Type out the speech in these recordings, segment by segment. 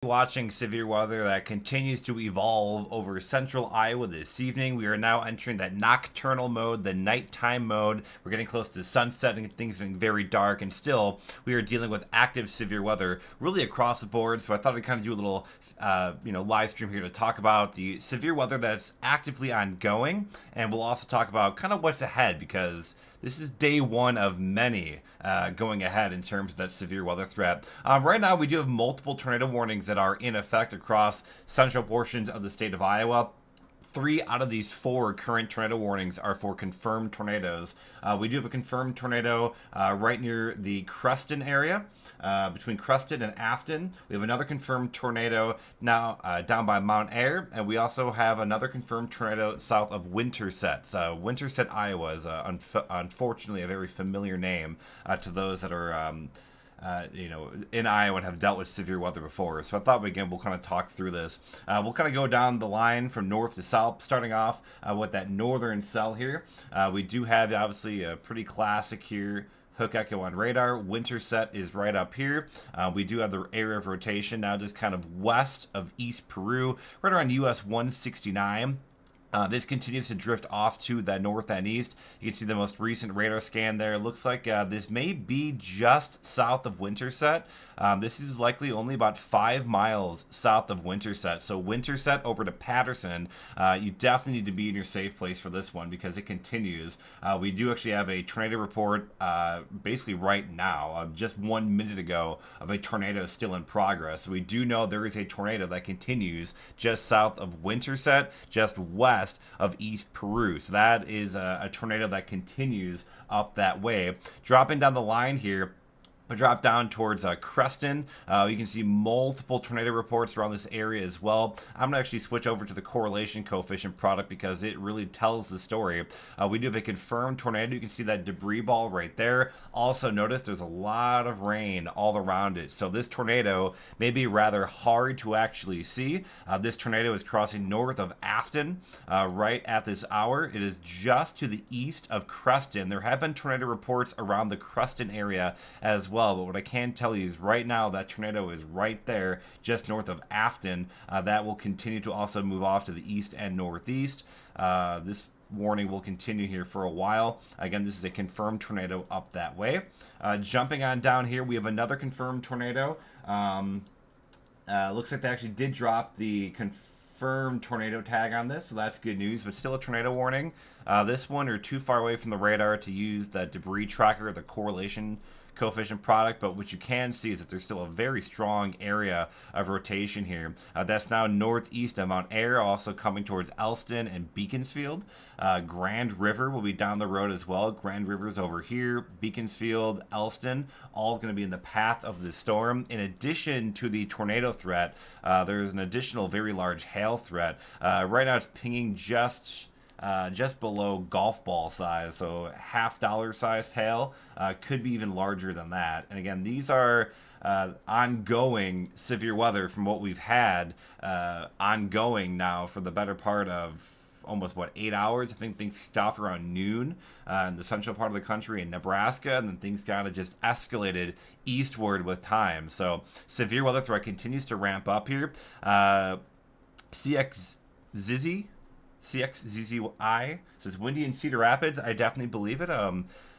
Watching severe weather that continues to evolve over central Iowa this evening. We are now entering that nocturnal mode, the nighttime mode. We're getting close to sunset and things getting very dark, and still we are dealing with active severe weather really across the board. So I thought I'd kind of do a little live stream here to talk about the severe weather that's actively ongoing, and we'll also talk about kind of what's ahead, because this is day one of many going ahead in terms of that severe weather threat. Right now, we do have multiple tornado warnings that are in effect across central portions of the state of Iowa. 3 out of these 4 current tornado warnings are for confirmed tornadoes. We do have a confirmed tornado right near the Creston area, between Creston and Afton. We have another confirmed tornado now down by Mount Ayr, and we also have another confirmed tornado south of Winterset. Winterset, Iowa is unfortunately a very familiar name to those that are in Iowa and have dealt with severe weather before. So I thought, again, we'll kind of talk through this. We'll kind of go down the line from north to south, starting off with that northern cell here. We do have, obviously, a pretty classic here. Hook echo on radar. Winterset is right up here. We do have the area of rotation now just kind of west of East Peru, right around US 169. This continues to drift off to the north and east. You can see the most recent radar scan there. It looks like this may be just south of Winterset. This is likely only about 5 miles south of Winterset. So Winterset over to Patterson, you definitely need to be in your safe place for this one because it continues. We do actually have a tornado report basically right now, just 1 minute ago, of a tornado still in progress. So we do know there is a tornado that continues just south of Winterset, just west of East Peru. So that is a tornado that continues up that way. Dropping down the line here, we drop down towards Creston. You can see multiple tornado reports around this area as well. I'm going to actually switch over to the correlation coefficient product because it really tells the story. We do have a confirmed tornado. You can see that debris ball right there. Also notice there's a lot of rain all around it. So this tornado may be rather hard to actually see. This tornado is crossing north of Afton right at this hour. It is just to the east of Creston. There have been tornado reports around the Creston area as well. But what I can tell you is right now that tornado is right there just north of Afton. That will continue to also move off to the east and northeast. This warning will continue here for a while. Again, this is a confirmed tornado up that way. Jumping on down here, we have another confirmed tornado. Looks like they actually did drop the confirmed tornado tag on this, so that's good news, but still a tornado warning. This one are too far away from the radar to use the debris tracker, the correlation coefficient product, but what you can see is that there's still a very strong area of rotation here. That's now northeast of Mount Ayr, also coming towards Elston and Beaconsfield. Grand River will be down the road as well. Grand River's over here. Beaconsfield, Elston, all going to be in the path of the storm. In addition to the tornado threat, there's an additional very large hail threat. Right now it's pinging just below golf ball size, so $half sized hail, could be even larger than that. And again, these are ongoing severe weather from what we've had ongoing now for the better part of almost 8 hours. I think things kicked off around noon in the central part of the country in Nebraska, and then things kind of just escalated eastward with time. So severe weather threat continues to ramp up here. CXZZI says windy in Cedar Rapids. I definitely believe it.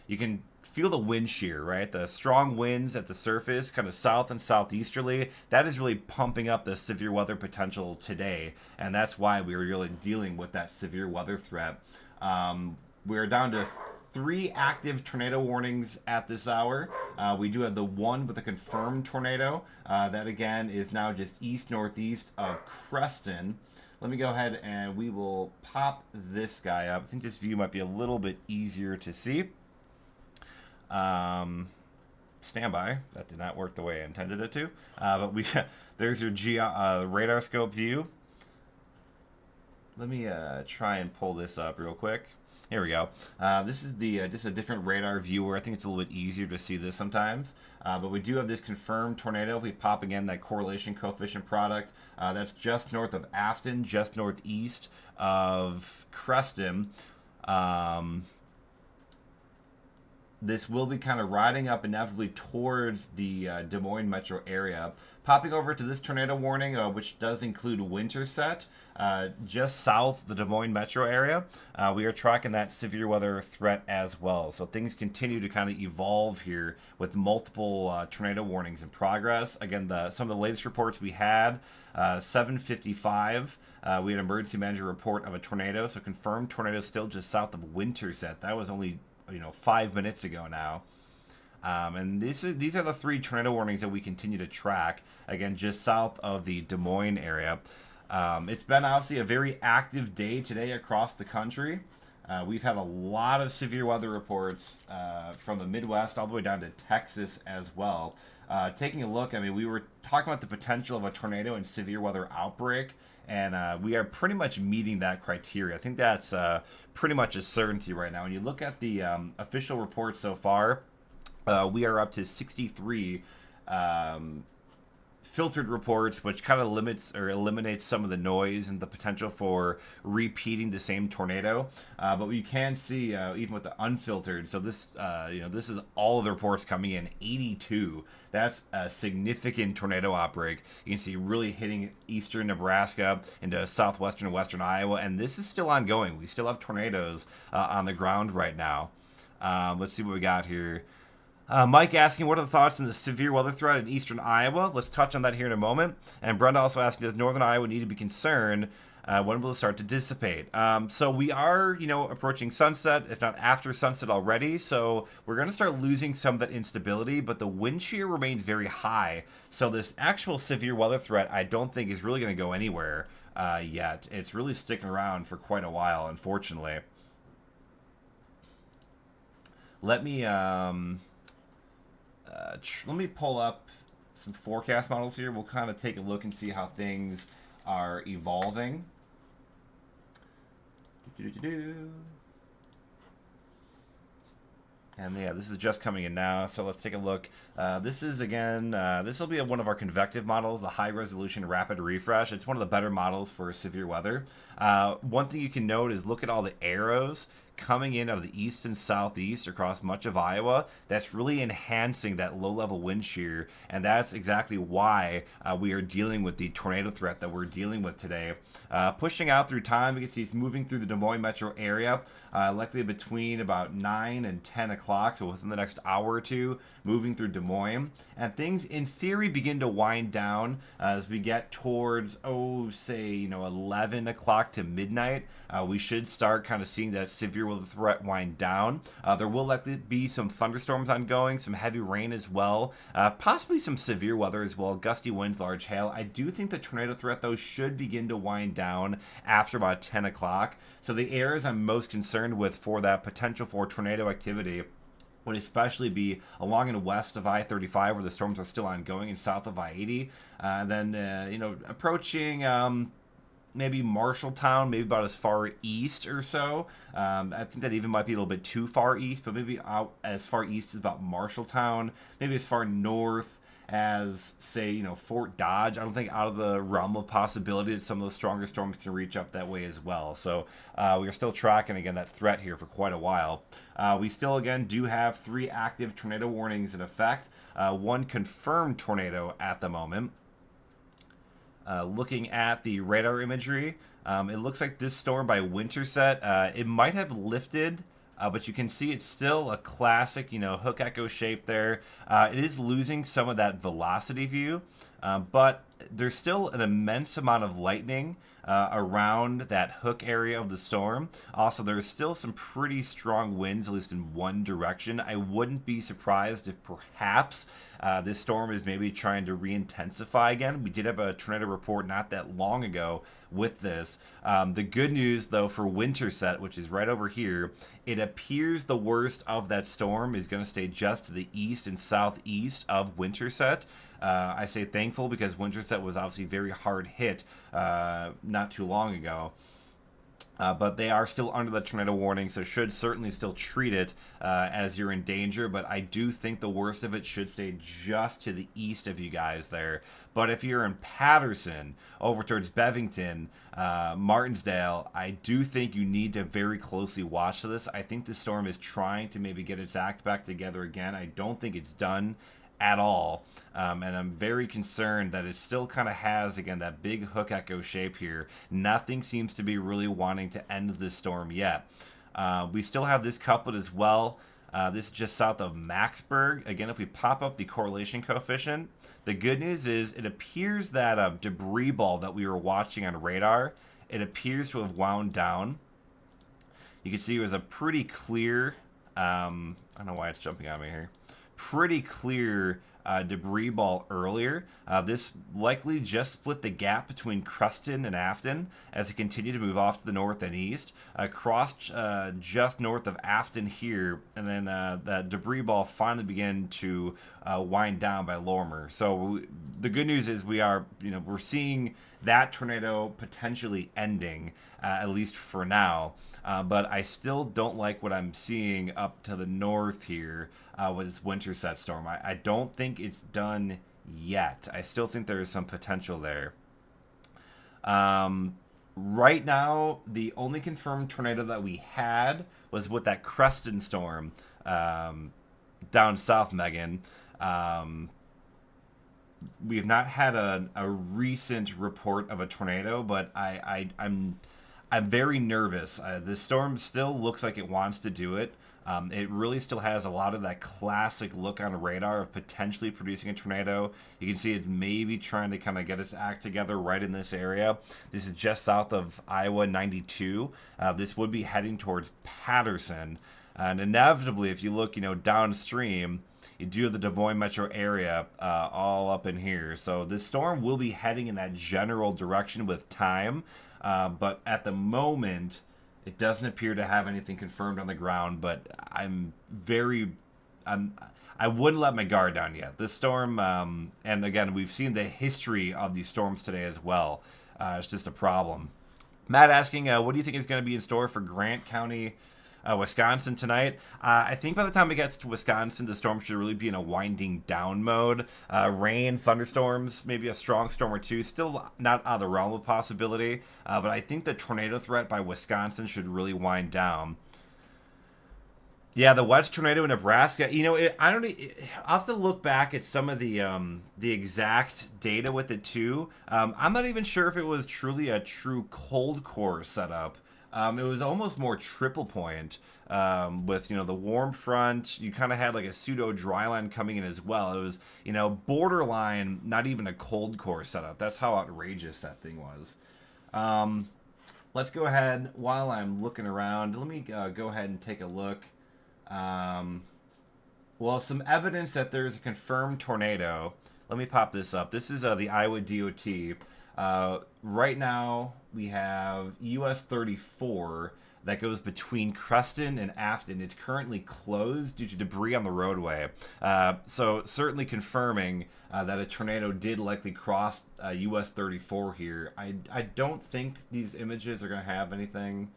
You can feel the wind shear, right? The strong winds at the surface, kind of south and southeasterly. That is really pumping up the severe weather potential today, and that's why we are really dealing with that severe weather threat. We're down to 3 active tornado warnings at this hour. We do have the one with a confirmed tornado. That again is now just east-northeast of Creston. Let me go ahead and we will pop this guy up. I think this view might be a little bit easier to see. Standby. That did not work the way I intended it to. But there's your radar scope view. Let me try and pull this up real quick. Here we go. This is just a different radar viewer. I think it's a little bit easier to see this sometimes. But we do have this confirmed tornado. If we pop again that correlation coefficient product, that's just north of Afton, just northeast of Creston. this will be kind of riding up inevitably towards the Des Moines metro area. Popping over to this tornado warning, which does include Winterset, just south of the Des Moines metro area. We are tracking that severe weather threat as well. So things continue to kind of evolve here with multiple tornado warnings in progress. Again, some of the latest reports we had, 7:55, we had an emergency manager report of a tornado. So confirmed tornado still just south of Winterset. That was only 5 minutes ago now. And these are the 3 tornado warnings that we continue to track, again, just south of the Des Moines area. It's been obviously a very active day today across the country. We've had a lot of severe weather reports from the Midwest all the way down to Texas as well. Taking a look, I mean, we were talking about the potential of a tornado and severe weather outbreak, and we are pretty much meeting that criteria. I think that's pretty much a certainty right now. When you look at the official reports so far, we are up to 63 filtered reports, which kind of limits or eliminates some of the noise and the potential for repeating the same tornado. But you can see even with the unfiltered. So this, this is all of the reports coming in. 82. That's a significant tornado outbreak. You can see really hitting eastern Nebraska into southwestern and western Iowa, and this is still ongoing. We still have tornadoes on the ground right now. Let's see what we got here. Mike asking, what are the thoughts on the severe weather threat in eastern Iowa? Let's touch on that here in a moment. And Brenda also asking, does northern Iowa need to be concerned? When will it start to dissipate? So we are, approaching sunset, if not after sunset already. So we're going to start losing some of that instability, but the wind shear remains very high. So this actual severe weather threat, I don't think is really going to go anywhere yet. It's really sticking around for quite a while, unfortunately. Let me pull up some forecast models here. We'll kind of take a look and see how things are evolving. And yeah, this is just coming in now, so let's take a look. This is, again, this will be one of our convective models, the high-resolution rapid refresh. It's one of the better models for severe weather. One thing you can note is look at all the arrows coming in out of the east and southeast across much of Iowa. That's really enhancing that low-level wind shear, and that's exactly why we are dealing with the tornado threat that we're dealing with today. Pushing out through time, we can see it's moving through the Des Moines metro area, likely between about 9 and 10 o'clock, so within the next hour or two, moving through Des Moines. And things, in theory, begin to wind down as we get towards, 11 o'clock to midnight. We should start kind of seeing that severe weather threat wind down. There will likely be some thunderstorms ongoing, some heavy rain as well, possibly some severe weather as well, gusty winds, large hail. I do think the tornado threat, though, should begin to wind down after about 10 o'clock. So the areas I'm most concerned with for that potential for tornado activity would especially be along and west of I-35 where the storms are still ongoing, and south of I-80. Then, approaching maybe Marshalltown, maybe about as far east or so. I think that even might be a little bit too far east, but maybe out as far east as about Marshalltown, maybe as far north as, say, Fort Dodge. I don't think out of the realm of possibility that some of the stronger storms can reach up that way as well. So we are still tracking, again, that threat here for quite a while. We still, again, do have 3 active tornado warnings in effect. 1 confirmed tornado at the moment. Looking at the radar imagery, it looks like this storm by Winterset, it might have lifted, but you can see it's still a classic, hook echo shape there. It is losing some of that velocity view, but there's still an immense amount of lightning around that hook area of the storm. Also, there's still some pretty strong winds, at least in one direction. I wouldn't be surprised if perhaps this storm is maybe trying to re-intensify again. We did have a tornado report not that long ago with this. The good news, though, for Winterset, which is right over here, it appears the worst of that storm is going to stay just to the east and southeast of Winterset. I say thankful because Winterset was obviously very hard hit not too long ago. But they are still under the tornado warning, so should certainly still treat it as you're in danger. But I do think the worst of it should stay just to the east of you guys there. But if you're in Patterson, over towards Bevington, Martinsdale, I do think you need to very closely watch this. I think the storm is trying to maybe get its act back together again. I don't think it's done at all, and I'm very concerned that it still kind of has, again, that big hook echo shape here. Nothing seems to be really wanting to end this storm yet. We still have this coupled as well. This is just south of Maxburg. Again, if we pop up the correlation coefficient, the good news is it appears that debris ball that we were watching on radar, it appears to have wound down. You can see it was a pretty clear, I don't know why it's jumping on me here, pretty clear debris ball earlier. This likely just split the gap between Creston and Afton as it continued to move off to the north and east. Crossed just north of Afton here, and then that debris ball finally began to wind down by Lorimer. So the good news is we're seeing that tornado potentially ending, at least for now. But I still don't like what I'm seeing up to the north here with this Winterset storm. I don't think it's done yet. I still think there is some potential there. Right now, the only confirmed tornado that we had was with that Creston storm down south, Megan. We have not had a recent report of a tornado, but I'm very nervous. The storm still looks like it wants to do it. It really still has a lot of that classic look on radar of potentially producing a tornado. You can see it maybe trying to kind of get its act together right in this area. This is just south of Iowa 92. This would be heading towards Patterson. And inevitably, if you look, downstream, you do have the Des Moines metro area all up in here. So this storm will be heading in that general direction with time. But at the moment, it doesn't appear to have anything confirmed on the ground. But I wouldn't let my guard down yet. This storm, and again, we've seen the history of these storms today as well. It's just a problem. Matt asking, what do you think is going to be in store for Grant County, Wisconsin tonight? I think by the time it gets to Wisconsin, the storm should really be in a winding down mode. Rain, thunderstorms, maybe a strong storm or two, still not out of the realm of possibility. But I think the tornado threat by Wisconsin should really wind down. Yeah, the wedge tornado in Nebraska. I'll have to look back at some of the exact data with it too. I'm not even sure if it was truly a true cold core setup. It was almost more triple point with, the warm front. You kind of had like a pseudo dry line coming in as well. It was, borderline, not even a cold core setup. That's how outrageous that thing was. Let's go ahead, while I'm looking around, let me go ahead and take a look. Well, some evidence that there's a confirmed tornado. Let me pop this up. This is the Iowa DOT. Right now, we have US 34 that goes between Creston and Afton. It's currently closed due to debris on the roadway. So certainly confirming that a tornado did likely cross US 34 here. I don't think these images are going to have anything.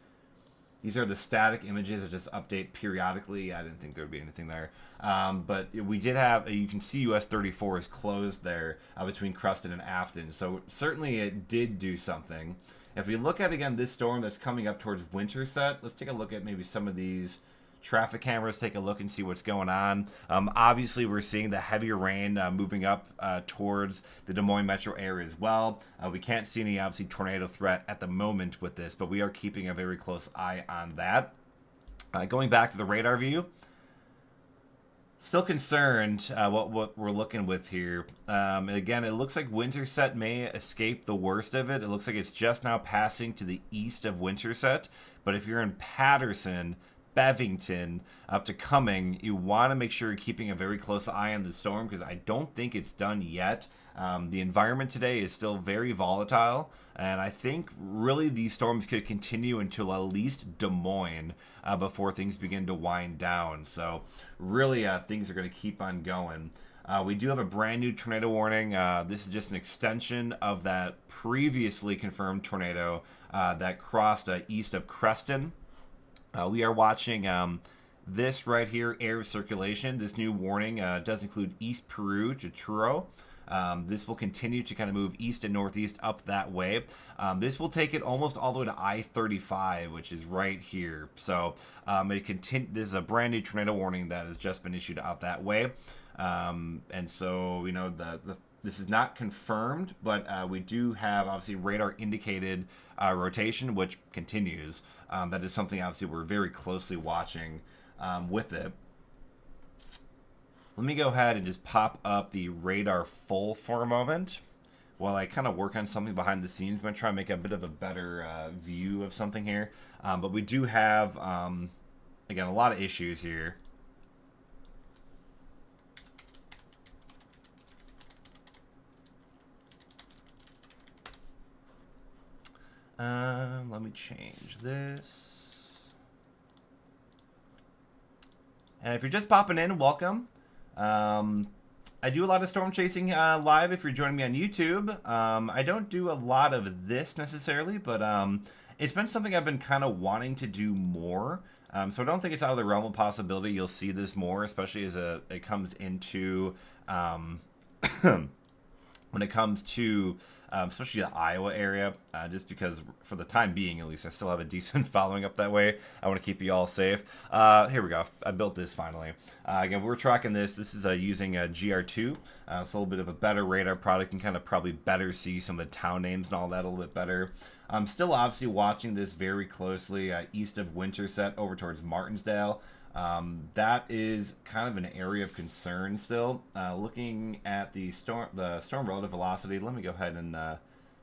These are the static images that just update periodically. I didn't think there would be anything there. But we did have, you can see US 34 is closed there between Creston and Afton. So certainly it did do something. If we look at, again, this storm that's coming up towards Winterset, let's take a look at maybe some of these traffic cameras, take a look and see what's going on. Obviously, we're seeing the heavier rain moving up towards the Des Moines metro area as well. We can't see any, obviously, tornado threat at the moment with this, but we are keeping a very close eye on that. Going back to the radar view, still concerned what we're looking with here. Again, it looks like Winterset may escape the worst of it. It looks like it's just now passing to the east of Winterset, but if you're in Patterson, Bevington up to Cumming, you want to make sure you're keeping a very close eye on the storm because I don't think it's done yet. The environment today is still very volatile, and I think really these storms could continue until at least Des Moines before things begin to wind down. So really things are going to keep on going. We do have a brand new tornado warning. This is just an extension of that previously confirmed tornado that crossed east of Creston. We are watching this right here, air circulation. This new warning does include East Peru to Truro. This will continue to kind of move east and northeast up that way. This will take it almost all the way to I-35, which is right here. So this is a brand new tornado warning that has just been issued out that way. And so, you know, this is not confirmed, but we do have obviously radar indicated rotation, which continues. That is something obviously we're very closely watching with it. Let me go ahead and just pop up the radar full for a moment while I kind of work on something behind the scenes. I'm going to try and make a bit of a better view of something here. But we do have, again, a lot of issues here. Let me change this. And if you're just popping in, welcome. I do a lot of storm chasing live if you're joining me on YouTube. I don't do a lot of this necessarily, but it's been something I've been kind of wanting to do more. So I don't think it's out of the realm of possibility you'll see this more, especially as it comes into when it comes to especially the Iowa area, just because for the time being, at least, I still have a decent following up that way. I want to keep you all safe. Here we go. I built this finally. Again, we're tracking this. This is using a GR2. It's a little bit of a better radar product and kind of probably better see some of the town names and all that a little bit better. I'm still obviously watching this very closely east of Winterset over towards Martinsdale. That is kind of an area of concern still. Looking at the storm relative velocity, let me go ahead and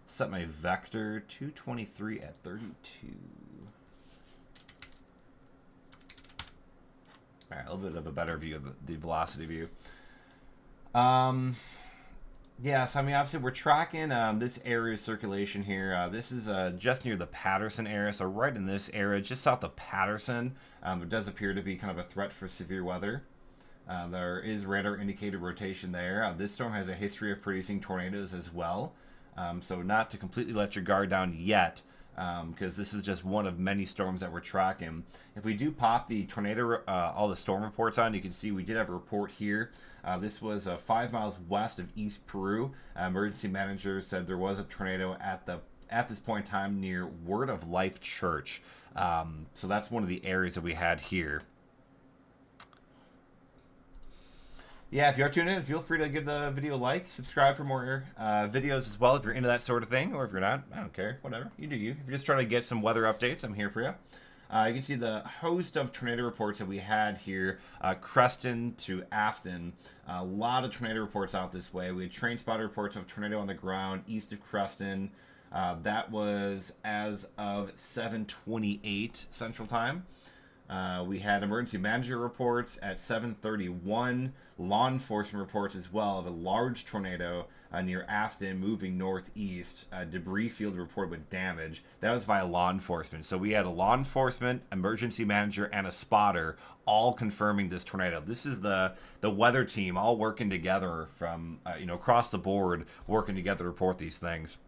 set my vector 223 at 32. All right, a little bit of a better view of the velocity view. Yeah, so I mean, obviously we're tracking this area of circulation here. This is just near the Patterson area, so right in this area, just south of Patterson. There does appear to be kind of a threat for severe weather. There is radar indicated rotation there. This storm has a history of producing tornadoes as well, so not to completely let your guard down yet, because this is just one of many storms that we're tracking. If we do pop the tornado, all the storm reports on, you can see we did have a report here. This was 5 miles west of East Peru. Emergency manager said there was a tornado at this point in time near Word of Life Church. So that's one of the areas that we had here. Yeah, if you are tuning in, feel free to give the video a like, subscribe for more videos as well if you're into that sort of thing, or if you're not, I don't care, whatever, you do you. If you're just trying to get some weather updates, I'm here for you. You can see the host of tornado reports that we had here, Creston to Afton. A lot of tornado reports out this way. We had train spotter reports of tornado on the ground east of Creston. That was as of 7:28 Central Time. We had emergency manager reports at 7:31. Law enforcement reports as well of a large tornado near Afton moving northeast. Debris field reported with damage. That was via law enforcement. So we had a law enforcement, emergency manager, and a spotter all confirming this tornado. This is the weather team all working together from across the board, working together to report these things.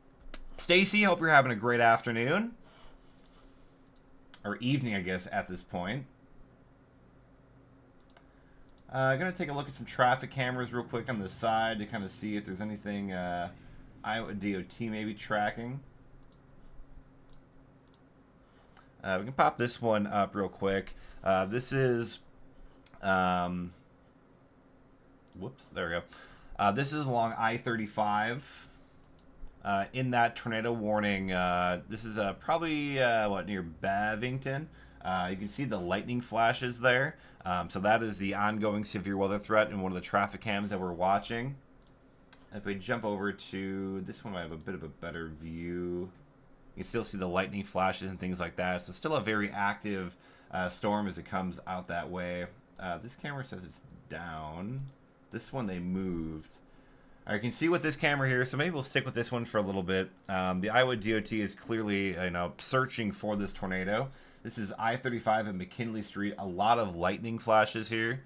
Stacy, hope you're having a great afternoon. Or evening, I guess, at this point. I'm going to take a look at some traffic cameras real quick on the side to kind of see if there's anything Iowa DOT may be tracking. We can pop this one up real quick. This is... whoops, there we go. This is along I-35. In that tornado warning, this is probably near Bevington. You can see the lightning flashes there. So that is the ongoing severe weather threat in one of the traffic cams that we're watching. If we jump over to this one, I have a bit of a better view. You can still see the lightning flashes and things like that. So still a very active storm as it comes out that way. This camera says it's down. This one they moved. I can see with this camera here, so maybe we'll stick with this one for a little bit. The Iowa DOT is clearly, searching for this tornado. This is I-35 and McKinley Street. A lot of lightning flashes here.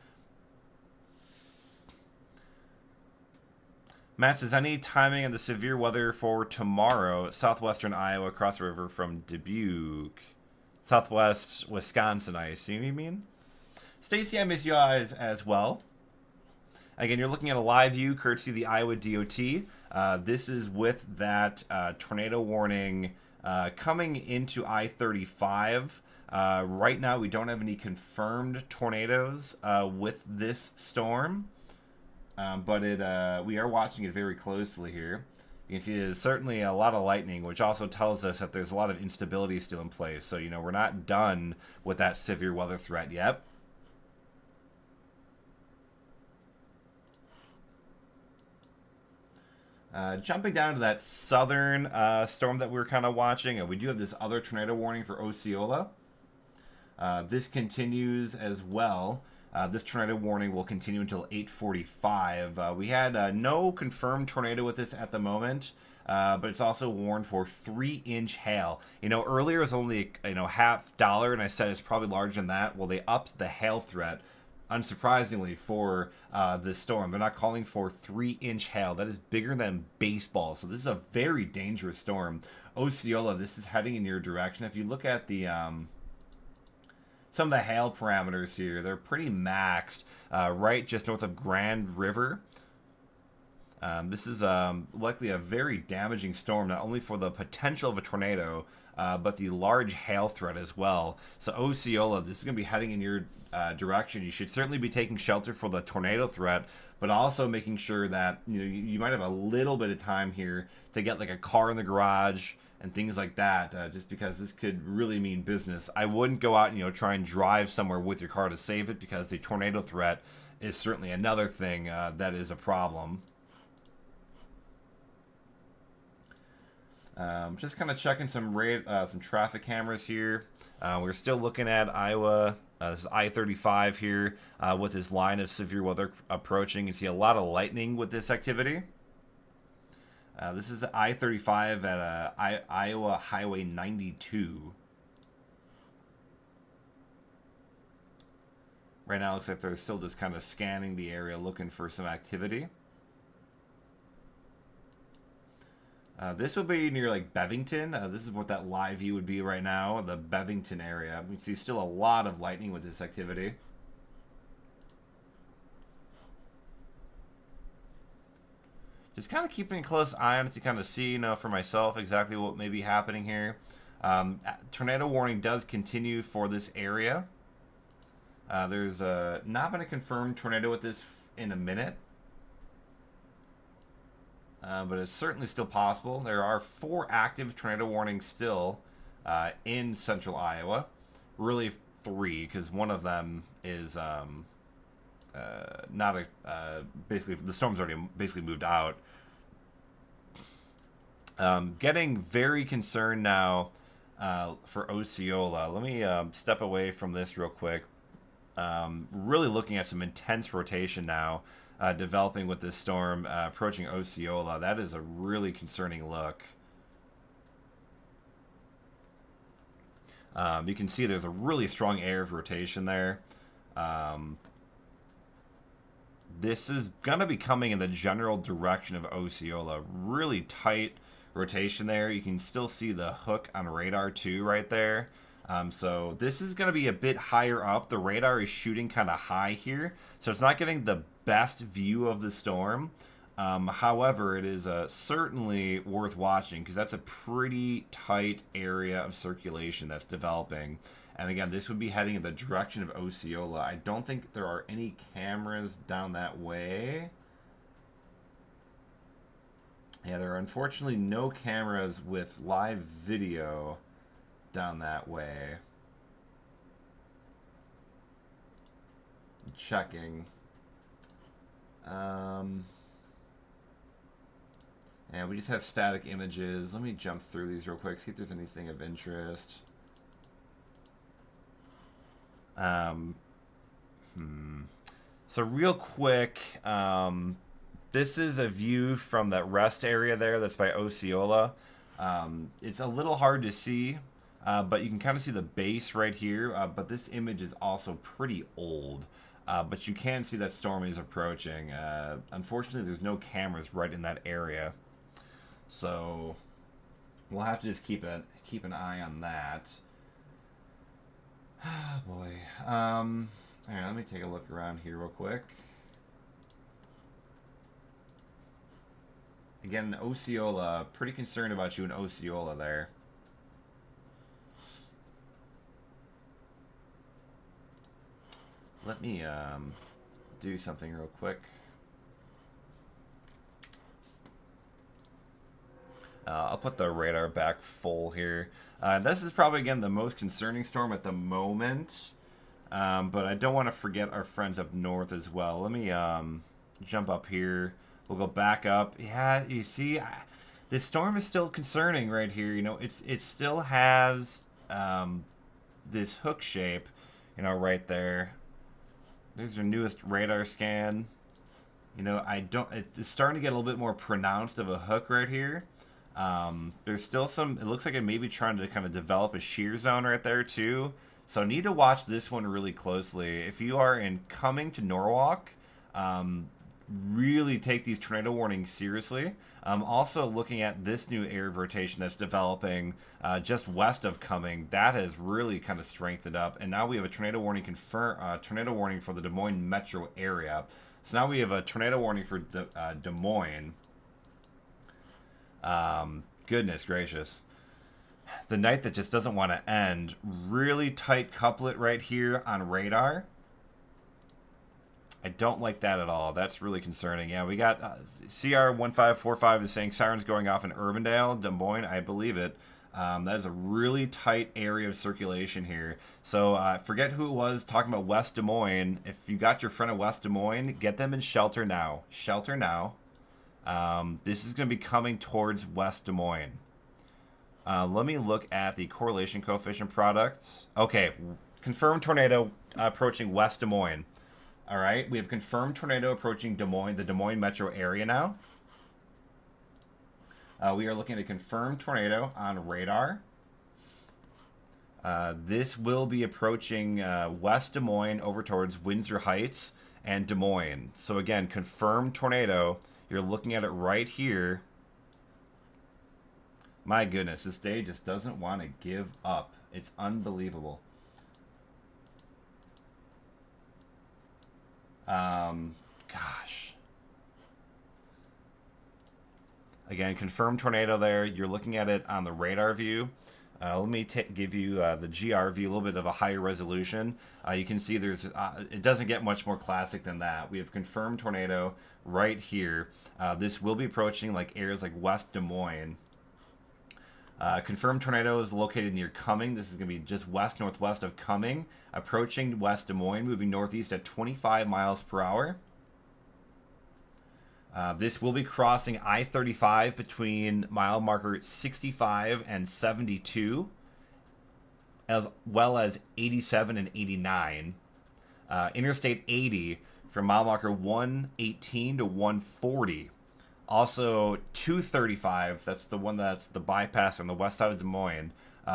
Matt says, any timing on the severe weather for tomorrow, southwestern Iowa across the river from Dubuque? Southwest Wisconsin, I assume you mean? Stacy, I miss you guys as well. Again, you're looking at a live view courtesy of the Iowa DOT. This is with that tornado warning coming into I-35. Right now, we don't have any confirmed tornadoes with this storm. But we are watching it very closely here. You can see there's certainly a lot of lightning, which also tells us that there's a lot of instability still in place. So, you know, we're not done with that severe weather threat yet. Jumping down to that southern storm that we were kind of watching, we do have this other tornado warning for Osceola. This continues as well. This tornado warning will continue until 8:45. We had no confirmed tornado with this at the moment, but it's also warned for 3-inch hail. You know, earlier it was only $0.50, and I said it's probably larger than that. Well, they upped the hail threat, unsurprisingly, for this storm. They're not calling for 3-inch hail. That is bigger than baseball. So this is a very dangerous storm. Osceola, this is heading in your direction. If you look at the some of the hail parameters here, they're pretty maxed, right just north of Grand River. This is likely a very damaging storm, not only for the potential of a tornado, but the large hail threat as well. So Osceola, this is going to be heading in your direction. You should certainly be taking shelter for the tornado threat, but also making sure that you might have a little bit of time here to get like a car in the garage and things like that, just because this could really mean business. I wouldn't go out and try and drive somewhere with your car to save it, because the tornado threat is certainly another thing that is a problem. Just kind of checking some traffic cameras here. We're still looking at Iowa. This is I-35 here with this line of severe weather approaching. You can see a lot of lightning with this activity. This is I-35 at Iowa Highway 92. Right now it looks like they're still just kind of scanning the area looking for some activity. This would be near like Bevington. This is what that live view would be right now, the Bevington area. We see still a lot of lightning with this activity. Just kind of keeping a close eye on it to kind of see, for myself exactly what may be happening here. Tornado warning does continue for this area. There's not been a confirmed tornado with this in a minute. But it's certainly still possible. There are 4 active tornado warnings still in central Iowa. Really 3, because one of them is not basically the storm's already basically moved out. Getting very concerned now for Osceola. Let me step away from this real quick. Really looking at some intense rotation now. Developing with this storm approaching Osceola. That is a really concerning look. You can see there's a really strong area of rotation there. This is going to be coming in the general direction of Osceola. Really tight rotation there. You can still see the hook on radar too right there. So this is going to be a bit higher up. The radar is shooting kind of high here, so it's not getting the best view of the storm. However, it is certainly worth watching, because that's a pretty tight area of circulation that's developing. And again, this would be heading in the direction of Osceola. I don't think there are any cameras down that way. Yeah, there are unfortunately no cameras with live video down that way. I'm checking. And we just have static images. Let me jump through these real quick, see if there's anything of interest. So real quick, this is a view from that rest area there that's by Osceola. It's a little hard to see, but you can kind of see the base right here. But this image is also pretty old. But you can see that storm is approaching. Unfortunately, there's no cameras right in that area, so we'll have to just keep an eye on that. Oh boy. All right, let me take a look around here real quick. Again, Osceola, pretty concerned about you in Osceola there. Let me do something real quick. I'll put the radar back full here. This is probably, again, the most concerning storm at the moment. But I don't want to forget our friends up north as well. Let me jump up here. We'll go back up. Yeah, you see, this storm is still concerning right here. You know, it still has this hook shape, you know, right there. There's their newest radar scan. You know, it's starting to get a little bit more pronounced of a hook right here. There's still some, it looks like it may be trying to kind of develop a shear zone right there too. So need to watch this one really closely. If you are coming to Norwalk, really take these tornado warnings seriously. Also looking at this new area of rotation that's developing just west of Cumming, that has really kind of strengthened up. And now we have a tornado warning tornado warning for the Des Moines metro area. So now we have a tornado warning for Des Moines. Goodness gracious. The night that just doesn't want to end. Really tight couplet right here on radar. I don't like that at all. That's really concerning. Yeah, we got CR1545 is saying sirens going off in Urbandale, Des Moines. I believe it. That is a really tight area of circulation here. So forget who it was talking about West Des Moines. If you got your friend of West Des Moines, get them in shelter now. Shelter now. This is going to be coming towards West Des Moines. Let me look at the correlation coefficient products. Okay, confirmed tornado approaching West Des Moines. All right, we have confirmed tornado approaching Des Moines, the Des Moines metro area now. We are looking at a confirmed tornado on radar. This will be approaching West Des Moines over towards Windsor Heights and Des Moines. So again, confirmed tornado. You're looking at it right here. My goodness, this day just doesn't want to give up. It's unbelievable. Gosh. Again, confirmed tornado there. You're looking at it on the radar view. Let me give you the GR view, a little bit of a higher resolution. You can see there's it doesn't get much more classic than that. We have confirmed tornado right here. This will be approaching like areas like West Des Moines. Confirmed tornado is located near Cumming. This is going to be just west-northwest of Cumming, approaching West Des Moines, moving northeast at 25 miles per hour. This will be crossing I-35 between mile marker 65 and 72, as well as 87 and 89. Interstate 80 from mile marker 118 to 140. Also, 235, that's the one that's the bypass on the west side of Des Moines,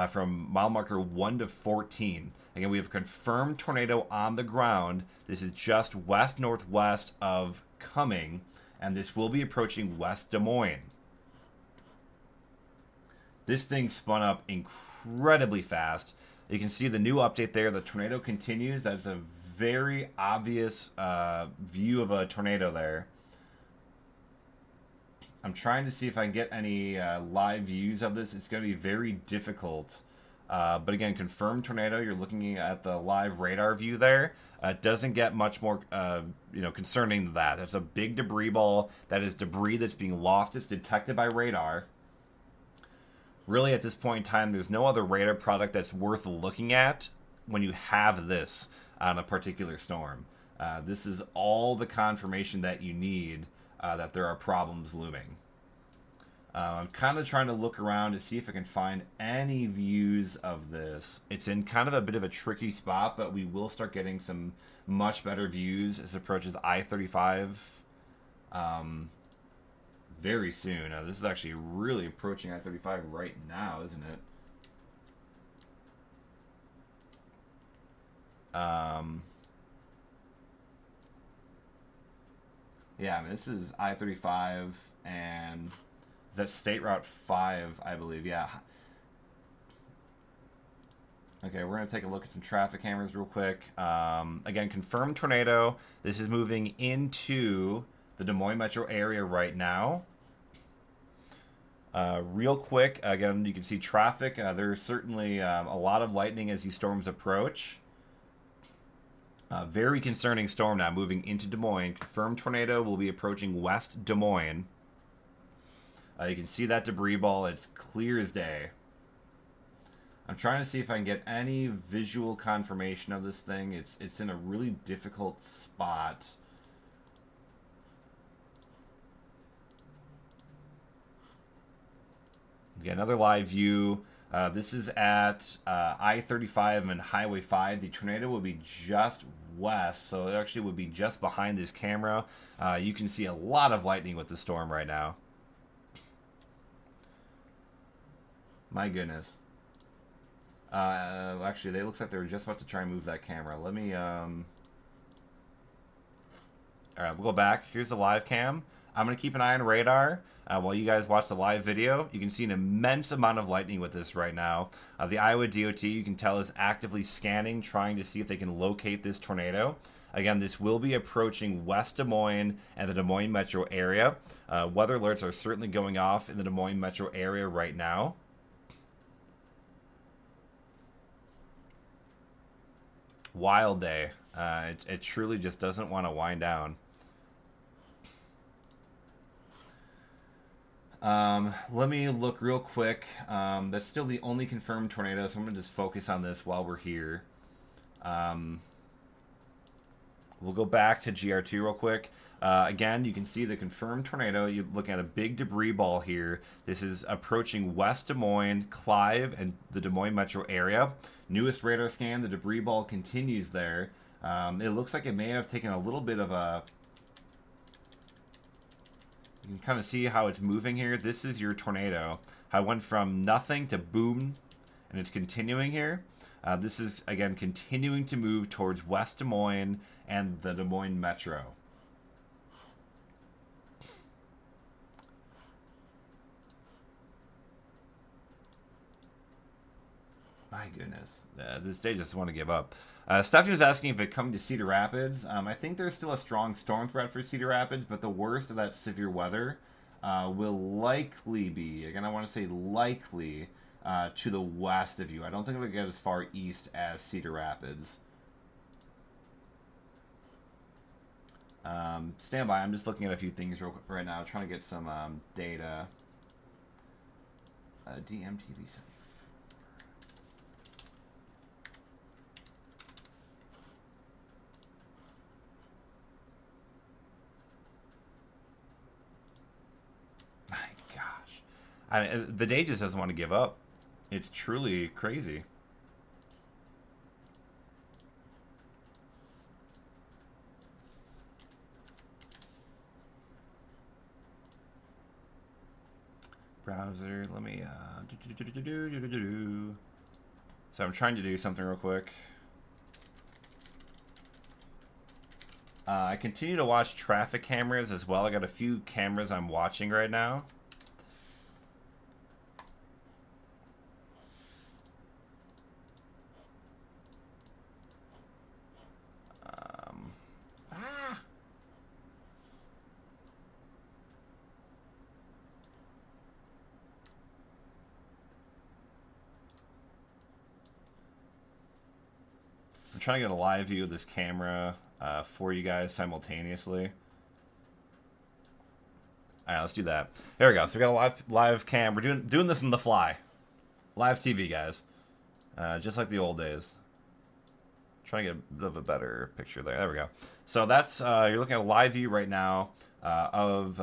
from mile marker 1 to 14. Again, we have a confirmed tornado on the ground. This is just west-northwest of Cumming, and this will be approaching West Des Moines. This thing spun up incredibly fast. You can see the new update there. The tornado continues. That's a very obvious view of a tornado there. I'm trying to see if I can get any live views of this. It's going to be very difficult. But again, confirmed tornado. You're looking at the live radar view there. It doesn't get much more concerning than that. That's a big debris ball. That is debris that's being lofted. It's detected by radar. Really, at this point in time, there's no other radar product that's worth looking at when you have this on a particular storm. This is all the confirmation that you need that there are problems looming. I'm kind of trying to look around to see if I can find any views of this. It's in kind of a bit of a tricky spot, but we will start getting some much better views as it approaches I-35 very soon. This is actually really approaching I-35 right now, isn't it? Yeah, I mean, this is I-35, and is that State Route 5, I believe. Yeah. Okay, we're going to take a look at some traffic cameras real quick. Again, confirmed tornado. This is moving into the Des Moines metro area right now. Real quick, again, you can see traffic. There's certainly a lot of lightning as these storms approach. Very concerning storm now moving into Des Moines. Confirmed tornado will be approaching West Des Moines. You can see that debris ball. It's clear as day. I'm trying to see if I can get any visual confirmation of this thing. It's in a really difficult spot. Again, another live view. This is at I-35 and Highway 5. The tornado will be just west, so it actually would be just behind this camera. You can see a lot of lightning with the storm right now. My goodness. Actually, it looks like they were just about to try and move that camera. Let me, Alright, we'll go back. Here's the live cam. I'm going to keep an eye on radar while you guys watch the live video. You can see an immense amount of lightning with this right now. The Iowa DOT, you can tell, is actively scanning, trying to see if they can locate this tornado. Again, this will be approaching West Des Moines and the Des Moines metro area. Weather alerts are certainly going off in the Des Moines metro area right now. Wild day. It truly just doesn't want to wind down. Let me look real quick. That's still the only confirmed tornado, so I'm going to just focus on this while we're here. We'll go back to GR2 real quick. Again, you can see the confirmed tornado. You're looking at a big debris ball here. This is approaching West Des Moines, Clive, and the Des Moines metro area. Newest radar scan, the debris ball continues there. It looks like it may have taken a little bit of a... You can kind of see how it's moving here. This is your tornado. I went from nothing to boom, and it's continuing here. This is, again, continuing to move towards West Des Moines and the Des Moines metro. My goodness. This day just want to give up. Stephanie was asking if it come to Cedar Rapids. I think there's still a strong storm threat for Cedar Rapids, but the worst of that severe weather will likely be, again, I want to say likely, to the west of you. I don't think it'll get as far east as Cedar Rapids. Stand by. I'm just looking at a few things right now, trying to get some data. DMTV 74. The day just doesn't want to give up. It's truly crazy. Browser, let me, So I'm trying to do something real quick. I continue to watch traffic cameras as well. I got a few cameras I'm watching right now. I'm trying to get a live view of this camera for you guys simultaneously. All right, let's do that. There we go. So we got a live cam. We're doing this on the fly. Live TV, guys. Just like the old days. Trying to get a bit of a better picture there. There we go. So that's you're looking at a live view right now of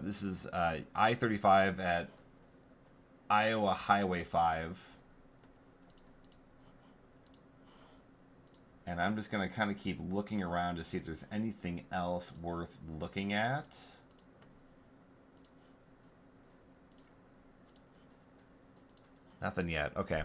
this is I-35 at Iowa Highway 5. And I'm just going to kind of keep looking around to see if there's anything else worth looking at. Nothing yet. Okay.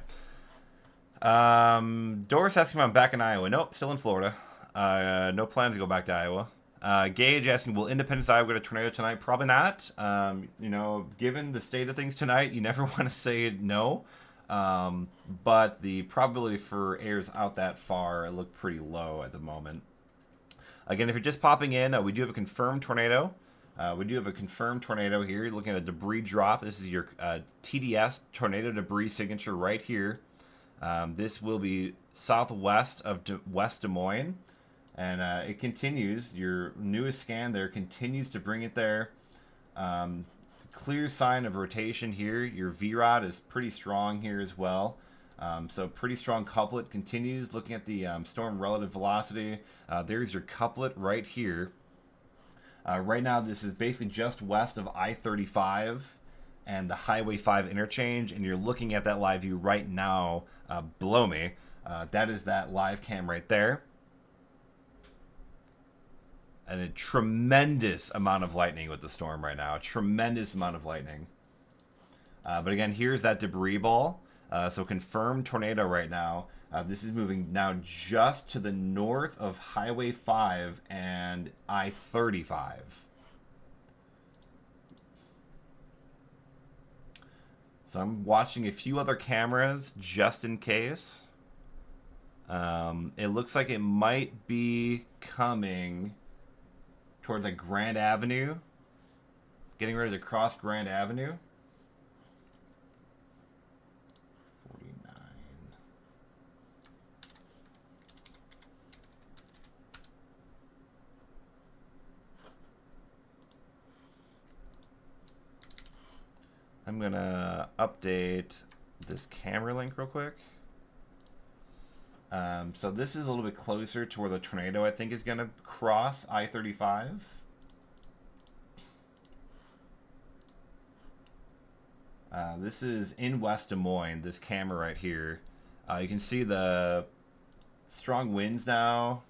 Doris asking if I'm back in Iowa. Nope, still in Florida. No plans to go back to Iowa. Gage asking, will Independence, Iowa get a tornado tonight? Probably not. You know, given the state of things tonight, you never want to say no. But the probability for airs out that far look pretty low at the moment. Again, if you're just popping in, we do have a confirmed tornado. We do have a confirmed tornado here. You're looking at a debris drop. This is your TDS, tornado debris signature right here. This will be southwest of West Des Moines. And it continues. Your newest scan there continues to bring it there. Clear sign of rotation here. Your VROD is pretty strong here as well. So pretty strong couplet continues. Looking at the storm relative velocity, there's your couplet right here. Right now, this is basically just west of I-35 and the Highway 5 interchange, and you're looking at that live view right now below me. That is that live cam right there. And a tremendous amount of lightning with the storm right now. A tremendous amount of lightning. But again, here's that debris ball. So confirmed tornado right now. This is moving now just to the north of Highway 5 and I-35. So I'm watching a few other cameras just in case. It looks like it might be coming towards like Grand Avenue. Getting ready to cross Grand Avenue. 49. I'm gonna update this camera link real quick. So this is a little bit closer to where the tornado, I think, is going to cross I-35. This is in West Des Moines, this camera right here. You can see the strong winds now.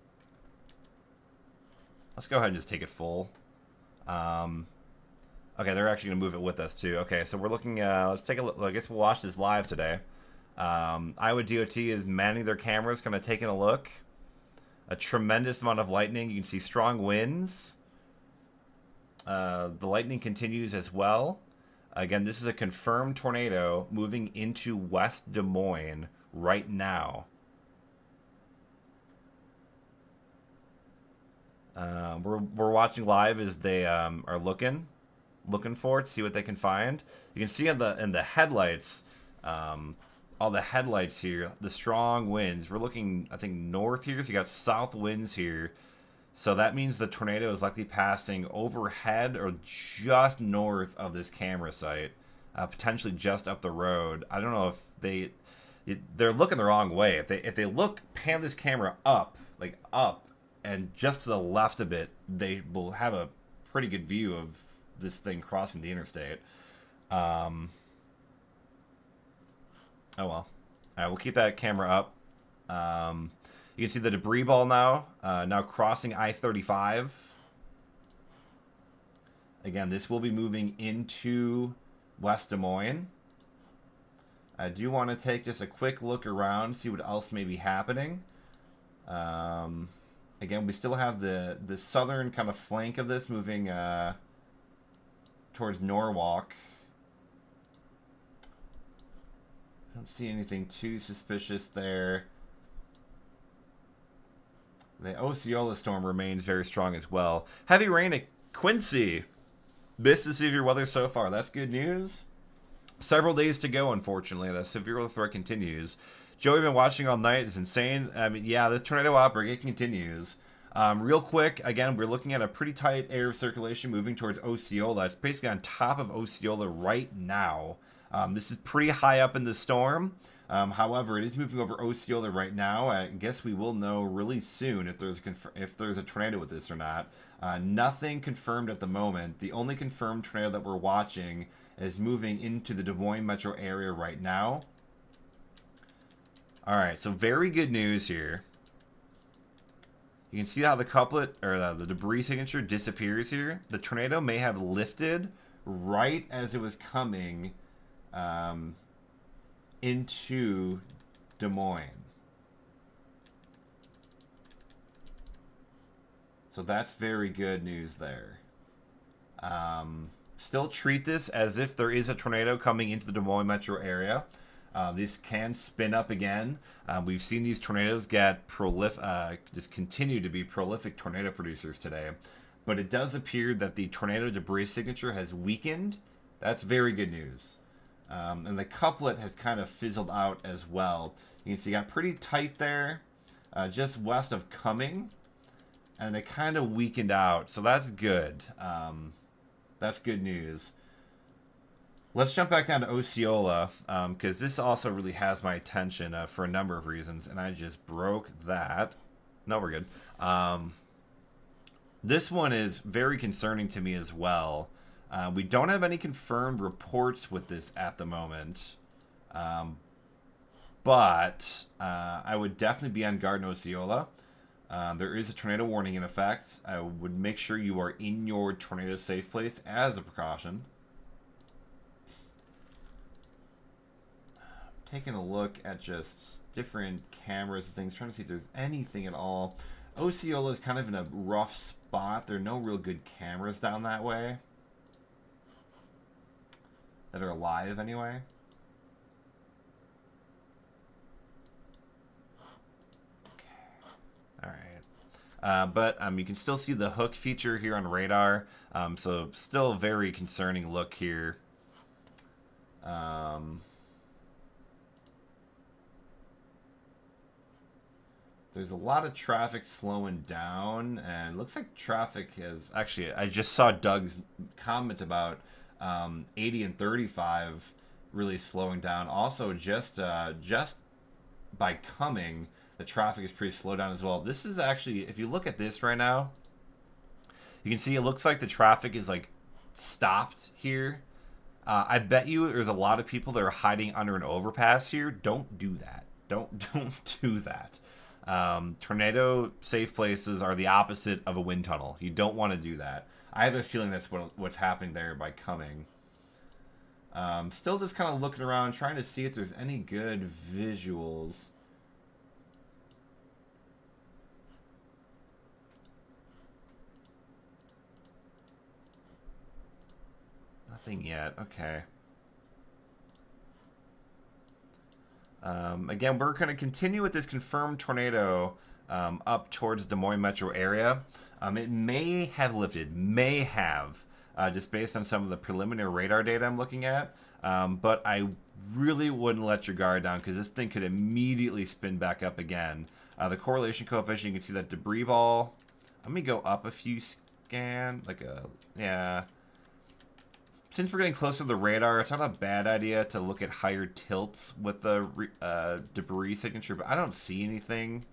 Let's go ahead and just take it full. Okay, they're actually going to move it with us, too. Okay, so we're looking, let's take a look. I guess we'll watch this live today. Iowa DOT is manning their cameras, kind of taking a look. A tremendous amount of lightning. You can see strong winds. The lightning continues as well. Again, this is a confirmed tornado moving into West Des Moines right now. We're watching live as they are looking for it, see what they can find. You can see in the headlights. All the headlights here, the strong winds. We're looking, I think, north here, so you got south winds here. So that means the tornado is likely passing overhead or just north of this camera site, potentially just up the road. I don't know if they're looking the wrong way. If they pan this camera up, like up, and just to the left of it, they will have a pretty good view of this thing crossing the interstate. Oh well. All right, we'll keep that camera up. You can see the debris ball now, now crossing I-35. Again, this will be moving into West Des Moines. I do want to take just a quick look around, see what else may be happening. Again, we still have the southern kind of flank of this moving towards Norwalk. I don't see anything too suspicious there. The Osceola storm remains very strong as well. Heavy rain at Quincy. Missed the severe weather so far. That's good news. Several days to go, unfortunately. The severe weather threat continues. Joey, been watching all night. It's insane. I mean, yeah, this tornado outbreak, it continues. Real quick, again, we're looking at a pretty tight air circulation moving towards Osceola. It's basically on top of Osceola right now. This is pretty high up in the storm. However, it is moving over Osceola right now. I guess we will know really soon if there's a tornado with this or not. Nothing confirmed at the moment. The only confirmed tornado that we're watching is moving into the Des Moines metro area right now. All right, so very good news here. You can see how the couplet or the debris signature disappears here. The tornado may have lifted right as it was coming into Des Moines. So that's very good news there. Still treat this as if there is a tornado coming into the Des Moines metro area. These can spin up again. We've seen these tornadoes get just continue to be prolific tornado producers today. But it does appear that the tornado debris signature has weakened. That's very good news. And the couplet has kind of fizzled out as well. You can see it got pretty tight there, just west of Cumming. And it kind of weakened out. So that's good. That's good news. Let's jump back down to Osceola, because this also really has my attention for a number of reasons, and I just broke that. No, we're good. This one is very concerning to me as well. We don't have any confirmed reports with this at the moment, but I would definitely be on guard in Osceola. There is a tornado warning in effect. I would make sure you are in your tornado safe place as a precaution. Taking a look at just different cameras and things, trying to see if there's anything at all. Osceola is kind of in a rough spot. There are no real good cameras down that way that are alive anyway. Okay. All right. But you can still see the hook feature here on radar. So still a very concerning look here. There's a lot of traffic slowing down, and it looks like traffic has... Actually, I just saw Doug's comment about 80 and 35 really slowing down. Also, just by Cumming, the traffic is pretty slowed down as well. This is actually, if you look at this right now, you can see it looks like the traffic is like stopped here. I bet you there's a lot of people that are hiding under an overpass here. Don't do that. Don't do that. Tornado safe places are the opposite of a wind tunnel. You don't want to do that. I have a feeling that's what's happening there by Cumming. Still just kind of looking around, trying to see if there's any good visuals. Nothing yet. Okay. Again, we're going to continue with this confirmed tornado up towards Des Moines metro area. It may have lifted, just based on some of the preliminary radar data I'm looking at. But I really wouldn't let your guard down, because this thing could immediately spin back up again. The correlation coefficient, you can see that debris ball. Let me go up a few yeah. Since we're getting closer to the radar, it's not a bad idea to look at higher tilts with the debris signature, but I don't see anything.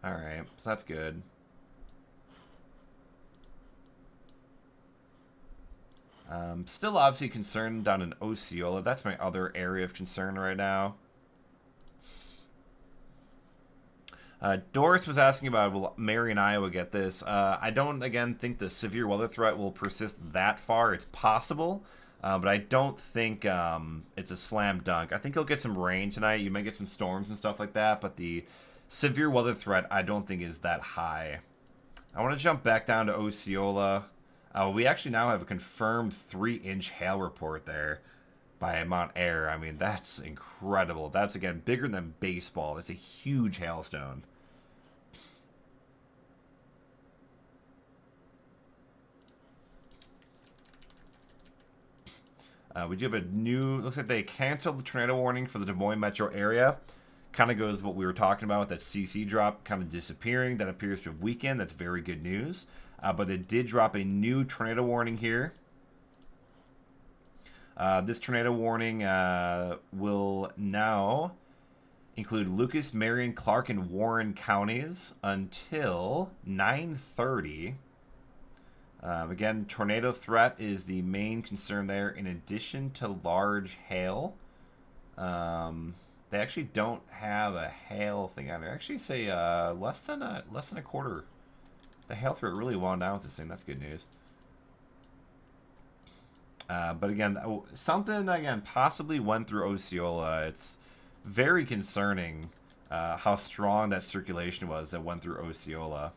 Alright, so that's good. Still obviously concerned down in Osceola. That's my other area of concern right now. Doris was asking about, will Marion, Iowa get this? I don't, again, think the severe weather threat will persist that far. It's possible, but I don't think it's a slam dunk. I think you'll get some rain tonight. You may get some storms and stuff like that, but the severe weather threat I don't think is that high. I want to jump back down to Osceola. We actually now have a confirmed 3-inch hail report there by Mount Air. I mean, that's incredible. That's, again, bigger than baseball. That's a huge hailstone. We do have a new... Looks like they canceled the tornado warning for the Des Moines metro area. Kind of goes what we were talking about with that CC drop kind of disappearing. That appears to have weakened. That's very good news. But they did drop a new tornado warning here. This tornado warning will now include Lucas, Marion, Clark, and Warren counties until 9:30. Again, tornado threat is the main concern there, in addition to large hail. They actually don't have a hail thing on there. Actually, say less than a quarter. The hail threat really wound down with this thing. That's good news. But again, something again possibly went through Osceola. It's very concerning how strong that circulation was that went through Osceola.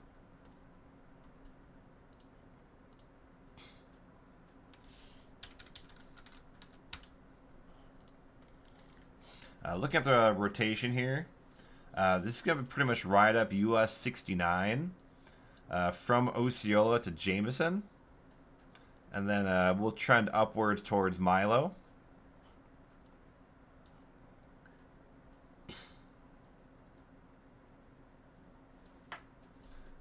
Looking at the rotation here, this is going to pretty much ride up US 69 from Osceola to Jameson. And then we'll trend upwards towards Milo.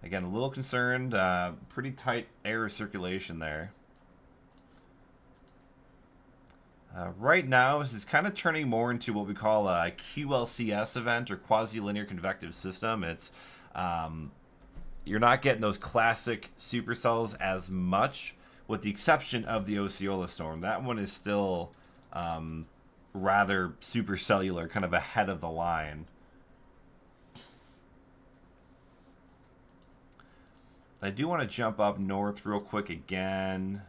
Again, a little concerned. Pretty tight air circulation there. Right now, this is kind of turning more into what we call a QLCS event, or quasi-linear convective system. It's you're not getting those classic supercells as much, with the exception of the Osceola storm. That one is still rather supercellular, kind of ahead of the line. I do want to jump up north real quick again.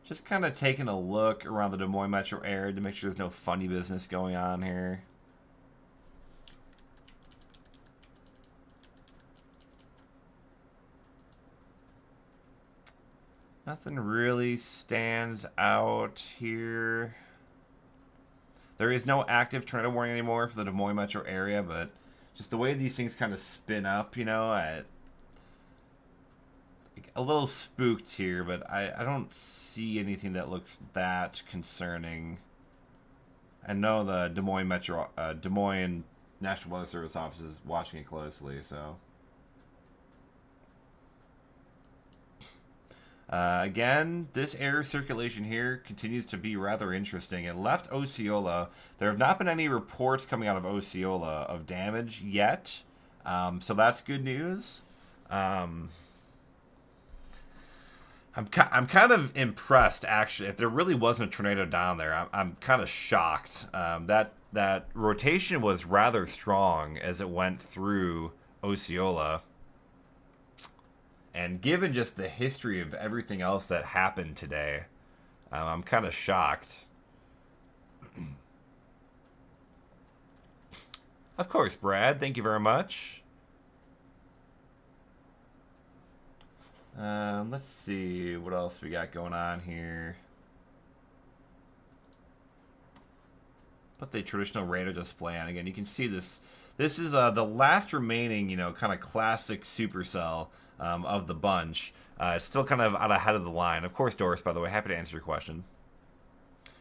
Just kind of taking a look around the Des Moines metro area to make sure there's no funny business going on here. Nothing really stands out here. There is no active tornado warning anymore for the Des Moines metro area, but just the way these things kind of spin up, you know, a little spooked here, but I don't see anything that looks that concerning. I know the Des Moines National Weather Service office is watching it closely, so. Again, this air circulation here continues to be rather interesting. It left Osceola. There have not been any reports coming out of Osceola of damage yet, so that's good news. I'm kind of impressed, actually. If there really wasn't a tornado down there, I'm kind of shocked. That rotation was rather strong as it went through Osceola. And given just the history of everything else that happened today, I'm kind of shocked. Of course, Brad. Thank you very much. Let's see what else we got going on here. Put the traditional radar display on again. You can see this. This is the last remaining, you know, kind of classic supercell of the bunch. It's still kind of out ahead of the line. Of course, Doris, by the way, happy to answer your question.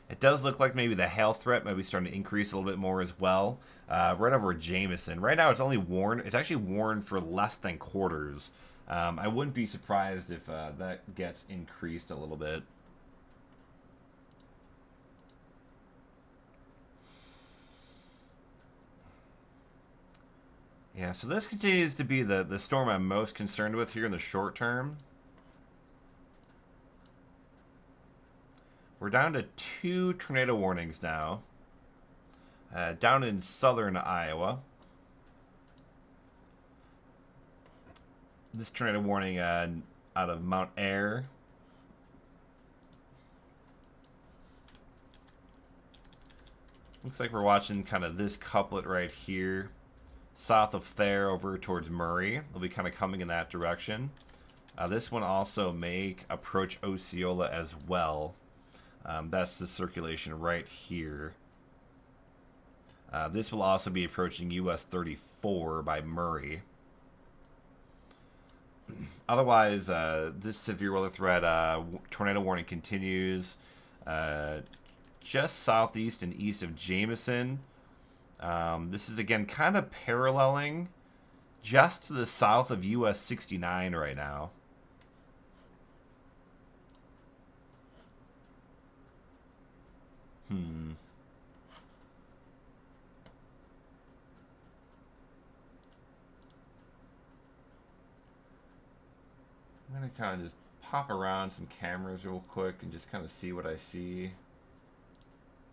It does look like maybe the hail threat might be starting to increase a little bit more as well. Right over Jameson. Right now, it's only warned. It's actually warned for less than quarters. I wouldn't be surprised if that gets increased a little bit. Yeah, so this continues to be the storm I'm most concerned with here in the short term. We're down to 2 tornado warnings now. Down in southern Iowa. This tornado warning out of Mount Ayr. Looks like we're watching kind of this couplet right here. South of Thayer over towards Murray. They'll be kind of coming in that direction. This one also may approach Osceola as well. That's the circulation right here. This will also be approaching US 34 by Murray. Otherwise, this severe weather threat tornado warning continues just southeast and east of Jameson. This is, again, kind of paralleling just to the south of US 69 right now. I'm going to kind of just pop around some cameras real quick and just kind of see what I see.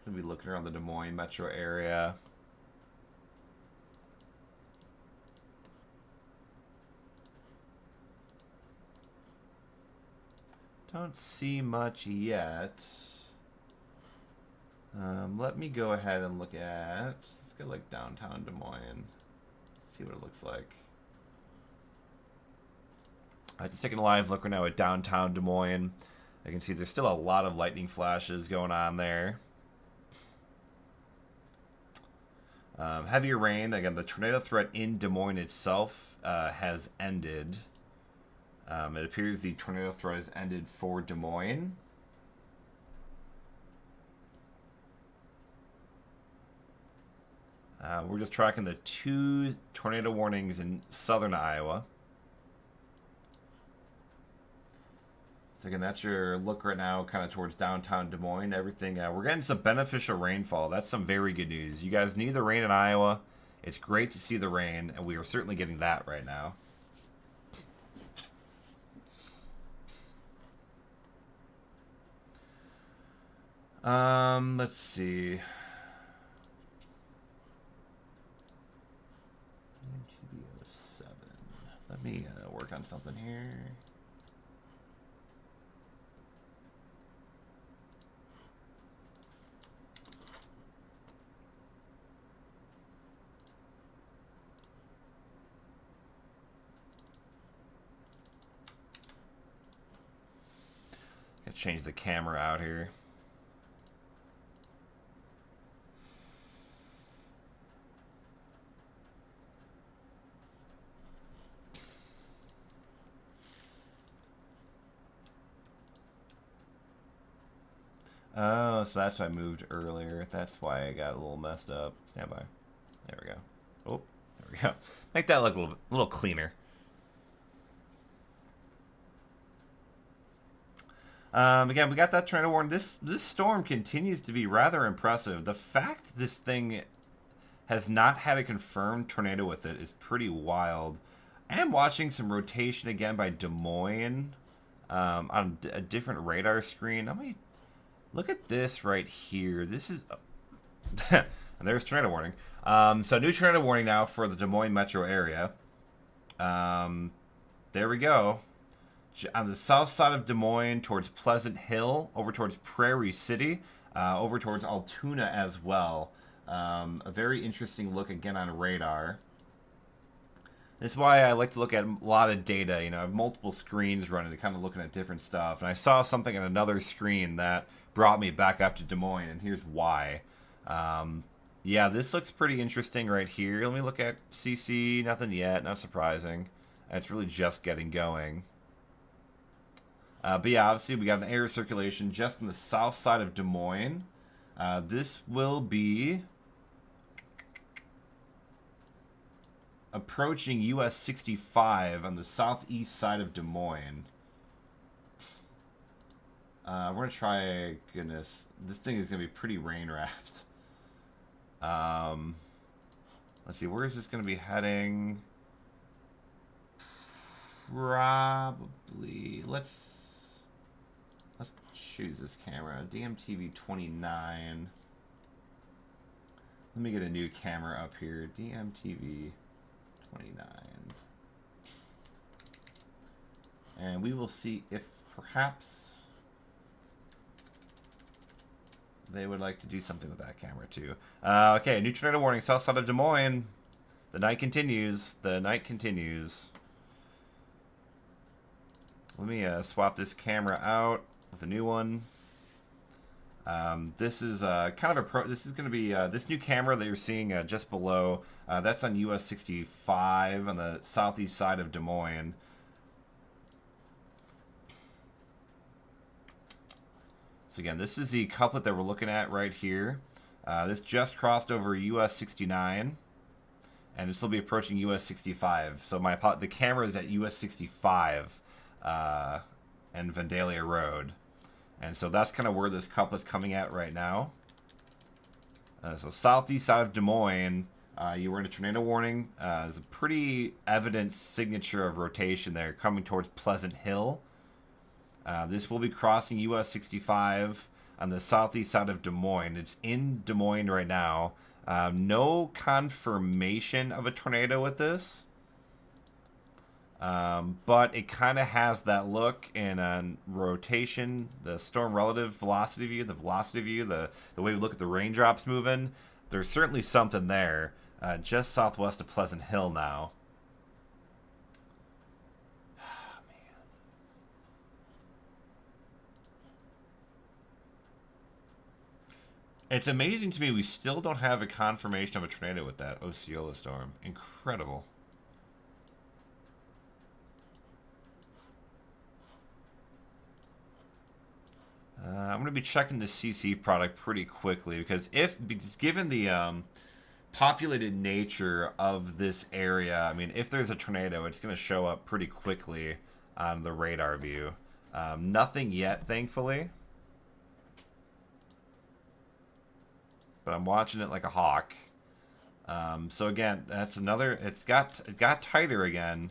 Going to be looking around the Des Moines metro area. Don't see much yet. Let me go ahead and look at... Let's go like downtown Des Moines. See what it looks like. Just taking a live look right now at downtown Des Moines. I can see there's still a lot of lightning flashes going on there. Heavier rain. Again, the tornado threat in Des Moines itself has ended. It appears the tornado threat has ended for Des Moines. We're just tracking the 2 tornado warnings in southern Iowa. So again, that's your look right now, kind of towards downtown Des Moines. Everything, we're getting some beneficial rainfall. That's some very good news. You guys need the rain in Iowa. It's great to see the rain, and we are certainly getting that right now. Let's see. Let me work on something here. Gotta change the camera out here. Oh, so that's why I moved earlier. That's why I got a little messed up. Stand by. There we go. Oh, there we go. Make that look a little cleaner. Again, we got that tornado warning. This storm continues to be rather impressive. The fact that this thing has not had a confirmed tornado with it is pretty wild. I am watching some rotation again by Des Moines on a different radar screen. Let me look at this right here. This is and there's tornado warning. So new tornado warning now for the Des Moines metro area. There we go. On the south side of Des Moines towards Pleasant Hill, over towards Prairie City, over towards Altoona as well. A very interesting look again on radar. This is why I like to look at a lot of data. You know, I have multiple screens running, kind of looking at different stuff. And I saw something on another screen that brought me back up to Des Moines, and here's why. Yeah, this looks pretty interesting right here. Let me look at CC. Nothing yet. Not surprising. It's really just getting going. But yeah, obviously we got an air circulation just on the south side of Des Moines. This will be approaching US 65 on the southeast side of Des Moines. We're going to try, goodness, this thing is going to be pretty rain wrapped. Let's see, where is this going to be heading? Probably, let's choose this camera, DMTV 29. Let me get a new camera up here, DMTV 29. And we will see if perhaps they would like to do something with that camera too. Okay, new tornado warning, south side of Des Moines. The night continues. The night continues. Let me swap this camera out with a new one. This is kind of this is going to be this new camera that you're seeing just below. That's on US 65 on the southeast side of Des Moines. So again, this is the couplet that we're looking at right here. This just crossed over US 69, and this will be approaching US 65. So the camera is at US 65 and Vandalia Road. And so that's kind of where this couplet's coming at right now. So southeast side of Des Moines, you were in a tornado warning. There's a pretty evident signature of rotation there coming towards Pleasant Hill. This will be crossing US 65 on the southeast side of Des Moines. It's in Des Moines right now. No confirmation of a tornado with this. But it kind of has that look in rotation, the storm relative velocity view, the velocity view, the way we look at the raindrops moving. there's certainly something there. Just southwest of Pleasant Hill now. It's amazing to me we still don't have a confirmation of a tornado with that Osceola storm. Incredible. I'm going to be checking the CC product pretty quickly because given the populated nature of this area, I mean, if there's a tornado, it's going to show up pretty quickly on the radar view. Nothing yet, thankfully. But I'm watching it like a hawk. So again, that's another. It got tighter again,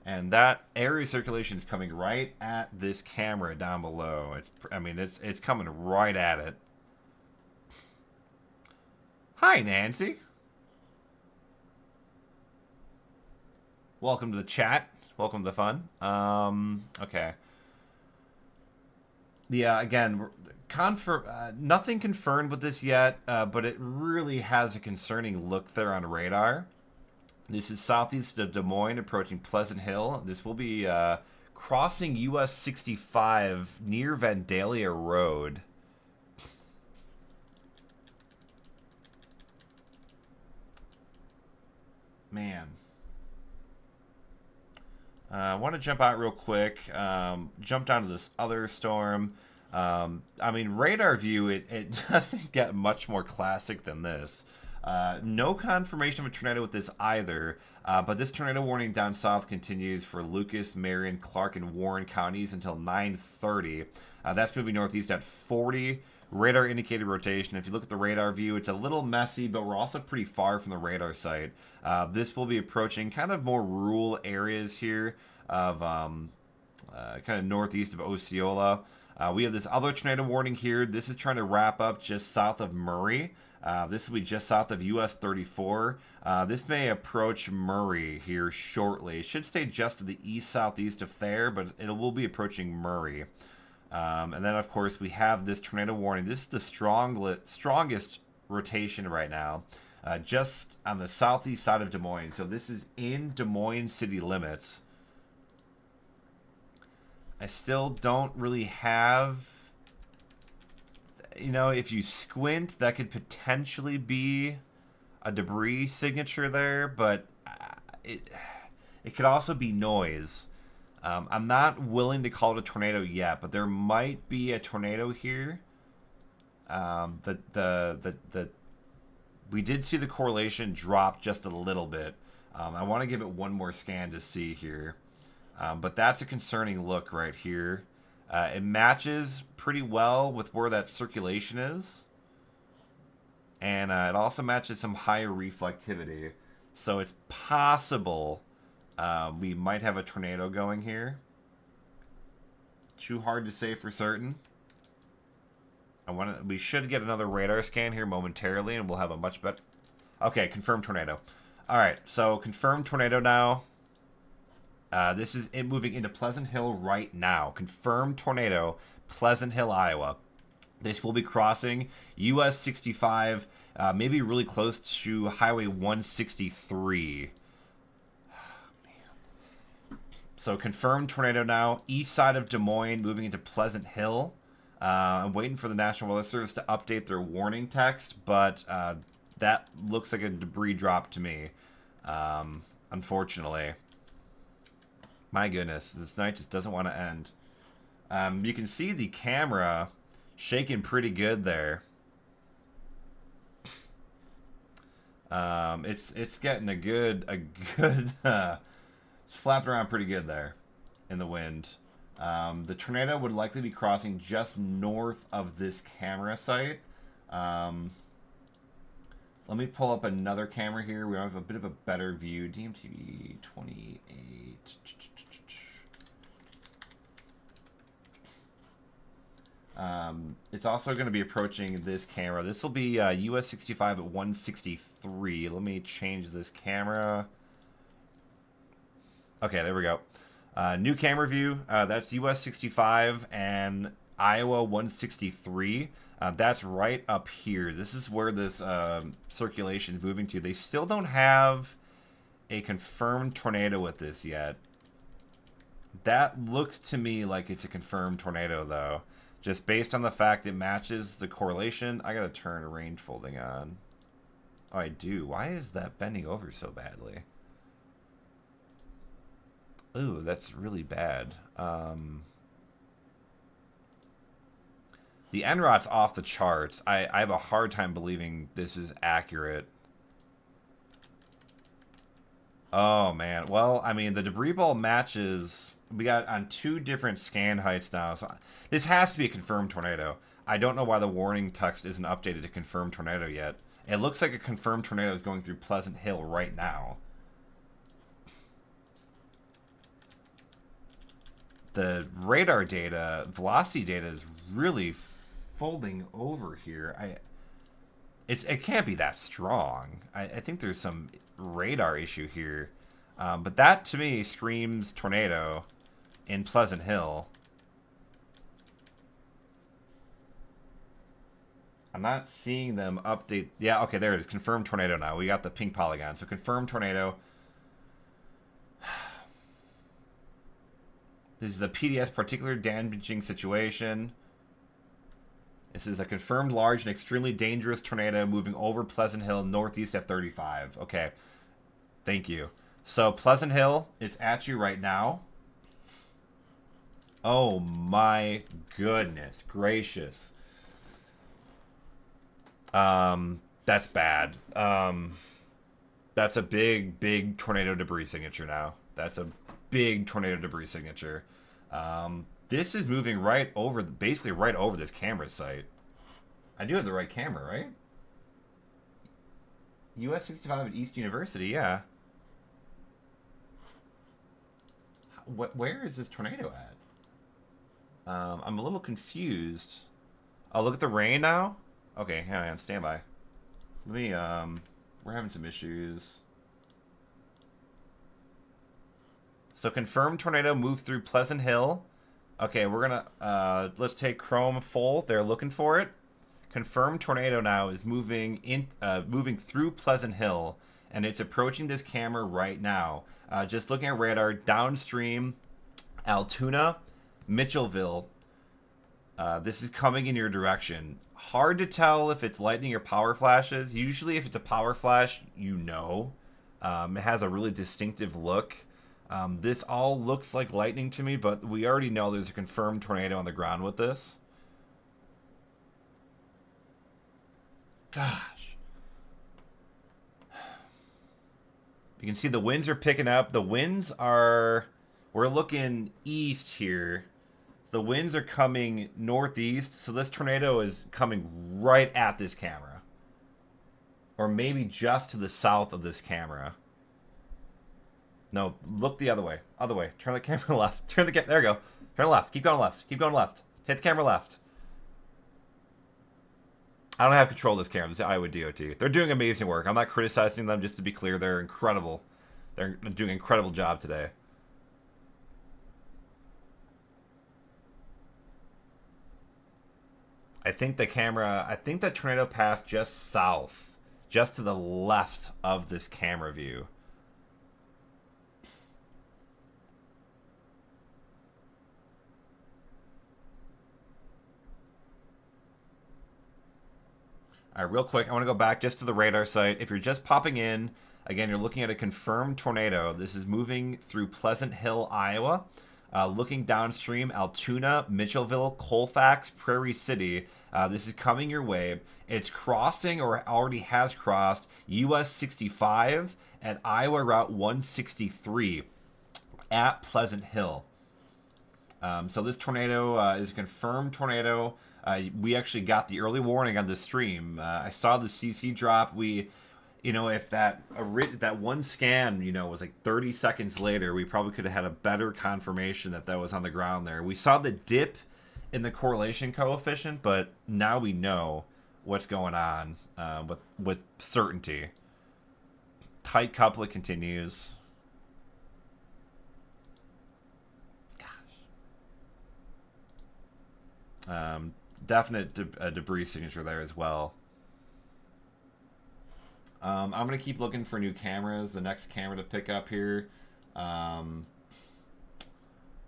and that area circulation is coming right at this camera down below. It's coming right at it. Hi, Nancy. Welcome to the chat. Welcome to the fun. Okay. Yeah, again, nothing confirmed with this yet, but it really has a concerning look there on radar. This is southeast of Des Moines, approaching Pleasant Hill. This will be crossing US 65 near Vandalia Road. Man. I want to jump out real quick. Jump down to this other storm. I mean, radar view, it doesn't get much more classic than this. No confirmation of a tornado with this either, but this tornado warning down south continues for Lucas, Marion, Clark, and Warren counties until 9:30. That's moving northeast at 40. Radar indicated rotation. If you look at the radar view, it's a little messy, but we're also pretty far from the radar site. This will be approaching kind of more rural areas here of kind of northeast of Osceola. We have this other tornado warning here. This is trying to wrap up just south of Murray. This will be just south of US 34. This may approach Murray here shortly. It should stay just to the east-southeast of there, but it will be approaching Murray. And then, of course, we have this tornado warning. This is the strongest rotation right now, just on the southeast side of Des Moines. So this is in Des Moines city limits. I still don't really have... You know, if you squint, that could potentially be a debris signature there, but it could also be noise. I'm not willing to call it a tornado yet, but there might be a tornado here. We did see the correlation drop just a little bit. I want to give it one more scan to see here. But that's a concerning look right here. It matches pretty well with where that circulation is. And it also matches some higher reflectivity. So it's possible we might have a tornado going here. Too hard to say for certain. We should get another radar scan here momentarily, and we'll have a much better... Okay, confirmed tornado. Alright, so confirmed tornado now. This is it moving into Pleasant Hill right now. Confirmed tornado, Pleasant Hill, Iowa. This will be crossing US 65, maybe really close to Highway 163. So confirmed tornado now. East side of Des Moines, moving into Pleasant Hill. I'm waiting for the National Weather Service to update their warning text, but that looks like a debris drop to me, unfortunately. My goodness, this night just doesn't want to end. You can see the camera shaking pretty good there. It's getting a good it's flapping around pretty good there in the wind. The tornado would likely be crossing just north of this camera site. Let me pull up another camera here. We have a bit of a better view. DMTV 28. It's also going to be approaching this camera. This will be US 65 at 163. Let me change this camera. Okay, there we go. New camera view. That's US 65, and Iowa 163. That's right up here. This is where this circulation is moving to. They still don't have a confirmed tornado with this yet. That looks to me like it's a confirmed tornado, though. Just based on the fact it matches the correlation. I gotta turn range folding on. Oh, I do. Why is that bending over so badly? Ooh, that's really bad. The NROT's off the charts. I have a hard time believing this is accurate. Oh, man. Well, I mean, the debris ball matches... We got on 2 different scan heights now. So this has to be a confirmed tornado. I don't know why the warning text isn't updated to confirmed tornado yet. It looks like a confirmed tornado is going through Pleasant Hill right now. The radar data, velocity data is really folding over here. It can't be that strong. I think there's some radar issue here. But that, to me, screams tornado in Pleasant Hill. I'm not seeing them update. Yeah, okay, there it is. Confirmed tornado now. We got the pink polygon. So confirmed tornado. This is a PDS particular damaging situation. This is a confirmed large and extremely dangerous tornado moving over Pleasant Hill northeast at 35. Okay. Thank you. So Pleasant Hill, it's at you right now. Oh my goodness gracious. That's bad. That's a big tornado debris signature now. That's a big tornado debris signature. This is moving right over, basically right over this camera site. I do have the right camera, right? US 65 at East University, yeah. Where is this tornado at? I'm a little confused. Oh, look at the rain now? Okay, hang on, stand by. Let me, we're having some issues. So confirmed tornado moved through Pleasant Hill. Okay, we're gonna, let's take Chrome full. They're looking for it. Confirmed tornado now is moving through Pleasant Hill, and it's approaching this camera right now. Just looking at radar, downstream, Altoona, Mitchellville. This is coming in your direction. Hard to tell if it's lightning or power flashes. Usually if it's a power flash, you know. It has a really distinctive look. This all looks like lightning to me, but we already know there's a confirmed tornado on the ground with this. Gosh. You can see the winds are picking up. The winds are... We're looking east here. The winds are coming northeast, so this tornado is coming right at this camera. Or maybe just to the south of this camera. No, look the other way. Other way. Turn the camera left. There we go. Turn left. Keep going left. Keep going left. Hit the camera left. I don't have control of this camera. This is Iowa DOT. They're doing amazing work. I'm not criticizing them, just to be clear. They're incredible. They're doing an incredible job today. I think the tornado passed just south, just to the left of this camera view. All right, real quick, I want to go back just to the radar site. If you're just popping in, again, you're looking at a confirmed tornado. This is moving through Pleasant Hill, Iowa. Looking downstream, Altoona, Mitchellville, Colfax, Prairie City. This is coming your way. It's crossing or already has crossed US 65 at Iowa Route 163 at Pleasant Hill. So this tornado is a confirmed tornado. We actually got the early warning on this stream. I saw the CC drop. If that one scan, was like 30 seconds later, we probably could have had a better confirmation that was on the ground there. We saw the dip in the correlation coefficient, but now we know what's going on with certainty. Tight couplet continues. Definite debris signature there as well. I'm gonna keep looking for new cameras. The next camera to pick up here,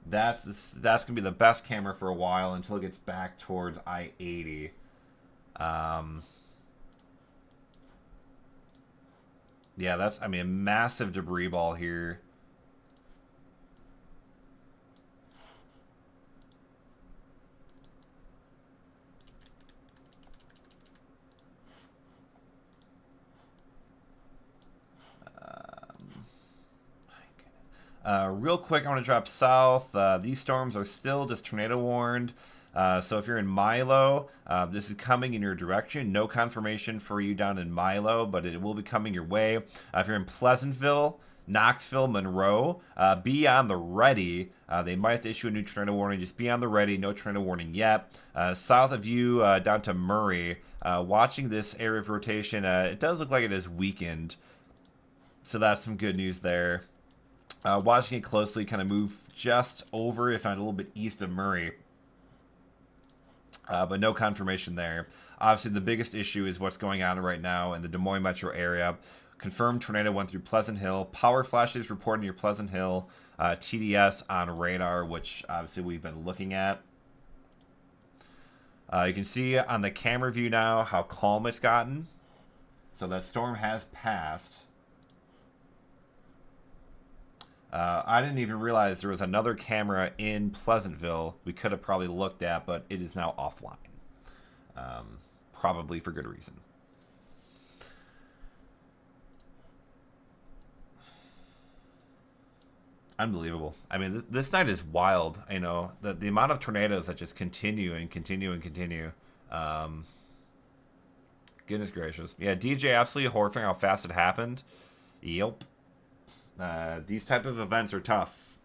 that's gonna be the best camera for a while until it gets back towards I-80. Yeah, that's, I mean, a massive debris ball here. Real quick, I want to drop south. These storms are still just tornado warned. So if you're in Milo, this is coming in your direction. No confirmation for you down in Milo, but it will be coming your way. If you're in Pleasantville, Knoxville, Monroe, be on the ready. They might have to issue a new tornado warning. Just be on the ready. No tornado warning yet. South of you, down to Murray, watching this area of rotation, it does look like it is weakened. So that's some good news there. Watching it closely, kind of move just over, if not a little bit east of Murray. But no confirmation there. Obviously, the biggest issue is what's going on right now in the Des Moines metro area. Confirmed tornado went through Pleasant Hill. Power flashes reported near Pleasant Hill. TDS on radar, which obviously we've been looking at. You can see on the camera view now how calm it's gotten. So that storm has passed. I didn't even realize there was another camera in Pleasantville we could have probably looked at, but it is now offline. Probably for good reason. Unbelievable. I mean, this night is wild. You know, the amount of tornadoes that just continue and continue and continue. Goodness gracious. Yeah, DJ, absolutely horrifying how fast it happened. Yep. These type of events are tough.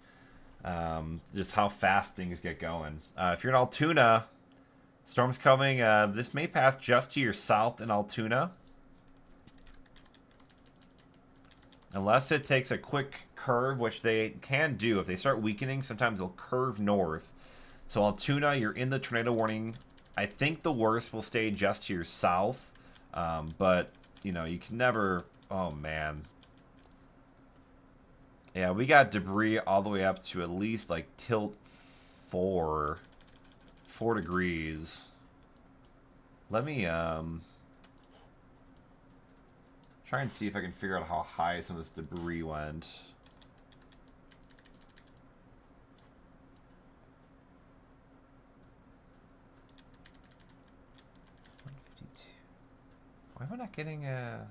Just how fast things get going. If you're in Altoona, storm's coming. This may pass just to your south in Altoona. Unless it takes a quick curve, which they can do. If they start weakening, sometimes they'll curve north. So Altoona, you're in the tornado warning. I think the worst will stay just to your south. But, you know, you can never... Oh, man. Yeah, we got debris all the way up to at least, like, tilt 4 degrees. Let me, try and see if I can figure out how high some of this debris went. Why am I not getting a...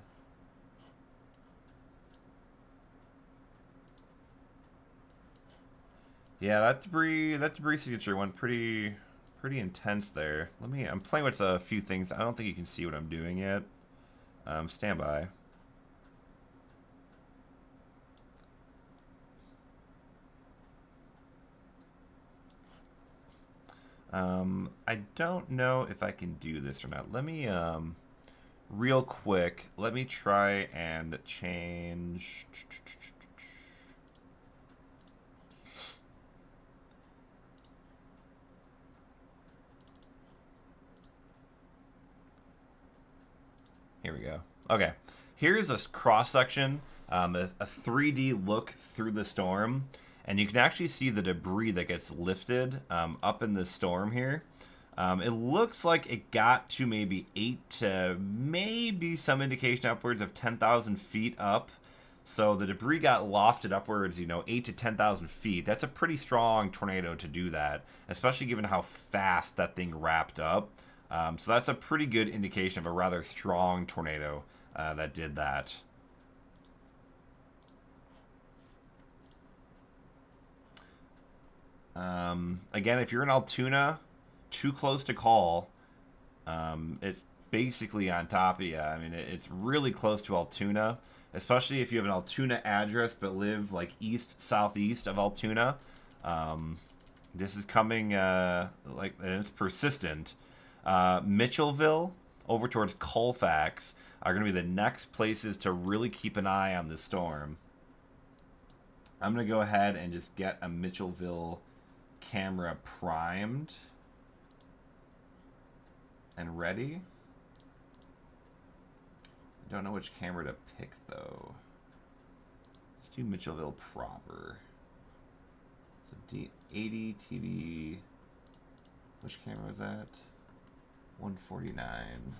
Yeah, that debris signature went pretty intense there. I'm playing with a few things. I don't think you can see what I'm doing yet. Stand by. I don't know if I can do this or not. Let me, real quick, let me try and change... Here we go. Okay, here's a cross-section, a 3D look through the storm, and you can actually see the debris that gets lifted up in the storm here. It looks like it got to maybe 8 to maybe some indication upwards of 10,000 feet up. So the debris got lofted upwards, you know, 8 to 10,000 feet. That's a pretty strong tornado to do that, especially given how fast that thing wrapped up. So that's a pretty good indication of a rather strong tornado that did that. Again, if you're in Altoona, too close to call. It's basically on top of you. I mean, it's really close to Altoona, especially if you have an Altoona address but live like southeast of Altoona. This is coming and it's persistent. Mitchellville over towards Colfax are going to be the next places to really keep an eye on this storm. I'm going to go ahead and just get a Mitchellville camera primed. and ready. I don't know which camera to pick, though. Let's do Mitchellville proper. So D80 TV. Which camera was that? 149.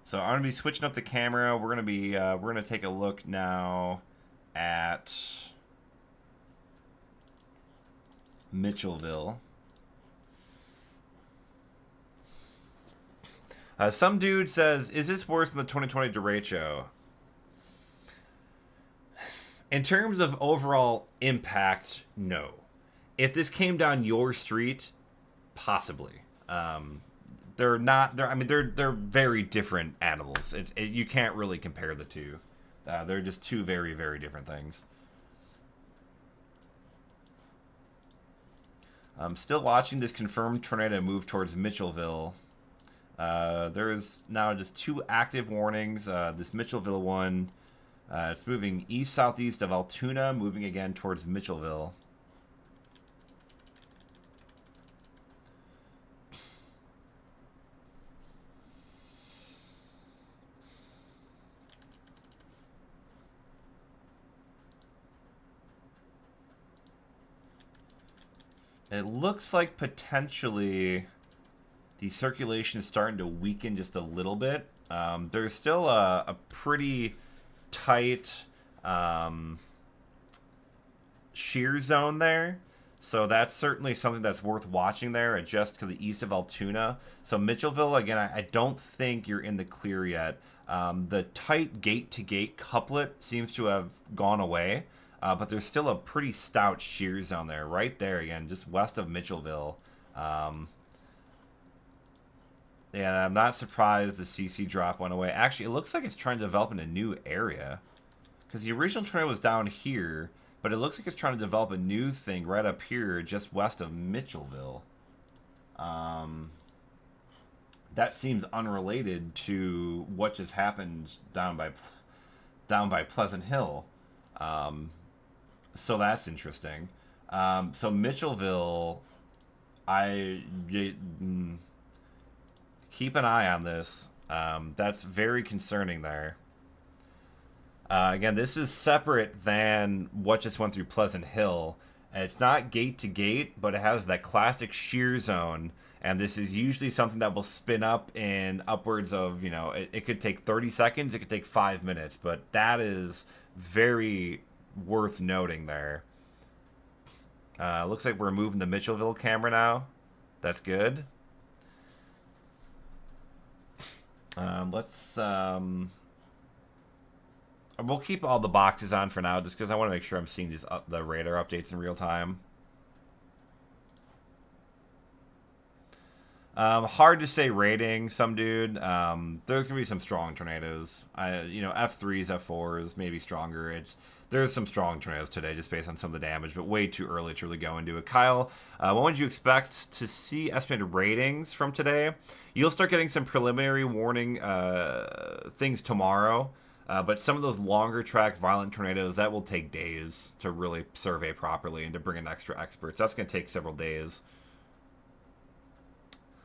So I'm gonna be switching up the camera. We're gonna take a look now at Mitchellville. Some dude says, "Is this worse than the 2020 derecho?" In terms of overall impact, no. If this came down your street, possibly. They're not. I mean, they're very different animals. You can't really compare the two. They're just two very, very different things. I'm still watching this confirmed tornado move towards Mitchellville. There is now just 2 active warnings. This Mitchellville one, it's moving east-southeast of Altoona, moving again towards Mitchellville. It looks like potentially the circulation is starting to weaken just a little bit. There's still a pretty tight shear zone there. So that's certainly something that's worth watching there, just to the east of Altoona. So Mitchellville, again, I don't think you're in the clear yet. The tight gate-to-gate couplet seems to have gone away. But there's still a pretty stout shear zone there, right there again, just west of Mitchellville. Yeah, I'm not surprised the CC drop went away. Actually, it looks like it's trying to develop in a new area. Because the original tornado was down here, but it looks like it's trying to develop a new thing right up here, just west of Mitchellville. That seems unrelated to what just happened down by Pleasant Hill. So that's interesting. So Mitchellville, keep an eye on this. That's very concerning there. Again, this is separate than what just went through Pleasant Hill. And it's not gate to gate, but it has that classic shear zone. And this is usually something that will spin up in upwards of, it could take 30 seconds, it could take 5 minutes. But that is very worth noting there. Looks like we're moving the Mitchellville camera now. That's good. We'll keep all the boxes on for now, just because I want to make sure I'm seeing the radar updates in real time. Hard to say rating, some dude. There's gonna be some strong tornadoes. F3s, F4s, maybe stronger. There's some strong tornadoes today, just based on some of the damage, but way too early to really go into it. Kyle, what would you expect to see estimated ratings from today? You'll start getting some preliminary warning things tomorrow, but some of those longer track violent tornadoes, that will take days to really survey properly and to bring in extra experts. That's going to take several days.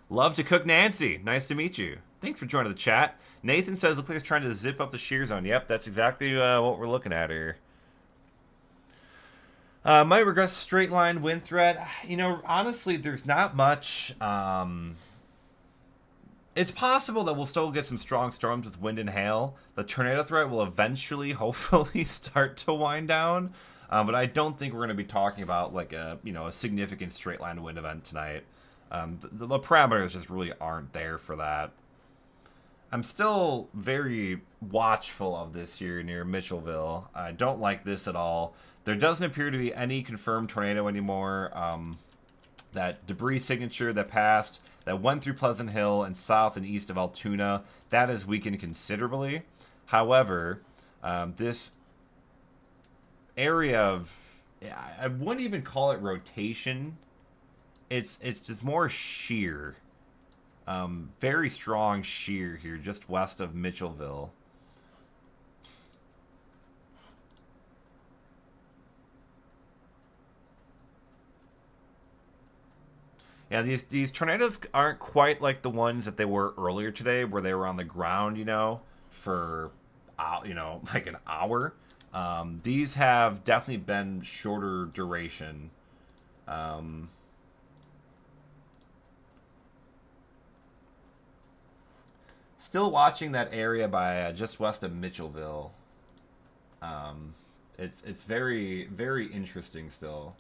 Love to cook Nancy. Nice to meet you. Thanks for joining the chat. Nathan says, looks like it's trying to zip up the shear zone. Yep, that's exactly what we're looking at here. Might regress straight line wind threat. Honestly, there's not much. It's possible that we'll still get some strong storms with wind and hail. The tornado threat will eventually, hopefully, start to wind down. But I don't think we're going to be talking about like a significant straight line wind event tonight. The parameters just really aren't there for that. I'm still very watchful of this here near Mitchellville. I don't like this at all. There doesn't appear to be any confirmed tornado anymore. That debris signature that passed, that went through Pleasant Hill and south and east of Altoona, that has weakened considerably. However, this area of, I wouldn't even call it rotation. It's just more shear. Very strong shear here, just west of Mitchellville. Yeah, these tornadoes aren't quite like the ones that they were earlier today, where they were on the ground, for like an hour. These have definitely been shorter duration. Um, Still watching that area by just west of Mitchellville. Um, it's very very interesting still.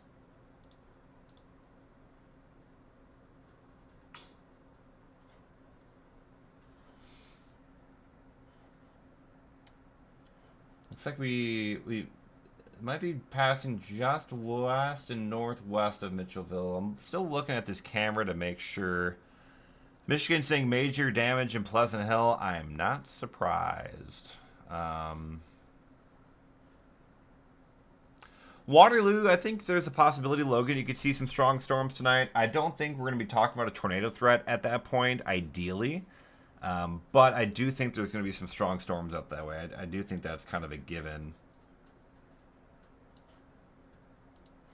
Looks like we might be passing just west and northwest of Mitchellville. I'm still looking at this camera to make sure. Michigan saying major damage in Pleasant Hill. I am not surprised. Um, Waterloo, I think there's a possibility, Logan, you could see some strong storms tonight. I don't think we're going to be talking about a tornado threat at that point, ideally. But I do think there's going to be some strong storms up that way. I do think that's kind of a given.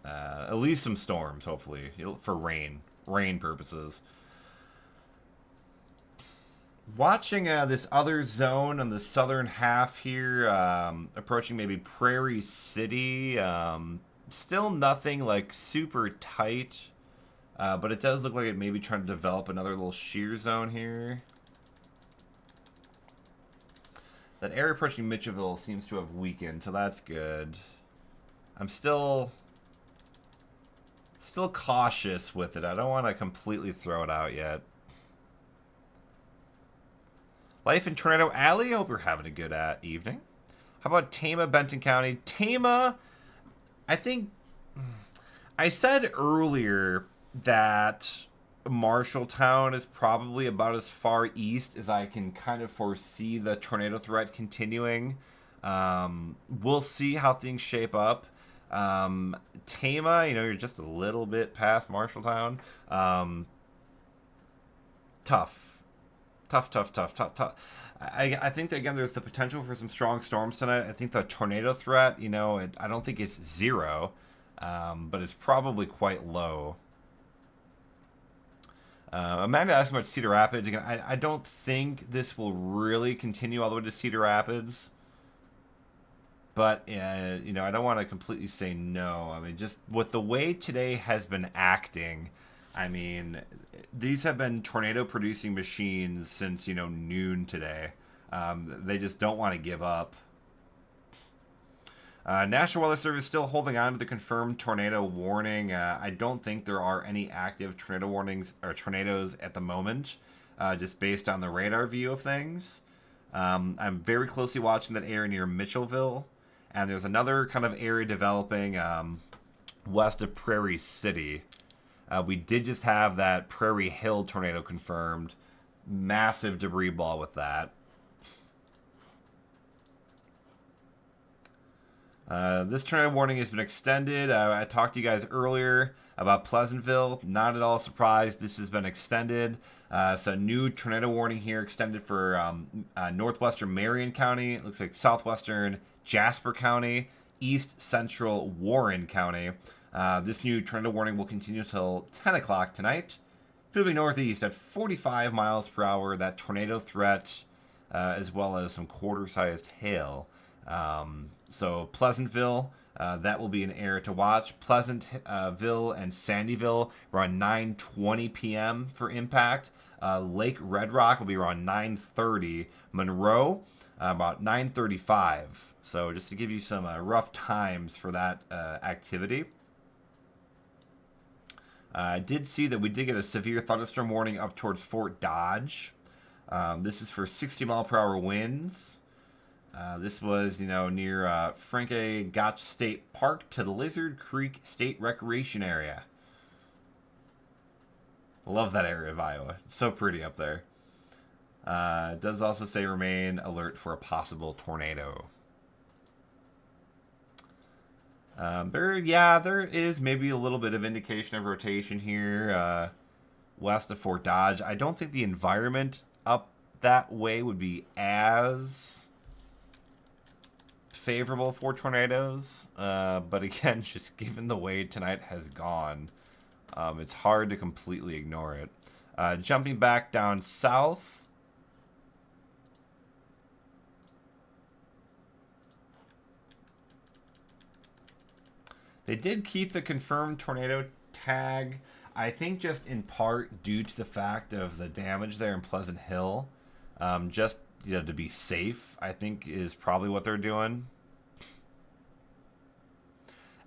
At least some storms, hopefully, for rain purposes. Watching this other zone on the southern half here, approaching maybe Prairie City. Still nothing like super tight, but it does look like it may be trying to develop another little shear zone here. That area approaching Mitchellville seems to have weakened, so that's good. I'm still cautious with it. I don't want to completely throw it out yet. Life in Tornado Alley. I hope you're having a good evening. How about Tama, Benton County? Tama, I think I said earlier that Marshalltown is probably about as far east as I can kind of foresee the tornado threat continuing. We'll see how things shape up. Tama, you're just a little bit past Marshalltown. Tough. I think that, again, there's the potential for some strong storms tonight. I think the tornado threat, I don't think it's zero, but it's probably quite low. Amanda asked about Cedar Rapids. Again, I don't think this will really continue all the way to Cedar Rapids. But, I don't want to completely say no. I mean, just with the way today has been acting, I mean, these have been tornado-producing machines since, noon today. They just don't want to give up. National Weather Service still holding on to the confirmed tornado warning. I don't think there are any active tornado warnings or tornadoes at the moment, just based on the radar view of things. I'm very closely watching that area near Mitchellville, and there's another kind of area developing west of Prairie City. We did just have that Prairie Hill tornado confirmed. Massive debris ball with that. This tornado warning has been extended. I talked to you guys earlier about Pleasantville. Not at all surprised. This has been extended. So new tornado warning here extended for northwestern Marion County. It looks like southwestern Jasper County, east central Warren County. This new tornado warning will continue until 10 o'clock tonight. Moving northeast at 45 miles per hour. That tornado threat, as well as some quarter-sized hail. So Pleasantville, that will be an area to watch. Pleasantville and Sandyville around 9:20 p.m. for impact. Lake Red Rock will be around 9:30. Monroe, about 9:35. So just to give you some rough times for that activity. I did see that we did get a severe thunderstorm warning up towards Fort Dodge. This is for 60 mile per hour winds. This was, near Frank A. Gotch State Park to the Lizard Creek State Recreation Area. Love that area of Iowa. It's so pretty up there. It does also say remain alert for a possible tornado. There is maybe a little bit of indication of rotation here west of Fort Dodge. I don't think the environment up that way would be as favorable for tornadoes. But again, just given the way tonight has gone, It's hard to completely ignore it. Jumping back down south. They did keep the confirmed tornado tag, I think just in part due to the fact of the damage there in Pleasant Hill. Just to be safe, I think is probably what they're doing.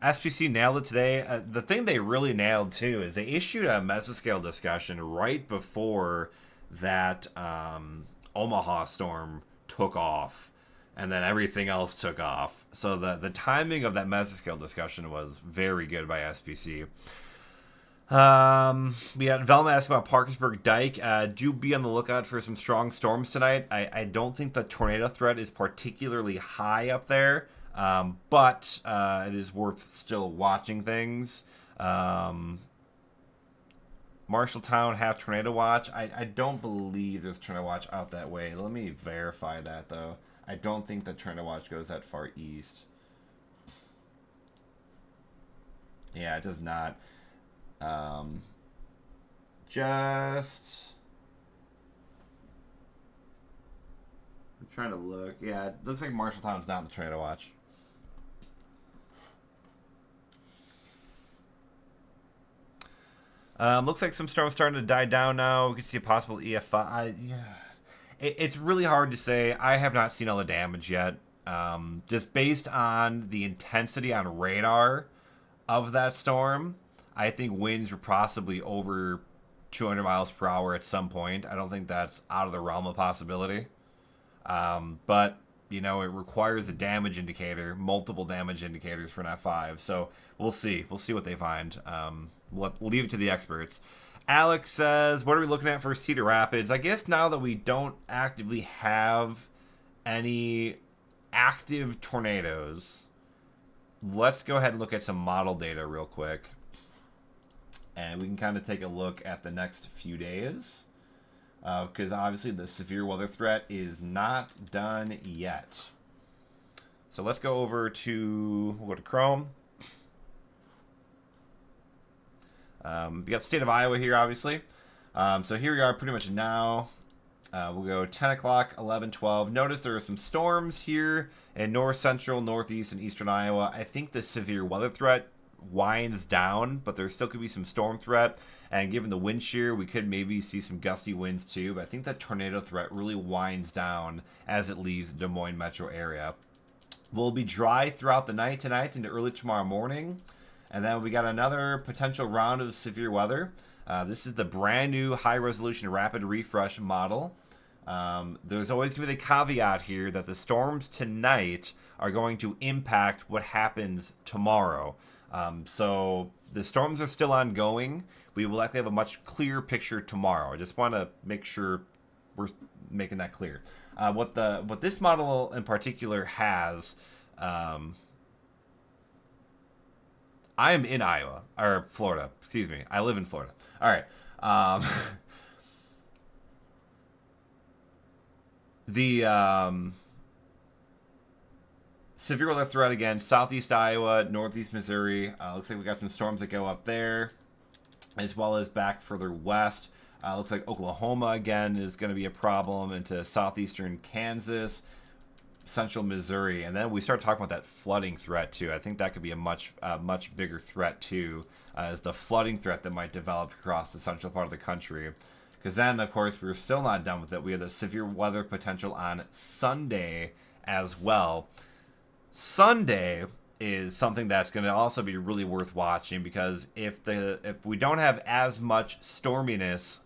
SPC nailed it today. The thing they really nailed too is they issued a mesoscale discussion right before that Omaha storm took off, and then everything else took off. So the timing of that mesoscale discussion was very good by SPC. We had Velma ask about Parkersburg Dike. Do be on the lookout for some strong storms tonight. I don't think the tornado threat is particularly high up there, but it is worth still watching things. Marshalltown have tornado watch. I don't believe there's tornado watch out that way. Let me verify that though. I don't think the tornado watch goes that far east. Yeah, it does not. Just I'm trying to look. Yeah, it looks like Marshalltown's not in the tornado watch. Looks like some storms starting to die down now. We can see a possible EF5. It's really hard to say. I have not seen all the damage yet. Just based on the intensity on radar of that storm, I think winds were possibly over 200 miles per hour at some point. I don't think that's out of the realm of possibility. But, it requires a damage indicator, multiple damage indicators for an F5. So we'll see. We'll see what they find. We'll leave it to the experts. Alex says, what are we looking at for Cedar Rapids? I guess now that we don't actively have any active tornadoes, let's go ahead and look at some model data real quick. And we can kind of take a look at the next few days. Because obviously the severe weather threat is not done yet. So let's go over to, we'll go to Chrome. We got the state of Iowa here, obviously. So here we are pretty much now. We'll go 10 o'clock, 11, 12. Notice there are some storms here in north central, northeast, and eastern Iowa. I think the severe weather threat winds down, but there still could be some storm threat. And given the wind shear, we could maybe see some gusty winds too. But I think that tornado threat really winds down as it leaves the Des Moines metro area. We'll be dry throughout the night tonight into early tomorrow morning. And then we got another potential round of severe weather. This is the brand new high-resolution rapid refresh model. There's always going to be the caveat here that the storms tonight are going to impact what happens tomorrow. So the storms are still ongoing. We will likely have a much clearer picture tomorrow. I just want to make sure we're making that clear. What this model in particular has... I am in Iowa, or Florida, excuse me. I live in Florida. All right. The severe weather threat again, southeast Iowa, northeast Missouri. Looks like we got some storms that go up there, as well as back further west. Looks like Oklahoma, again, is going to be a problem into southeastern Kansas, central Missouri, and then we start talking about that flooding threat too. I think that could be a much bigger threat too, as the flooding threat that might develop across the central part of the country. Because then, of course, we're still not done with it. We have the severe weather potential on Sunday as well. Sunday is something that's going to also be really worth watching, because if we don't have as much storminess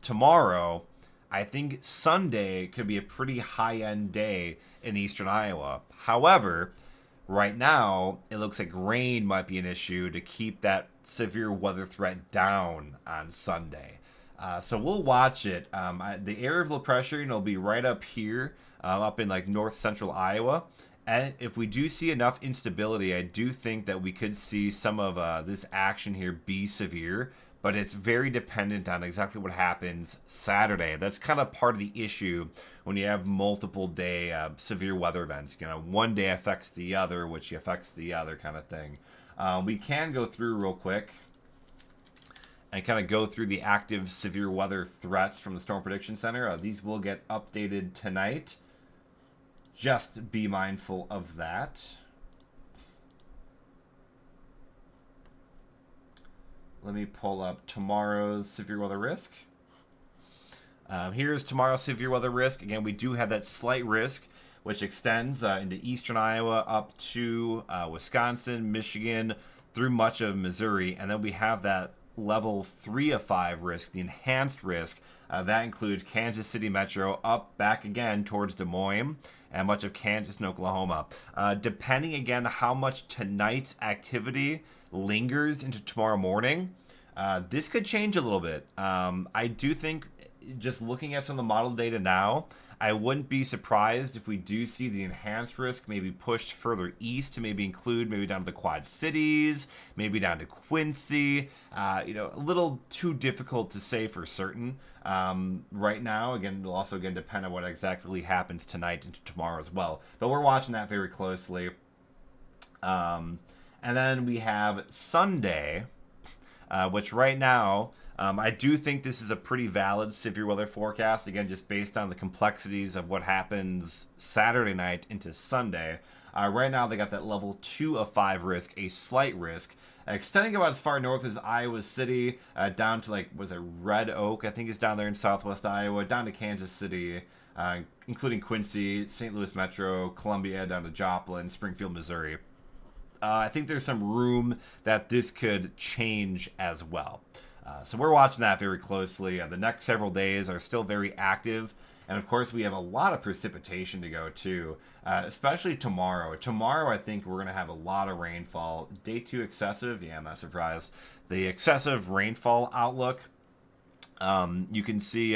tomorrow, I think Sunday could be a pretty high-end day in eastern Iowa. However, right now, it looks like rain might be an issue to keep that severe weather threat down on Sunday. So we'll watch it. The area of low pressure will be right up here, up in like north central Iowa. And if we do see enough instability, I do think that we could see some of this action here be severe. But it's very dependent on exactly what happens Saturday. That's kind of part of the issue when you have multiple day severe weather events. One day affects the other, which affects the other kind of thing. We can go through real quick and kind of go through the active severe weather threats from the Storm Prediction Center. These will get updated tonight. Just be mindful of that. Let me pull up tomorrow's severe weather risk. Here's tomorrow's severe weather risk. Again, we do have that slight risk, which extends into eastern Iowa up to Wisconsin, Michigan, through much of Missouri. And then we have that level 3 of 5 risk, the enhanced risk. That includes Kansas City Metro up back again towards Des Moines and much of Kansas and Oklahoma. Depending again how much tonight's activity lingers into tomorrow morning, this could change a little bit. I do think, just looking at some of the model data now, I wouldn't be surprised if we do see the enhanced risk maybe pushed further east to maybe include maybe down to the Quad Cities, maybe down to Quincy. A little too difficult to say for certain right now. Again, it'll also depend on what exactly happens tonight into tomorrow as well. But we're watching that very closely. And then we have Sunday, which right now, I do think this is a pretty valid severe weather forecast, again, just based on the complexities of what happens Saturday night into Sunday. Right now, they got that level 2 of 5 risk, a slight risk, extending about as far north as Iowa City, down to, Red Oak, I think is down there in southwest Iowa, down to Kansas City, including Quincy, St. Louis Metro, Columbia, down to Joplin, Springfield, Missouri. I think there's some room that this could change as well. So we're watching that very closely. The next several days are still very active. And of course, we have a lot of precipitation to go too, especially tomorrow. Tomorrow, I think we're going to have a lot of rainfall. Day 2 excessive. Yeah, I'm not surprised. The excessive rainfall outlook, you can see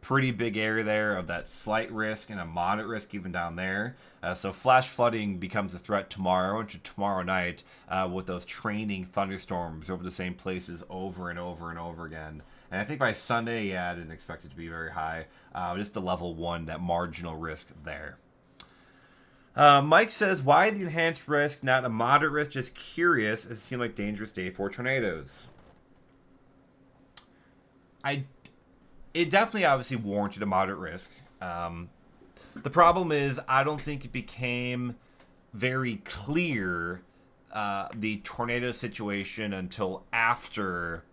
pretty big area there of that slight risk and a moderate risk even down there. So flash flooding becomes a threat tomorrow into tomorrow night with those training thunderstorms over the same places over and over and over again. And I think by Sunday, I didn't expect it to be very high. Just a level 1, that marginal risk there. Mike says, why the enhanced risk, not a moderate risk? Just curious. It seemed like dangerous day for tornadoes. It definitely obviously warranted a moderate risk. The problem is I don't think it became very clear the tornado situation until after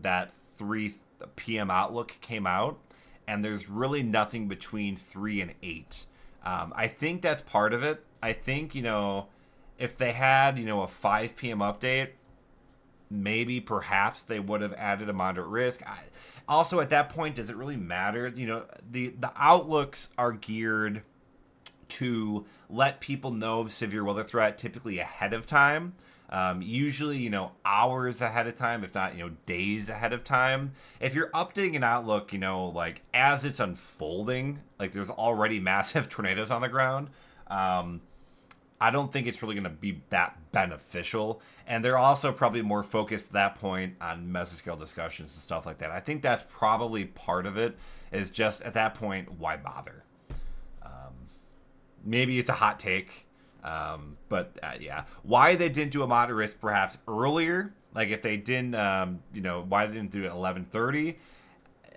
that 3 p.m. outlook came out, and there's really nothing between 3 and 8. I think that's part of it. I think, if they had, a 5 p.m. update, maybe perhaps they would have added a moderate risk. Also, at that point, does it really matter? The outlooks are geared to let people know of severe weather threat typically ahead of time. Usually, hours ahead of time, if not, days ahead of time. If you're updating an outlook, as it's unfolding, there's already massive tornadoes on the ground, I don't think it's really going to be that beneficial. And they're also probably more focused at that point on mesoscale discussions and stuff like that. I think that's probably part of it, is just at that point, why bother? Maybe it's a hot take. But yeah, why they didn't do a moderate risk perhaps earlier, if they didn't, why they didn't do it at 11:30.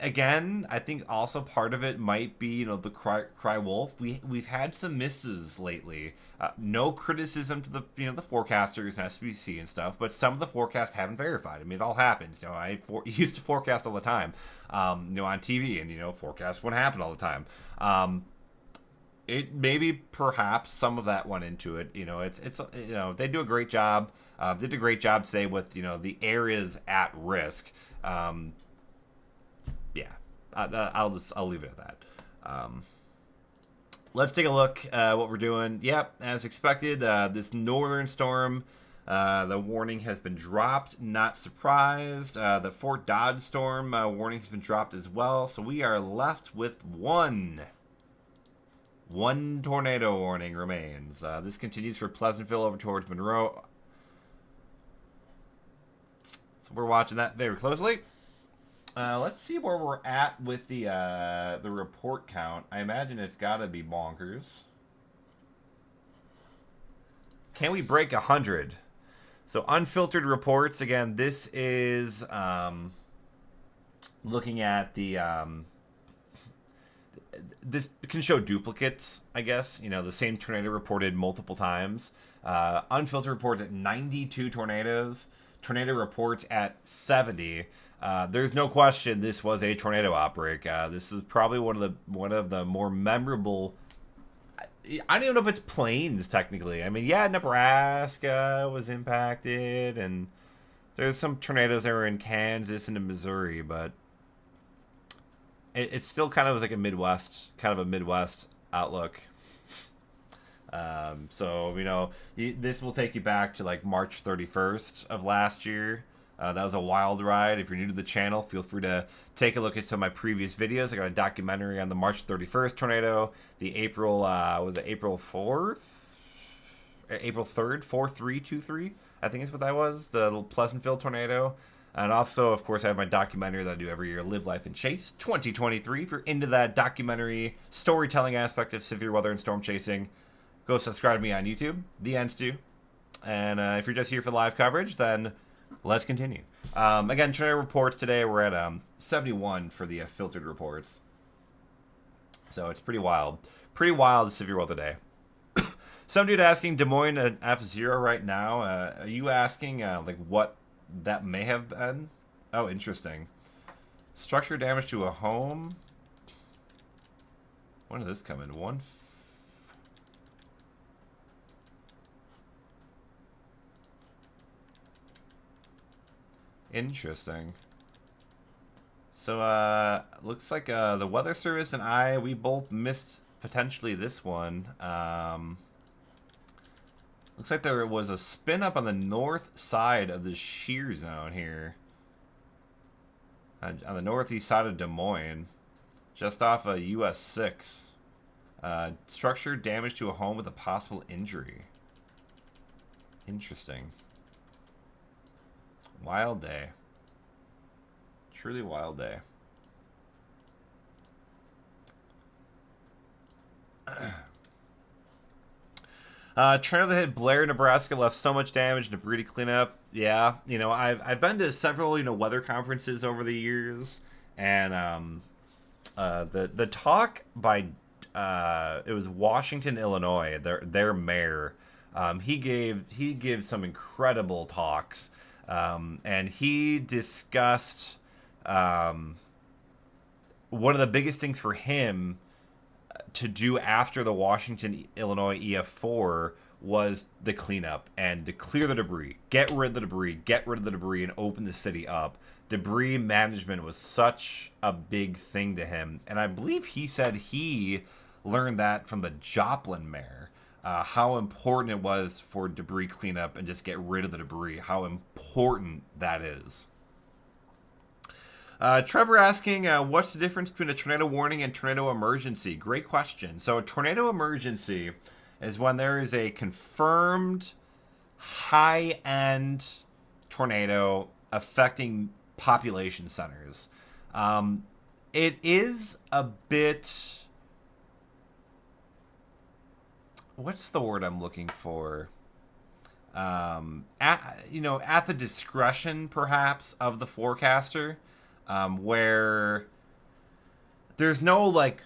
Again, I think also part of it might be, the cry wolf. We've had some misses lately. No criticism to the forecasters and SBC and stuff, but some of the forecasts haven't verified. I mean, it all happens. I used to forecast all the time, on TV, and forecasts wouldn't happen all the time. It maybe perhaps some of that went into it. It's they do a great job. Did a great job today with the areas at risk. I'll leave it at that. Let's take a look at what we're doing. Yep, as expected, this northern storm, the warning has been dropped. Not surprised. The Fort Dodge storm warning has been dropped as well. So we are left with one tornado warning remains. This continues for Pleasantville over towards Monroe. So we're watching that very closely. Let's see where we're at with the report count. I imagine it's got to be bonkers. Can we break 100? So unfiltered reports, again, this is looking at this can show duplicates, I guess. You know, the same tornado reported multiple times. Unfiltered reports at 92 tornadoes. Tornado reports at 70. There's no question this was a tornado outbreak. This is probably one of the more memorable. I don't even know if it's plains technically. I mean, yeah, Nebraska was impacted, and there's some tornadoes that were in Kansas and in Missouri, but it's still kind of like a Midwest outlook. So, you know, this will take you back to like March 31st of last year. That was a wild ride. If you're new to the channel, feel free to take a look at some of my previous videos. I got a documentary on the March 31st tornado, the April 4th? April 3rd, 4323, I think is what that was, the little Pleasantville tornado. And also, of course, I have my documentary that I do every year, Live, Life, and Chase 2023. If you're into that documentary storytelling aspect of severe weather and storm chasing, go subscribe to me on YouTube, The Enstu. And if you're just here for live coverage, then let's continue. Again, tornado reports today, we're at 71 for the filtered reports. So it's pretty wild. Pretty wild severe weather day. Some dude asking Des Moines an F0 right now. Are you asking like what that may have been? Oh, interesting. Structure damage to a home. When did this come in? Interesting. So, looks like the Weather Service and we both missed potentially this one. Looks like there was a spin up on the north side of the shear zone here. On the northeast side of Des Moines. Just off of US 6. Structure damage to a home with a possible injury. Interesting. Wild day. Truly wild day. Tornado that hit Blair, Nebraska left so much damage and debris to clean up. Yeah, you know, I've been to several, you know, weather conferences over the years, and the talk by it was Washington, Illinois, their mayor. He gave some incredible talks, and he discussed one of the biggest things for him to do after the Washington, Illinois EF4 was the cleanup and to clear the debris, get rid of the debris, and open the city up. Debris management was such a big thing to him, and I believe he said he learned that from the Joplin mayor, how important it was for debris cleanup and just get rid of the debris, how important that is. Trevor asking, what's the difference between a tornado warning and tornado emergency? Great question. So a tornado emergency is when there is a confirmed high-end tornado affecting population centers. It is a bit... What's the word I'm looking for? At the discretion, perhaps, of the forecaster. Where there's no, like,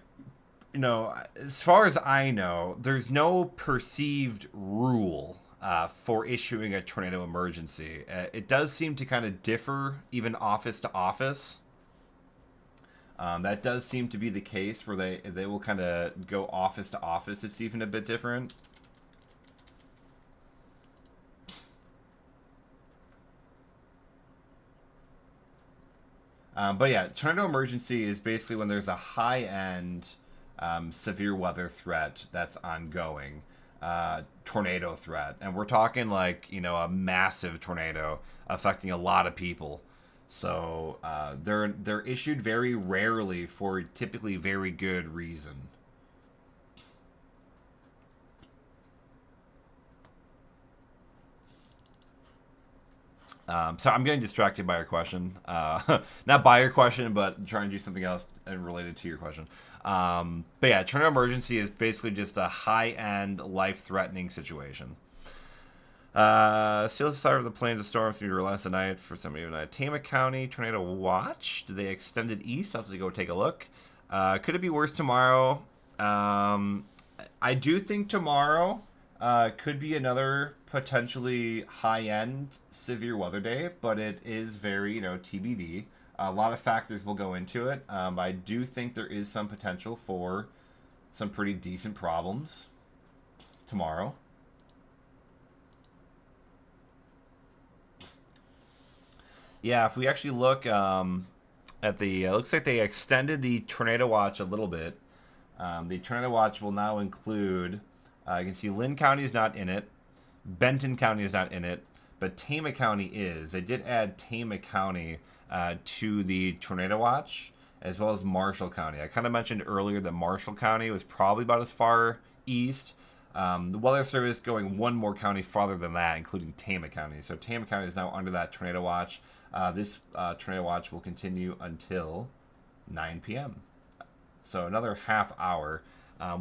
you know, as far as I know, there's no perceived rule for issuing a tornado emergency. It does seem to kind of differ even office to office. That does seem to be the case where they will kind of go office to office. It's even a bit different. But yeah, tornado emergency is basically when there's a high-end severe weather threat that's ongoing, tornado threat. And we're talking like, you know, a massive tornado affecting a lot of people. So they're issued very rarely for typically very good reason. So I'm getting distracted by your question. Not by your question, but trying to do something else related to your question. But yeah, tornado emergency is basically just a high-end, life-threatening situation. Still side of the plains of storms through to last night for some reason. Tama County tornado watch. Did they extend it east? I'll have to go take a look. Could it be worse tomorrow? I do think tomorrow could be another potentially high-end severe weather day, but it is very, TBD. A lot of factors will go into it. I do think there is some potential for some pretty decent problems tomorrow. Yeah, if we actually look at the, looks like they extended the tornado watch a little bit. The tornado watch will now include, you can see Lynn County is not in it, Benton County is not in it, but Tama County is. They did add Tama County to the tornado watch, as well as Marshall County. I kind of mentioned earlier that Marshall County was probably about as far east. The Weather Service going one more county farther than that, including Tama County. So Tama County is now under that tornado watch. This tornado watch will continue until 9 p.m. So another half hour.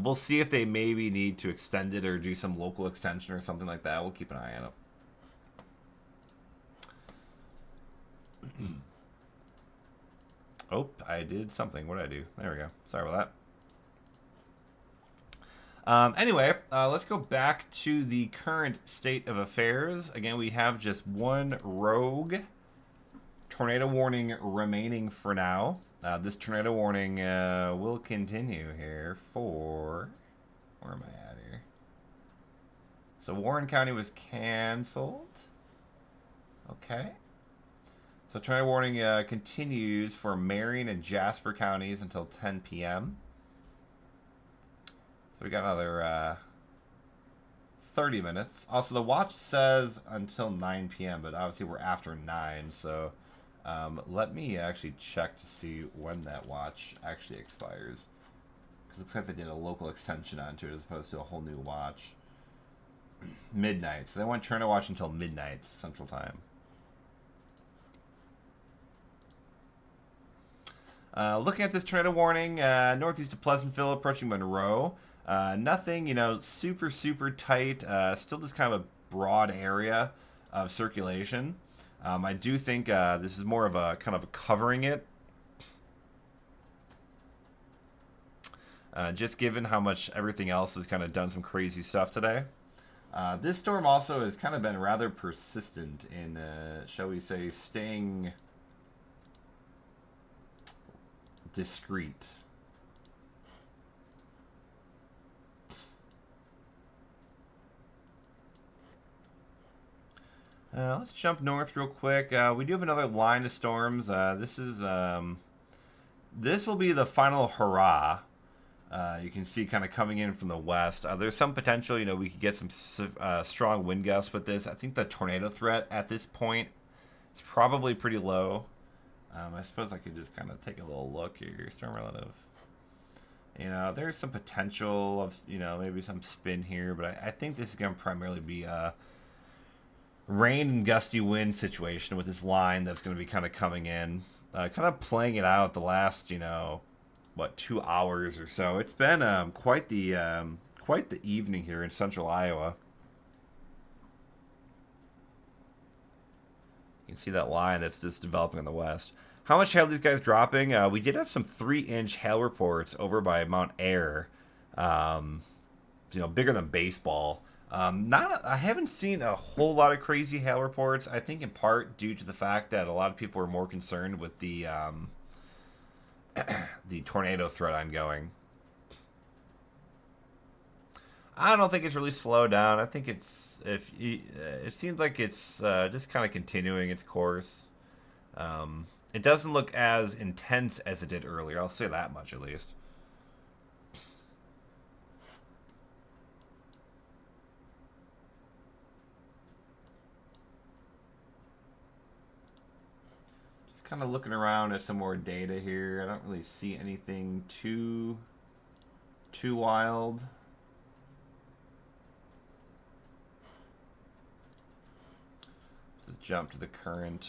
We'll see if they maybe need to extend it or do some local extension or something like that. We'll keep an eye on it. Oh, I did something. What did I do? There we go. Sorry about that. Anyway, let's go back to the current state of affairs. Again, we have just one rogue tornado warning remaining for now. This tornado warning will continue here for... Where am I at here? So Warren County was canceled. Okay. So tornado warning continues for Marion and Jasper counties until 10 p.m. So we got another 30 minutes. Also, the watch says until 9 p.m., but obviously we're after 9, so let me actually check to see when that watch actually expires. Because it looks like they did a local extension onto it as opposed to a whole new watch. Midnight. So they want tornado watch until midnight Central Time. Looking at this tornado warning, northeast of Pleasantville, approaching Monroe. Nothing, super, super tight. Still just kind of a broad area of circulation. I do think this is more of a kind of covering it. Just given how much everything else has kind of done some crazy stuff today. This storm also has kind of been rather persistent in, shall we say, staying discreet. Let's jump north real quick. We do have another line of storms. This will be the final hurrah. You can see kind of coming in from the west. There's some potential, we could get some strong wind gusts with this. I think the tornado threat at this point is probably pretty low. I suppose I could just kind of take a little look here. Storm relative. There's some potential of, maybe some spin here, but I think this is going to primarily be a rain and gusty wind situation with this line that's going to be kind of coming in. Kind of playing it out the last, 2 hours or so. It's been quite the evening here in central Iowa. You can see that line that's just developing in the west. How much hail are these guys dropping? We did have some 3-inch hail reports over by Mount Ayr. Bigger than baseball. I haven't seen a whole lot of crazy hail reports. I think in part due to the fact that a lot of people are more concerned with the the tornado threat ongoing. I don't think it's really slowed down. I think it seems like it's just kind of continuing its course. It doesn't look as intense as it did earlier. I'll say that much at least. Just kind of looking around at some more data here. I don't really see anything too wild. Let's jump to the current.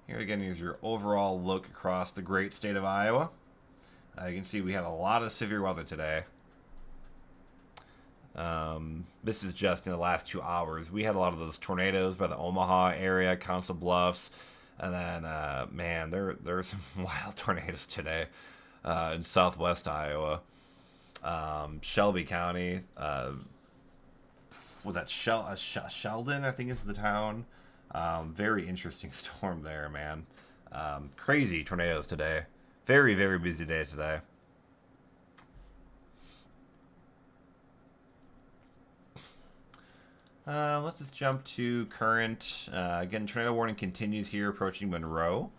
Here again is your overall look across the great state of Iowa. You can see we had a lot of severe weather today. This is just in the last 2 hours. We had a lot of those tornadoes by the Omaha area, Council Bluffs, and then man, there are some wild tornadoes today in southwest Iowa, Shelby County. Was that Sheldon? I think is the town. Very interesting storm there, man. Crazy tornadoes today. Very, very busy day today. Let's just jump to current. Again, tornado warning continues here, approaching Monroe.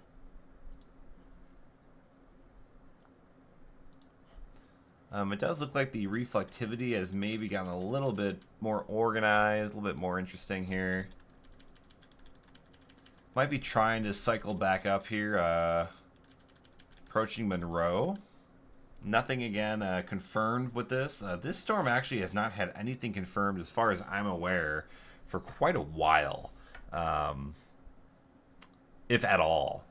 It does look like the reflectivity has maybe gotten a little bit more organized, a little bit more interesting here. Might be trying to cycle back up here, approaching Monroe. Nothing again confirmed with this. This storm actually has not had anything confirmed as far as I'm aware for quite a while, if at all,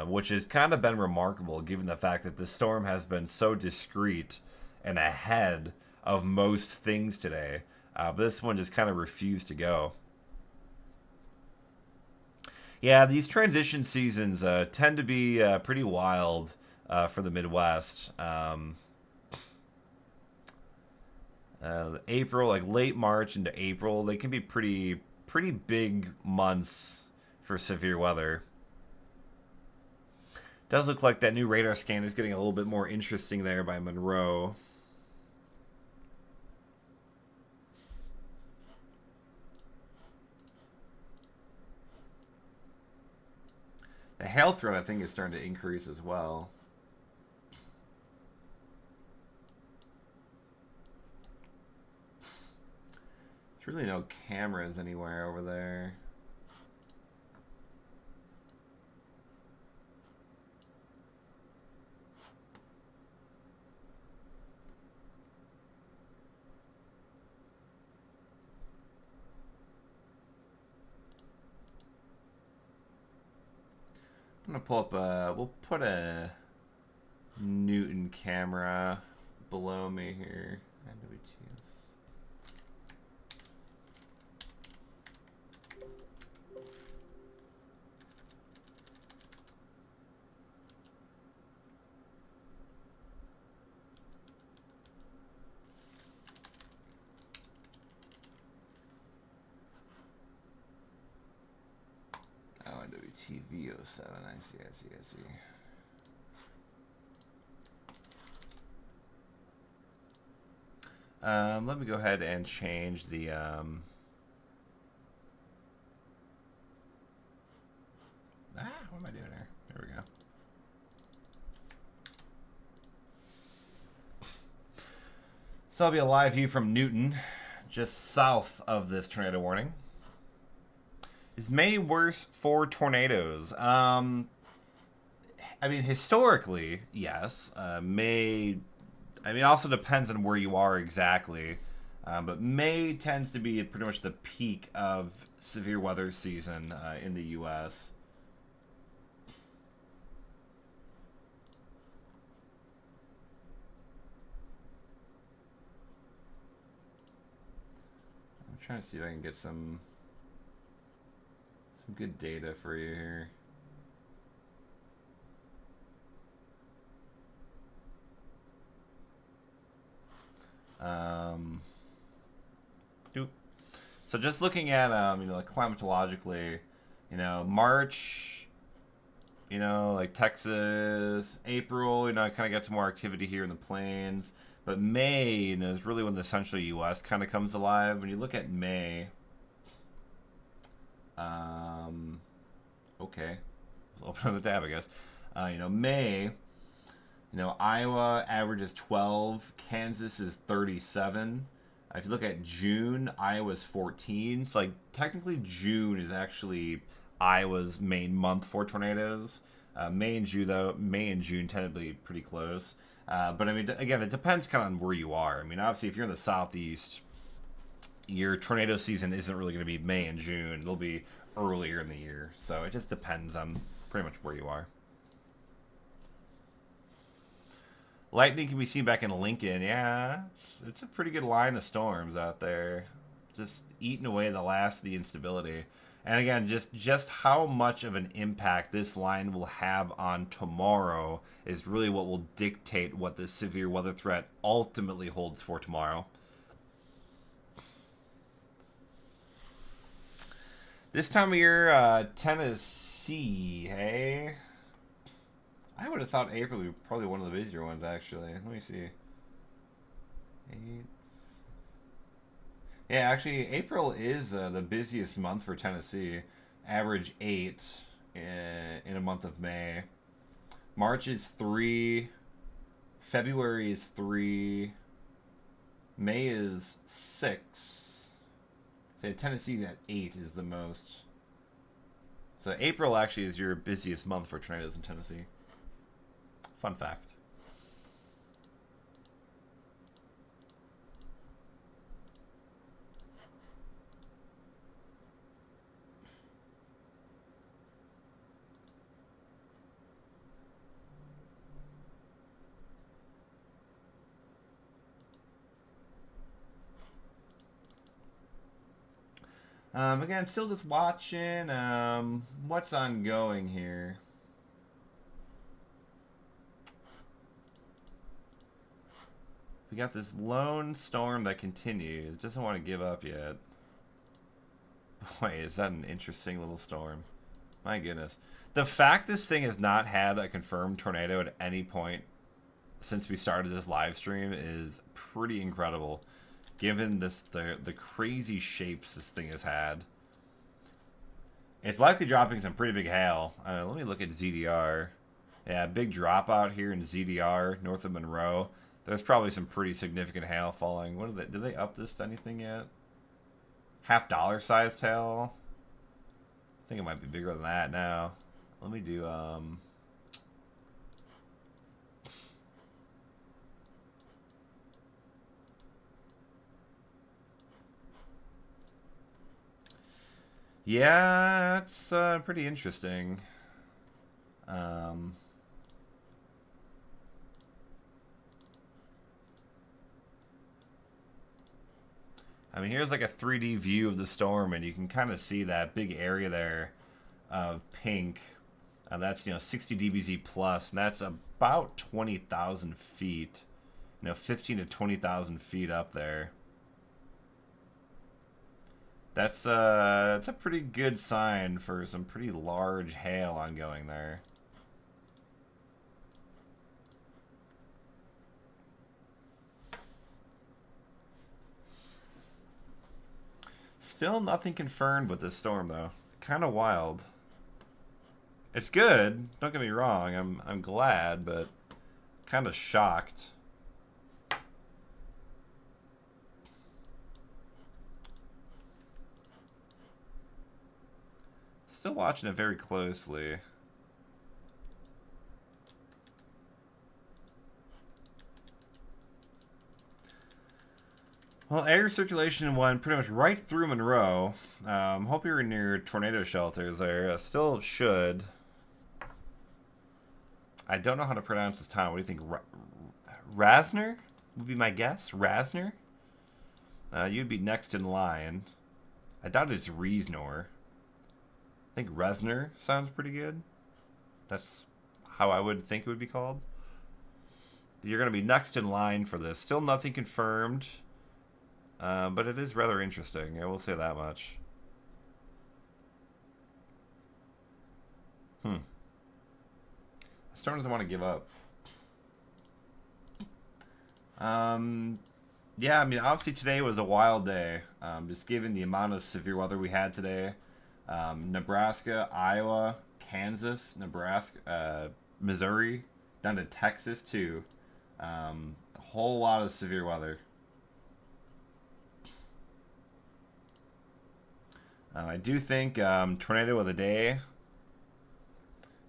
which has kind of been remarkable given the fact that this storm has been so discreet and ahead of most things today. But this one just kind of refused to go. Yeah, these transition seasons tend to be pretty wild for the Midwest. April, like late March into April, they can be pretty big months for severe weather. Does look like that new radar scan is getting a little bit more interesting there by Monroe. The hail threat, I think, is starting to increase as well. There's really no cameras anywhere over there. I'm gonna pull up we'll put a Newton camera below me here. TV07, I see. Let me go ahead and change the what am I doing here? There we go. So that'll be a live view from Newton, just south of this tornado warning. Is May worse for tornadoes? I mean, historically, yes. May, I mean, also depends on where you are exactly. But May tends to be pretty much the peak of severe weather season in the U.S. I'm trying to see if I can get some good data for you here. So just looking at like climatologically, March, like Texas, April, I kind of got some more activity here in the plains, but May, is really when the central U.S. kind of comes alive. When you look at May, okay, let's open up the tab, I guess. May, Iowa averages 12, Kansas is 37. If you look at June, Iowa's 14. So, like, technically June is actually Iowa's main month for tornadoes. May and June tend to be pretty close. But, I mean, again, it depends kind of on where you are. I mean, obviously, if you're in the southeast, your tornado season isn't really going to be May and June. It'll be earlier in the year. So, it just depends on pretty much where you are. Lightning can be seen back in Lincoln. Yeah, it's a pretty good line of storms out there. Just eating away the last of the instability. And again, just how much of an impact this line will have on tomorrow is really what will dictate what the severe weather threat ultimately holds for tomorrow. This time of year, Tennessee, hey? I would have thought April would be probably one of the busier ones, actually. Let me see. 8. Yeah, actually, April is the busiest month for Tennessee. Average 8 in a month of May. March is 3. February is 3. May is 6. So Tennessee at 8 is the most. So April actually is your busiest month for tornadoes in Tennessee. Fun fact. Again, still just watching what's ongoing here. We got this lone storm that continues. Doesn't want to give up yet. Wait, is that an interesting little storm? My goodness. The fact this thing has not had a confirmed tornado at any point since we started this live stream is pretty incredible. Given the crazy shapes this thing has had. It's likely dropping some pretty big hail. Let me look at ZDR. Yeah, big dropout here in ZDR, north of Monroe. There's probably some pretty significant hail falling. What did they up this to anything yet? $50 sized hail? I think it might be bigger than that now. Let me do yeah, it's pretty interesting. I mean, here's like a 3D view of the storm, and you can kind of see that big area there of pink. That's, 60 dBz plus, and that's about 20,000 feet. 15 to 20,000 feet up there. That's a pretty good sign for some pretty large hail ongoing there. Still nothing confirmed with this storm, though. Kind of wild. It's good. Don't get me wrong. I'm glad, but kind of shocked. Still watching it very closely. Well, air circulation went pretty much right through Monroe. Hope you're near tornado shelters there. Still should. I don't know how to pronounce this town. What do you think? Rasner would be my guess. Rasner? You'd be next in line. I doubt it's Reesnor. I think Resner sounds pretty good. That's how I would think it would be called. You're going to be next in line for this. Still nothing confirmed. But it is rather interesting. I will say that much. The storm doesn't want to give up. Yeah, I mean, obviously today was a wild day. Just given the amount of severe weather we had today. Nebraska, Iowa, Kansas, Nebraska, Missouri, down to Texas too. A whole lot of severe weather. I do think tornado of the day,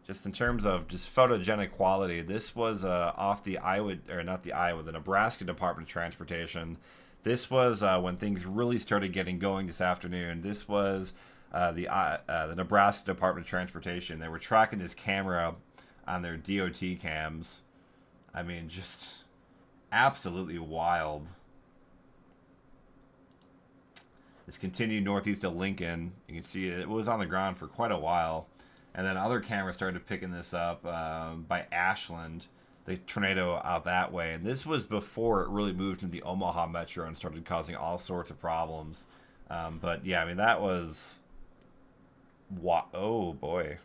just in terms of just photogenic quality, this was off the Iowa, or not the Iowa, the Nebraska Department of Transportation. This was when things really started getting going this afternoon. This was the Nebraska Department of Transportation. They were tracking this camera on their DOT cams. I mean, just absolutely wild. It's continued northeast of Lincoln. You can see it was on the ground for quite a while. And then other cameras started picking this up by Ashland, the tornado out that way. And this was before it really moved into the Omaha metro and started causing all sorts of problems. But yeah, I mean, that was... Oh, boy.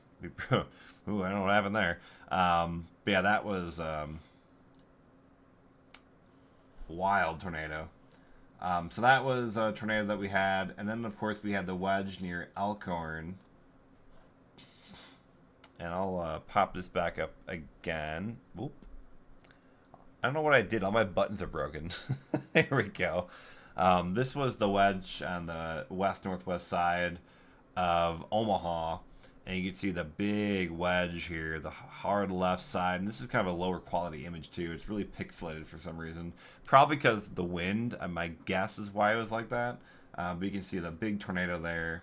Ooh, I don't know what happened there. But yeah, that was wild tornado. So that was a tornado that we had. And then, of course, we had the wedge near Elkhorn. And I'll pop this back up again. Oop. I don't know what I did. All my buttons are broken. There we go. This was the wedge on the west-northwest side of Omaha. And you can see the big wedge here, the hard left side. And this is kind of a lower quality image, too. It's really pixelated for some reason. Probably because the wind, my guess is why it was like that. But you can see the big tornado there.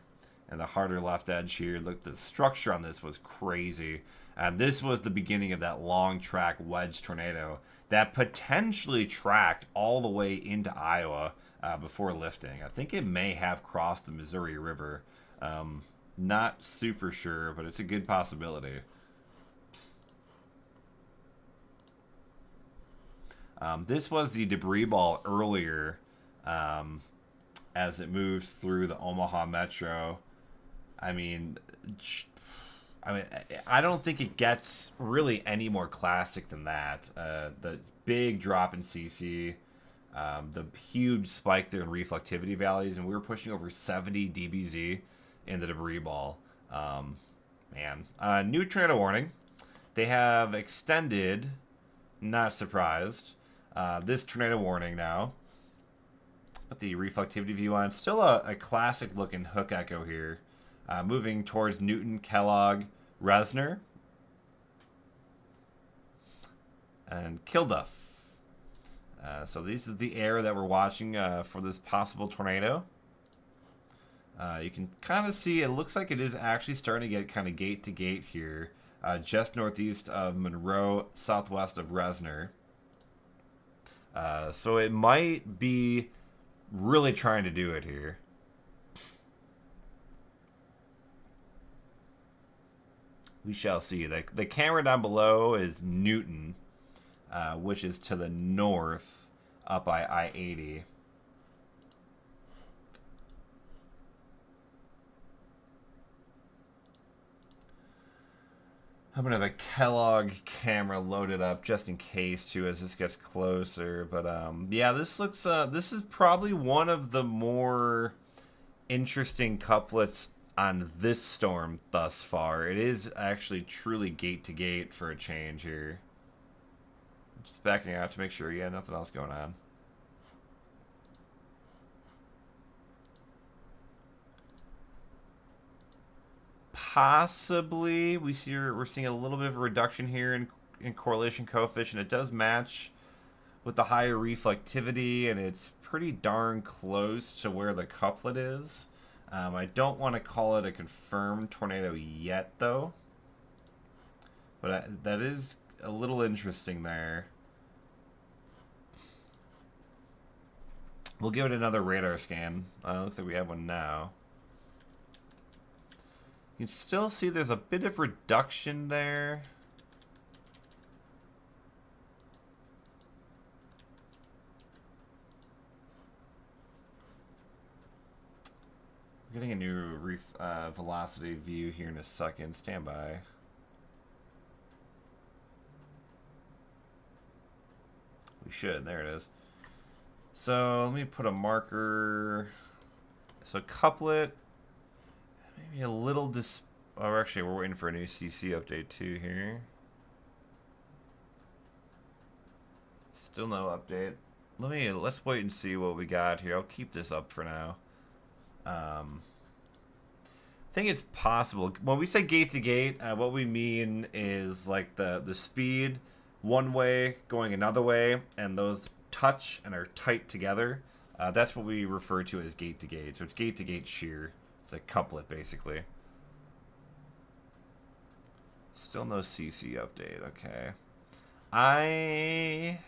And the harder left edge here. Look, the structure on this was crazy. And this was the beginning of that long track wedge tornado that potentially tracked all the way into Iowa before lifting. I think it may have crossed the Missouri River. Not super sure, but it's a good possibility. This was the debris ball earlier as it moved through the Omaha metro. I mean, I don't think it gets really any more classic than that. The big drop in CC, the huge spike there in reflectivity values, and we were pushing over 70 dBz in the debris ball. Man. New tornado warning. They have extended, not surprised, this tornado warning now. Put the reflectivity view on. Still a classic looking hook echo here. Moving towards Newton, Kellogg, Resner, and Kilduff. So this is the area that we're watching for this possible tornado. You can kind of see it looks like it is actually starting to get kind of gate to gate here, just northeast of Monroe, southwest of Resner. So it might be really trying to do it here. We shall see. The camera down below is Newton, which is to the north up by I-80. I'm going to have a Kellogg camera loaded up just in case, too, as this gets closer. But, yeah, this looks... this is probably one of the more interesting couplets on this storm thus far. It is actually truly gate to gate for a change here. Just backing out to make sure, yeah, nothing else going on. Possibly we're seeing a little bit of a reduction here in correlation coefficient. It does match with the higher reflectivity, and it's pretty darn close to where the couplet is. I don't want to call it a confirmed tornado yet, though. But that is a little interesting there. We'll give it another radar scan. Looks like we have one now. You can still see there's a bit of reduction there. We're getting a new velocity view here in a second. Stand by. We should. There it is. So let me put a marker. So couplet. Maybe a little oh, actually, we're waiting for a new CC update too here. Still no update. Let's wait and see what we got here. I'll keep this up for now. I think it's possible. When we say gate to gate, what we mean is like the speed one way going another way, and those touch and are tight together. That's what we refer to as gate to gate. So it's gate to gate shear. It's a couplet basically. Still no CC update. Okay. That's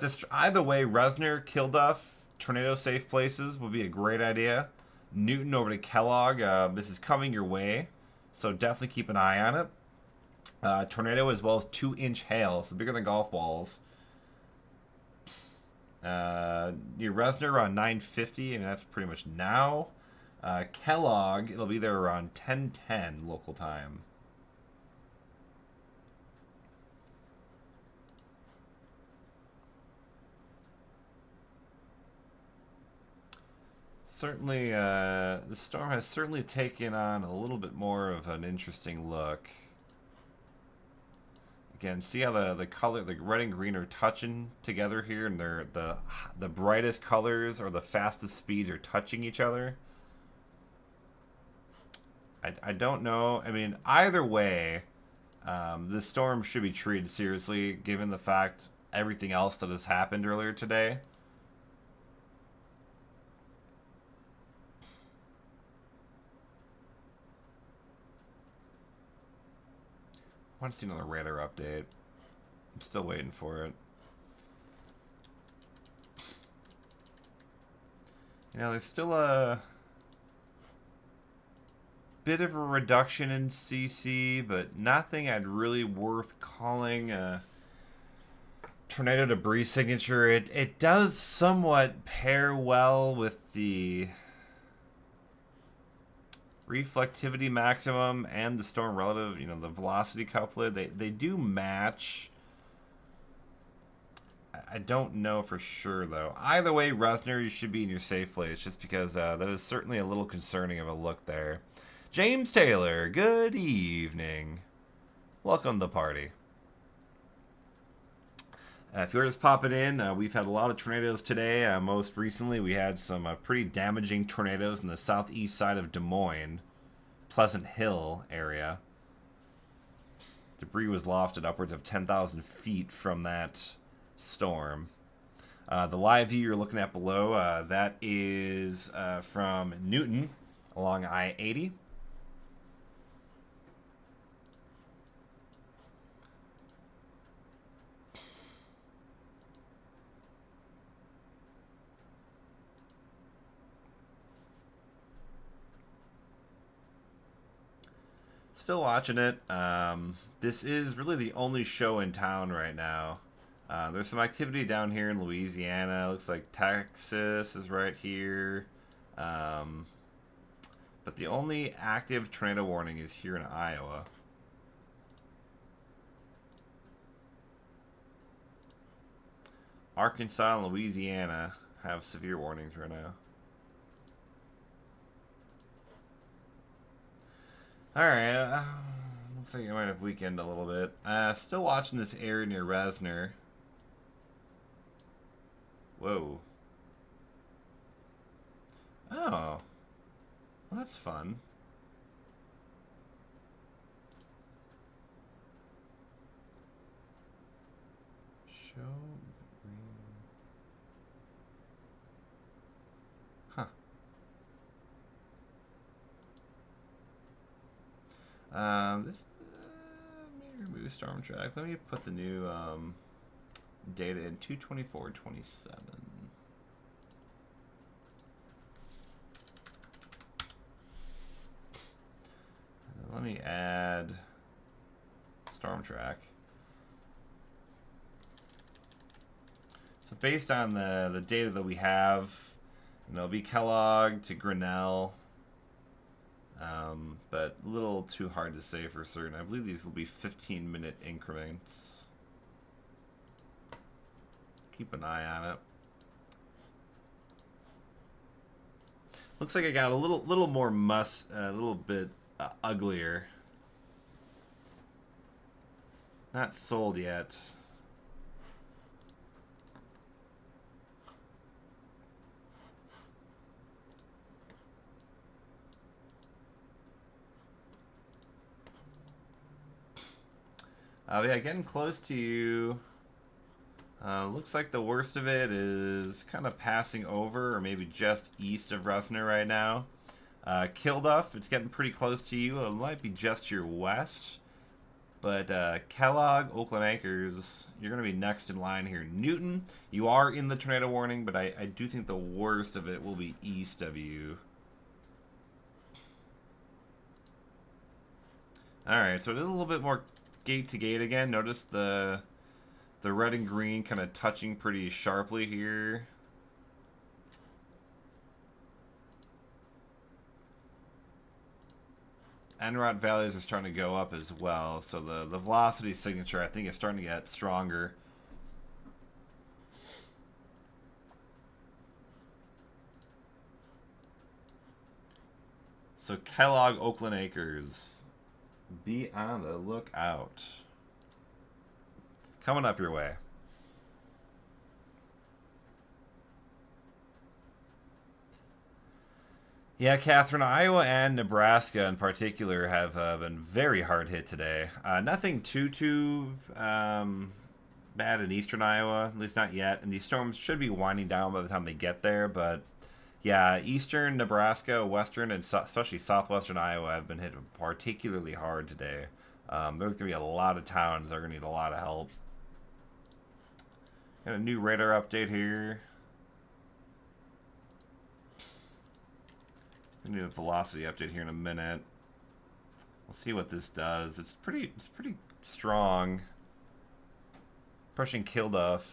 just either way. Resner, Kilduff, tornado safe places would be a great idea. Newton over to Kellogg. This is coming your way, so definitely keep an eye on it. Tornado as well as 2-inch hail, so bigger than golf balls. Your Resner around 9:50, and that's pretty much now. Kellogg, it'll be there around 10:10 local time. Certainly, the storm has certainly taken on a little bit more of an interesting look. Again, see how the color, the red and green are touching together here, and they're the brightest colors or the fastest speeds are touching each other. I don't know. I mean, either way, this storm should be treated seriously, given the fact everything else that has happened earlier today. I want to see another radar update. I'm still waiting for it. You know, there's still a bit of a reduction in CC, but nothing I'd really worth calling a tornado debris signature. It does somewhat pair well with the reflectivity maximum and the storm relative, you know, the velocity couplet. They do match. I don't know for sure, though. Either way, Resner, you should be in your safe place, just because that is certainly a little concerning of a look there. James Taylor, good evening. Welcome to the party. If you're just popping in, we've had a lot of tornadoes today. Most recently, we had some pretty damaging tornadoes in the southeast side of Des Moines, Pleasant Hill area. Debris was lofted upwards of 10,000 feet from that storm. The live view you're looking at below, that is from Newton along I-80. Still watching it. This is really the only show in town right now. There's some activity down here in Louisiana. Looks like Texas is right here. But the only active tornado warning is here in Iowa. Arkansas and Louisiana have severe warnings right now. Alright, looks like I might have weakened a little bit. Still watching this area near Resner. Whoa. Oh. Well, that's fun. Show green. Huh. This maybe remove storm track. Let me put the new data in 224.27. Let me add storm track. So based on the data that we have, it'll be Kellogg to Grinnell. But a little too hard to say for certain. I believe these will be 15-minute increments. Keep an eye on it. Looks like I got a little more a little bit uglier. Not sold yet. Yeah, getting close to you. Looks like the worst of it is kind of passing over, or maybe just east of Resner right now. Kilduff, it's getting pretty close to you. It might be just to your west. But Kellogg, Oakland Acres, you're going to be next in line here. Newton, you are in the tornado warning, but I do think the worst of it will be east of you. Alright, so it is a little bit more gate to gate again. Notice the red and green kind of touching pretty sharply here. En-route values are starting to go up as well, so the velocity signature I think is starting to get stronger. So Kellogg, Oakland Acres, be on the lookout. Coming up your way. Yeah, Catherine, Iowa and Nebraska in particular have been very hard hit today. Nothing too bad in eastern Iowa, at least not yet. And these storms should be winding down by the time they get there. But yeah, eastern Nebraska, western, and especially southwestern Iowa have been hit particularly hard today. There's going to be a lot of towns that are going to need a lot of help. Got a new radar update here. New velocity update here in a minute. We'll see what this does. It's pretty strong. Pushing Kilduff.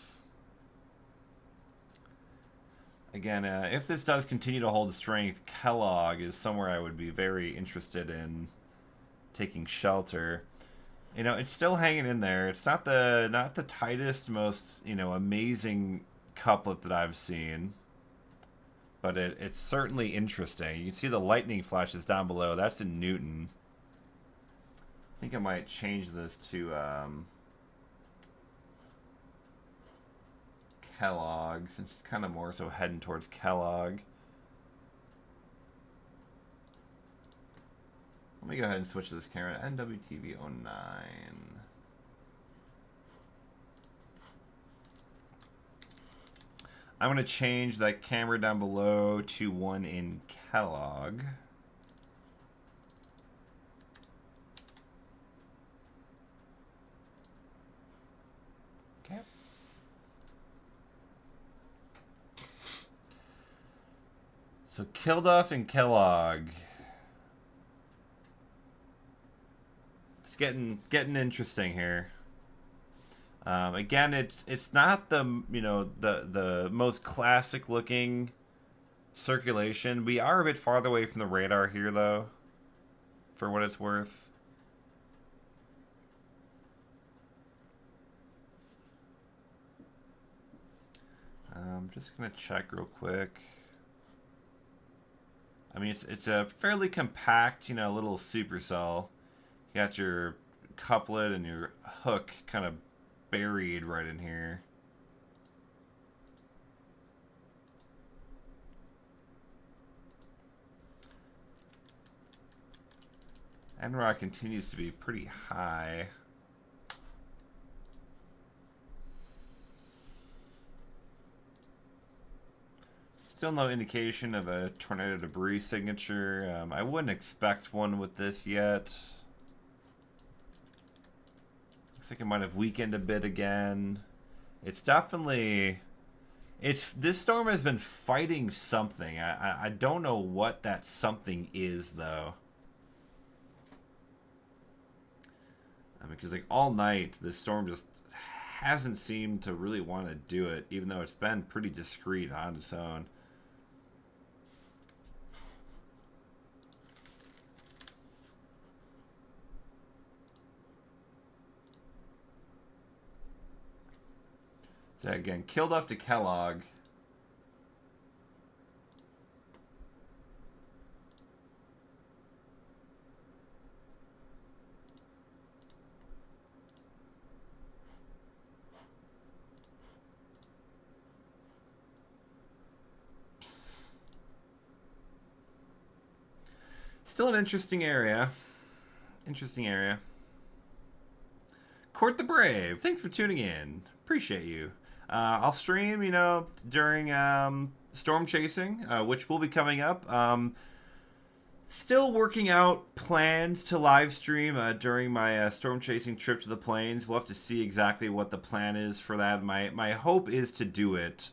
Again, if this does continue to hold strength, Kellogg is somewhere I would be very interested in taking shelter. You know, it's still hanging in there. It's not the tightest, most, you know, amazing couplet that I've seen. But it's certainly interesting. You can see the lightning flashes down below. That's in Newton. I think I might change this to Kellogg, since it's kind of more so heading towards Kellogg. Let me go ahead and switch to this camera. NWTV 09. I'm going to change that camera down below to one in Kellogg. Okay. So Kilduff and Kellogg. It's getting interesting here. Again, it's not the the most classic looking circulation. We are a bit farther away from the radar here, though, for what it's worth. I'm just gonna check real quick. I mean, it's a fairly compact, you know, little supercell. You got your couplet and your hook kind of buried right in here. NROC continues to be pretty high. Still no indication of a tornado debris signature. I wouldn't expect one with this yet. Looks like it might have weakened a bit again. It's definitely... this storm has been fighting something. I don't know what that something is, though. I mean, because like all night, this storm just hasn't seemed to really want to do it, even though it's been pretty discreet on its own. So again, Kilduff to Kellogg. Still an interesting area. Interesting area. Court the Brave, thanks for tuning in. Appreciate you. I'll stream, you know, during storm chasing, which will be coming up. Still working out plans to live stream during my storm chasing trip to the plains. We'll have to see exactly what the plan is for that. My hope is to do it.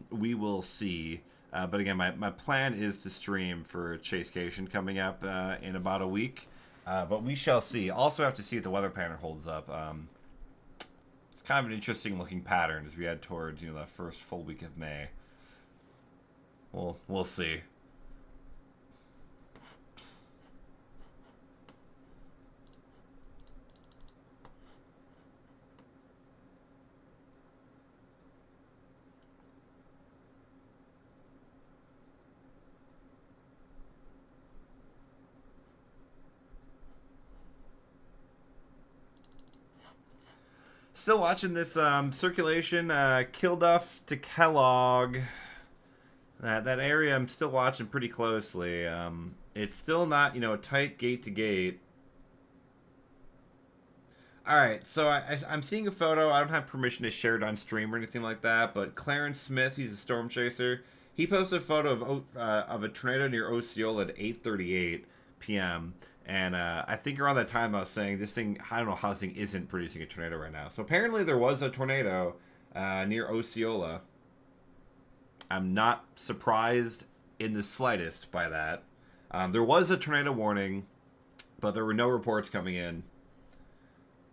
We will see. But again, my plan is to stream for Chasecation coming up in about a week. But we shall see. Also have to see if the weather pattern holds up. It's kind of an interesting looking pattern as we head towards the first full week of May. We'll see. Still watching this circulation, Kilduff to Kellogg. That area I'm still watching pretty closely. It's still not, tight gate to gate. Alright, so I'm seeing a photo. I don't have permission to share it on stream or anything like that, but Clarence Smith, he's a storm chaser. He posted a photo of a tornado near Osceola at 8:38 p.m. And I think around that time I was saying this thing, I don't know how this thing isn't producing a tornado right now. So apparently there was a tornado near Osceola. I'm not surprised in the slightest by that. There was a tornado warning, but there were no reports coming in.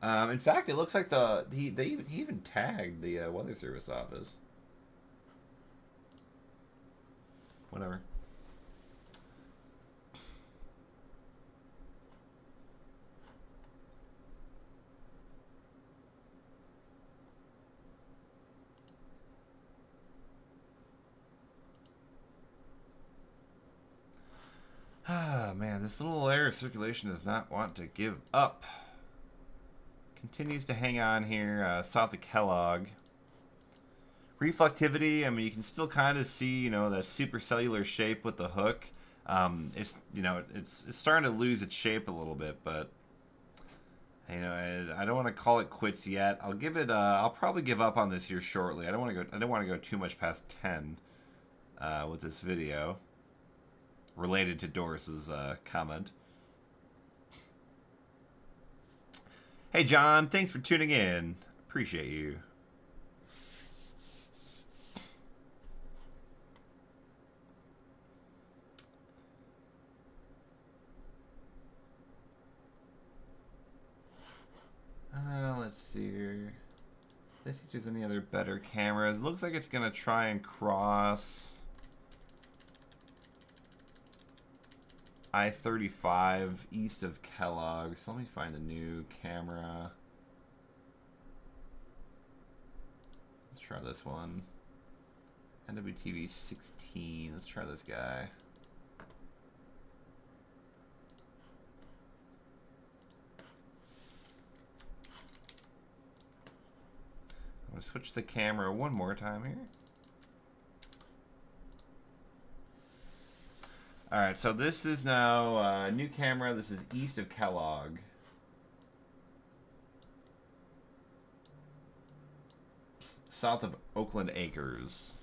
In fact, it looks like he even tagged the Weather Service office. Whatever. Ah, man, this little air circulation does not want to give up. Continues to hang on here south of Kellogg. Reflectivity, I mean, you can still kind of see, that supercellular shape with the hook. It's starting to lose its shape a little bit, but I don't want to call it quits yet. I'll give it. I'll probably give up on this here shortly. I don't want to go too much past 10 with this video. Related to Doris's comment. Hey John, thanks for tuning in. Appreciate you. Let's see here. Let's see if there's any other better cameras. It looks like it's gonna try and cross I-35 east of Kellogg. So let me find a new camera. Let's try this one. NWTV 16. Let's try this guy. I'm gonna switch the camera one more time here. Alright, so this is now a new camera. This is east of Kellogg. South of Oakland Acres.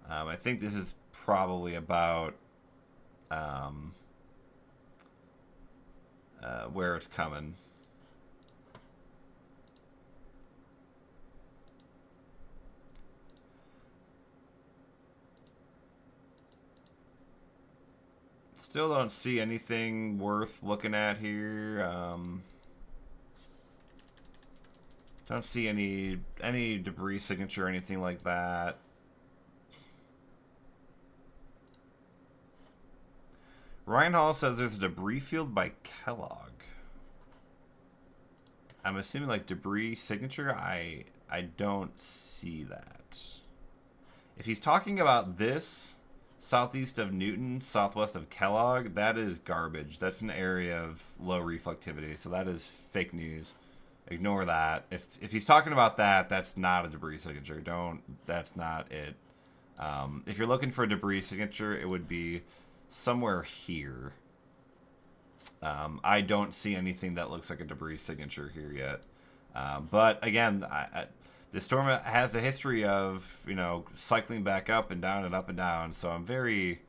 I think this is probably about where it's coming. Still don't see anything worth looking at here. Don't see any debris signature or anything like that. Ryan Hall says there's a debris field by Kellogg. I'm assuming like debris signature. I don't see that. If he's talking about this southeast of Newton, southwest of Kellogg, that is garbage. That's an area of low reflectivity, so that is fake news. Ignore that. If he's talking about that, that's not a debris signature. That's not it. If you're looking for a debris signature, it would be somewhere here. I don't see anything that looks like a debris signature here yet. But again, this storm has a history of, cycling back up and down and up and down. So I'm very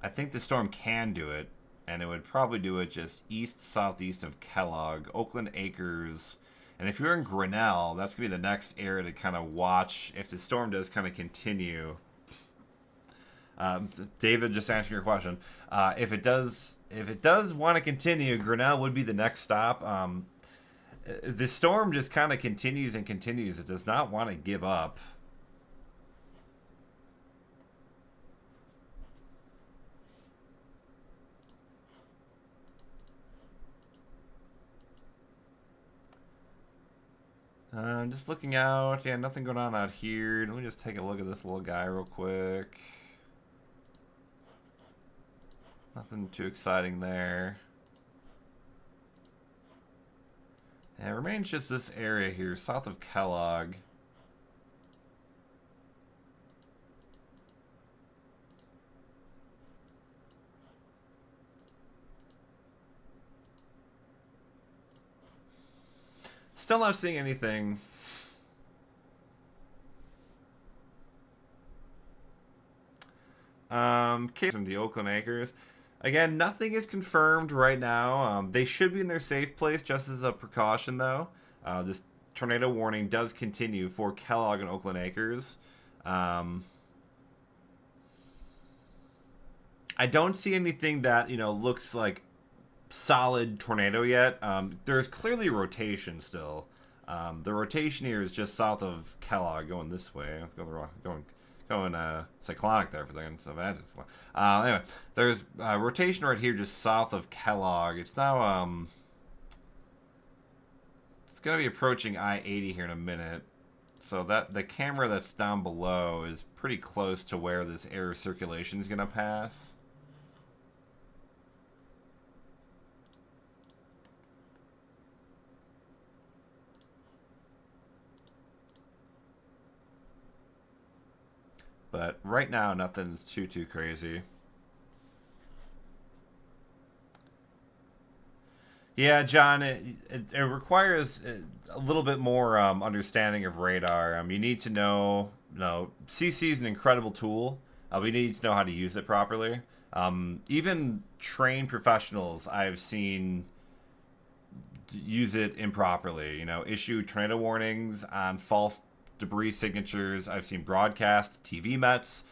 I think the storm can do it, and it would probably do it just east-southeast of Kellogg, Oakland Acres. And if you're in Grinnell, that's going to be the next area to kind of watch if the storm does kind of continue. David, just answering your question, if it does want to continue, Grinnell would be the next stop. The storm just kind of continues and continues. It does not want to give up. Just looking out. Yeah, nothing going on out here. Let me just take a look at this little guy real quick. Nothing too exciting there. And it remains just this area here, south of Kellogg. Still not seeing anything. Case from the Oakland Acres. Again, nothing is confirmed right now. They should be in their safe place just as a precaution, though. This tornado warning does continue for Kellogg and Oakland Acres. I don't see anything that, looks like solid tornado yet. There's clearly rotation still. The rotation here is just south of Kellogg going this way. Let's go the wrong, going cyclonic there for a second. So bad. Anyway, there's rotation right here just south of Kellogg. It's now it's gonna be approaching I-80 here in a minute. So that the camera that's down below is pretty close to where this air circulation is gonna pass. But right now, nothing's too crazy. Yeah, John, it requires a little bit more understanding of radar. You need to know, CC is an incredible tool. We need to know how to use it properly. Even trained professionals I've seen use it improperly. Issue tornado warnings on false debris signatures. I've seen broadcast TV mets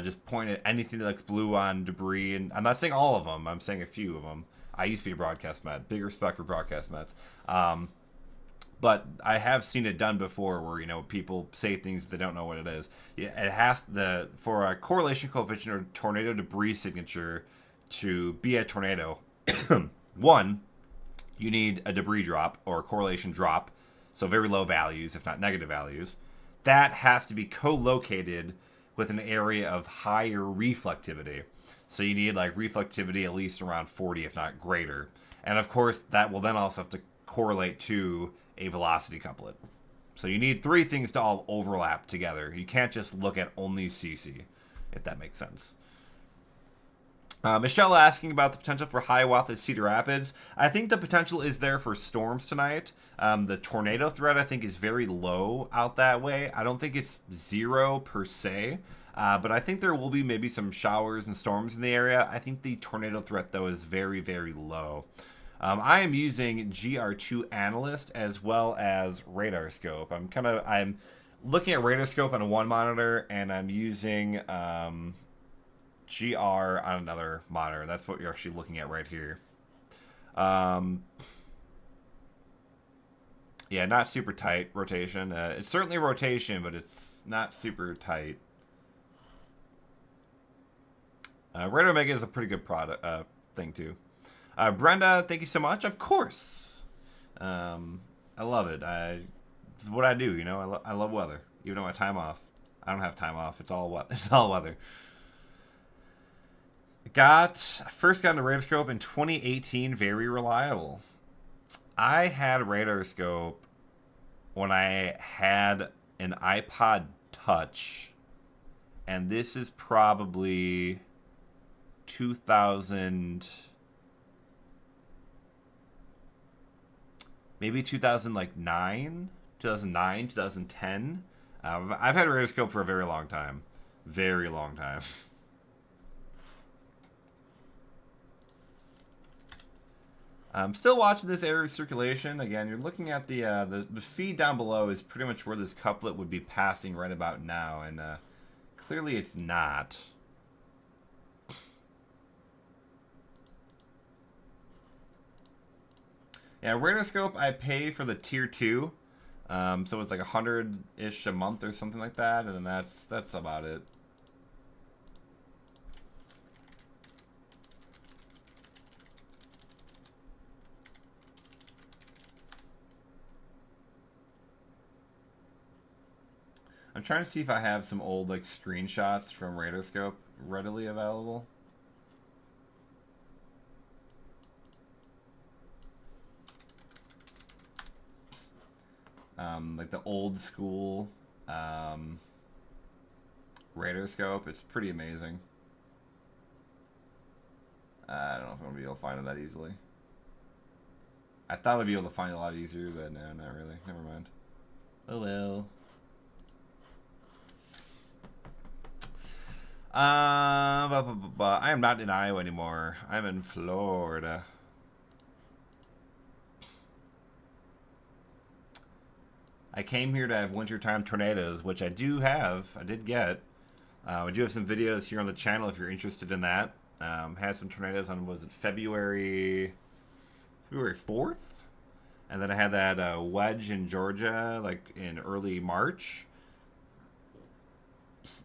just point at anything that looks blue on debris, and I'm not saying all of them. I'm saying a few of them. I used to be a broadcast met. Big respect for broadcast mets. But I have seen it done before where, people say things they don't know what it is. Yeah, it has for a correlation coefficient or tornado debris signature to be a tornado. One, you need a debris drop or a correlation drop. So very low values, if not negative values. That has to be co-located with an area of higher reflectivity. So you need reflectivity at least around 40, if not greater. And of course, that will then also have to correlate to a velocity couplet. So you need three things to all overlap together. You can't just look at only CC, if that makes sense. Michelle asking about the potential for Hiawatha at Cedar Rapids. I think the potential is there for storms tonight. The tornado threat, I think, is very low out that way. I don't think it's zero per se, but I think there will be maybe some showers and storms in the area. I think the tornado threat, though, is very, very low. I am using GR2 Analyst as well as Radar Scope. I'm looking at Radar Scope on one monitor, and I'm using GR on another monitor. That's what you're actually looking at right here. Yeah, not super tight rotation. It's certainly rotation, but it's not super tight. Radar Omega is a pretty good product thing too. Brenda, thank you so much. Of course, I love it. This is what I do. I love weather. Even though I time off, I don't have time off. It's all weather. I first got into Radar Scope in 2018. Very reliable. I had Radar Scope when I had an iPod Touch, and this is probably 2000, maybe 2009, 2010. I've had Radar Scope for a very long time. Very long time. I'm still watching this area of circulation. Again, you're looking at the feed down below is pretty much where this couplet would be passing right about now, and clearly it's not. Yeah, radar scope I pay for the tier 2, so it's like 100-ish a month or something like that, and then that's about it. I'm trying to see if I have some old like screenshots from radar scope readily available. Like the old school radar scope. It's pretty amazing. I don't know if I'm going to be able to find it that easily. I thought I'd be able to find it a lot easier, but no, not really. Never mind. Oh well. I am not in Iowa anymore. I'm in Florida. I came here to have wintertime tornadoes, which I do have. I did get. I do have some videos here on the channel if you're interested in that. Had some tornadoes on, was it February 4th? And then I had that wedge in Georgia, like in early March.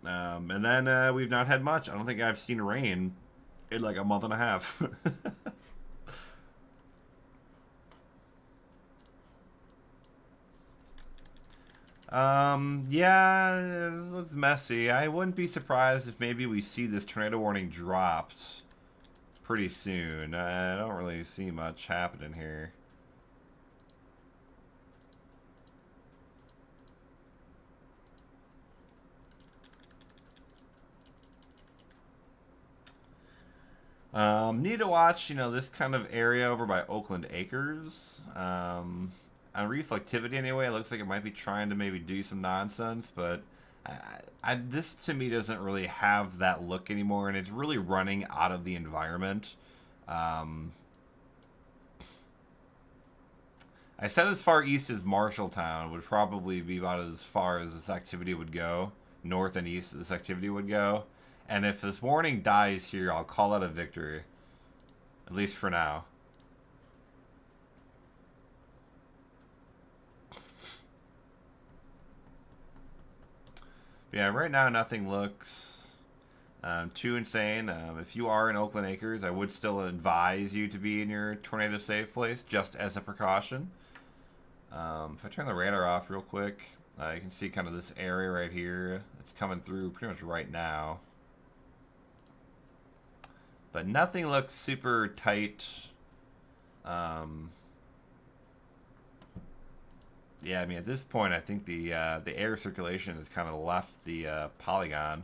And then we've not had much. I don't think I've seen rain in like a month and a half. Yeah, it looks messy. I wouldn't be surprised if maybe we see this tornado warning dropped pretty soon. I don't really see much happening here. Need to watch, this kind of area over by Oakland Acres. On reflectivity anyway, it looks like it might be trying to maybe do some nonsense, but this to me doesn't really have that look anymore, and it's really running out of the environment. I said as far east as Marshalltown would probably be about as far as this activity would go. North and east this activity would go. And if this warning dies here, I'll call it a victory. At least for now. But yeah, right now nothing looks too insane. If you are in Oakland Acres, I would still advise you to be in your tornado safe place, just as a precaution. If I turn the radar off real quick, you can see kind of this area right here. It's coming through pretty much right now. But nothing looks super tight. Yeah, I mean, at this point, I think the air circulation has kind of left the polygon.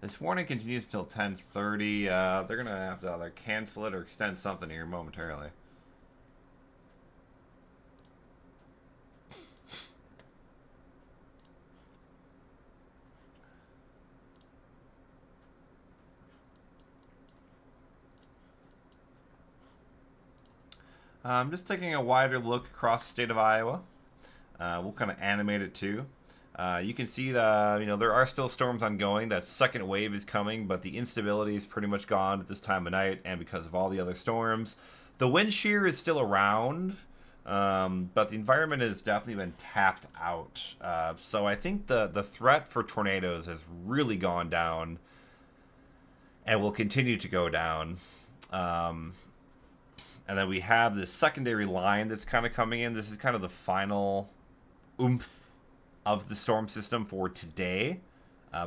This warning continues until 10:30. They're gonna have to either cancel it or extend something here momentarily. I'm just taking a wider look across the state of Iowa. We'll kind of animate it too. You can see there are still storms ongoing. That second wave is coming, but the instability is pretty much gone at this time of night, and because of all the other storms. The wind shear is still around, but the environment has definitely been tapped out. So I think the threat for tornadoes has really gone down, and will continue to go down. And then we have this secondary line that's kind of coming in. This is kind of the final oomph of the storm system for today,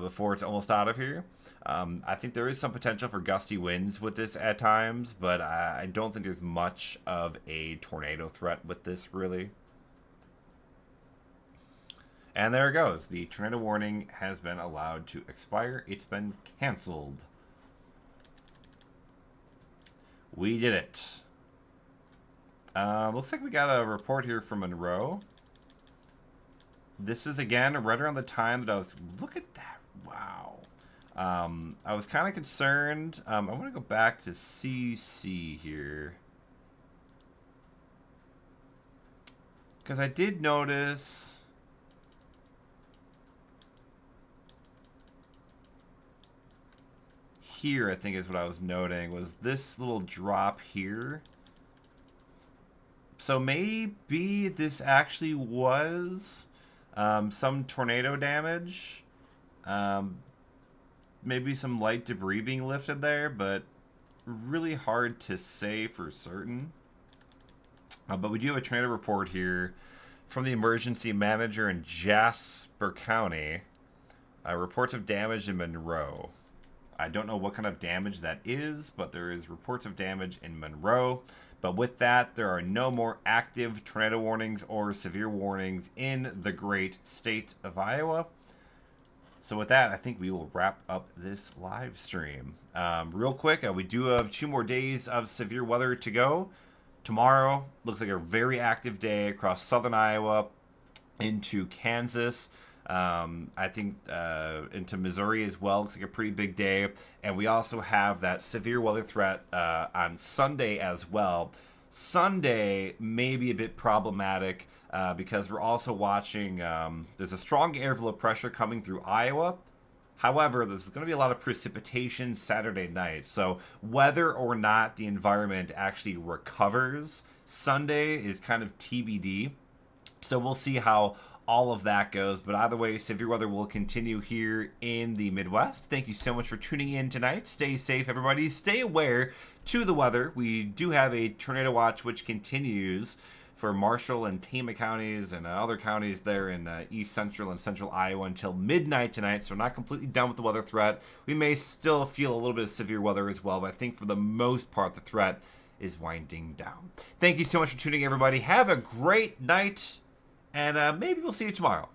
before it's almost out of here. I think there is some potential for gusty winds with this at times, but I don't think there's much of a tornado threat with this, really. And there it goes. The tornado warning has been allowed to expire. It's been canceled. We did it. Looks like we got a report here from Monroe. This is, again, right around the time that I was... Look at that. Wow. I was kind of concerned. I want to go back to CC here. Because I did notice... Here, I think is what I was noting, was this little drop here. So maybe this actually was some tornado damage. Maybe some light debris being lifted there, but really hard to say for certain. But we do have a tornado report here from the emergency manager in Jasper County. Reports of damage in Monroe. I don't know what kind of damage that is, but there is reports of damage in Monroe. But with that, there are no more active tornado warnings or severe warnings in the great state of Iowa. So with that, I think we will wrap up this live stream. Real quick, we do have 2 more days of severe weather to go. Tomorrow looks like a very active day across southern Iowa into Kansas. I think into Missouri as well. Looks like a pretty big day. And we also have that severe weather threat on Sunday as well. Sunday may be a bit problematic because we're also watching, there's a strong air flow pressure coming through Iowa. However, there's going to be a lot of precipitation Saturday night. So whether or not the environment actually recovers Sunday is kind of TBD. So we'll see how all of that goes. But either way, severe weather will continue here in the Midwest. Thank you so much for tuning in tonight. Stay safe, everybody. Stay aware to the weather. We do have a tornado watch which continues for Marshall and Tama counties and other counties there in east central and central Iowa until midnight tonight. So we're not completely done with the weather threat. We may still feel a little bit of severe weather as well, but I think for the most part the threat is winding down. Thank you so much for tuning in, everybody. Have a great night. And maybe we'll see you tomorrow.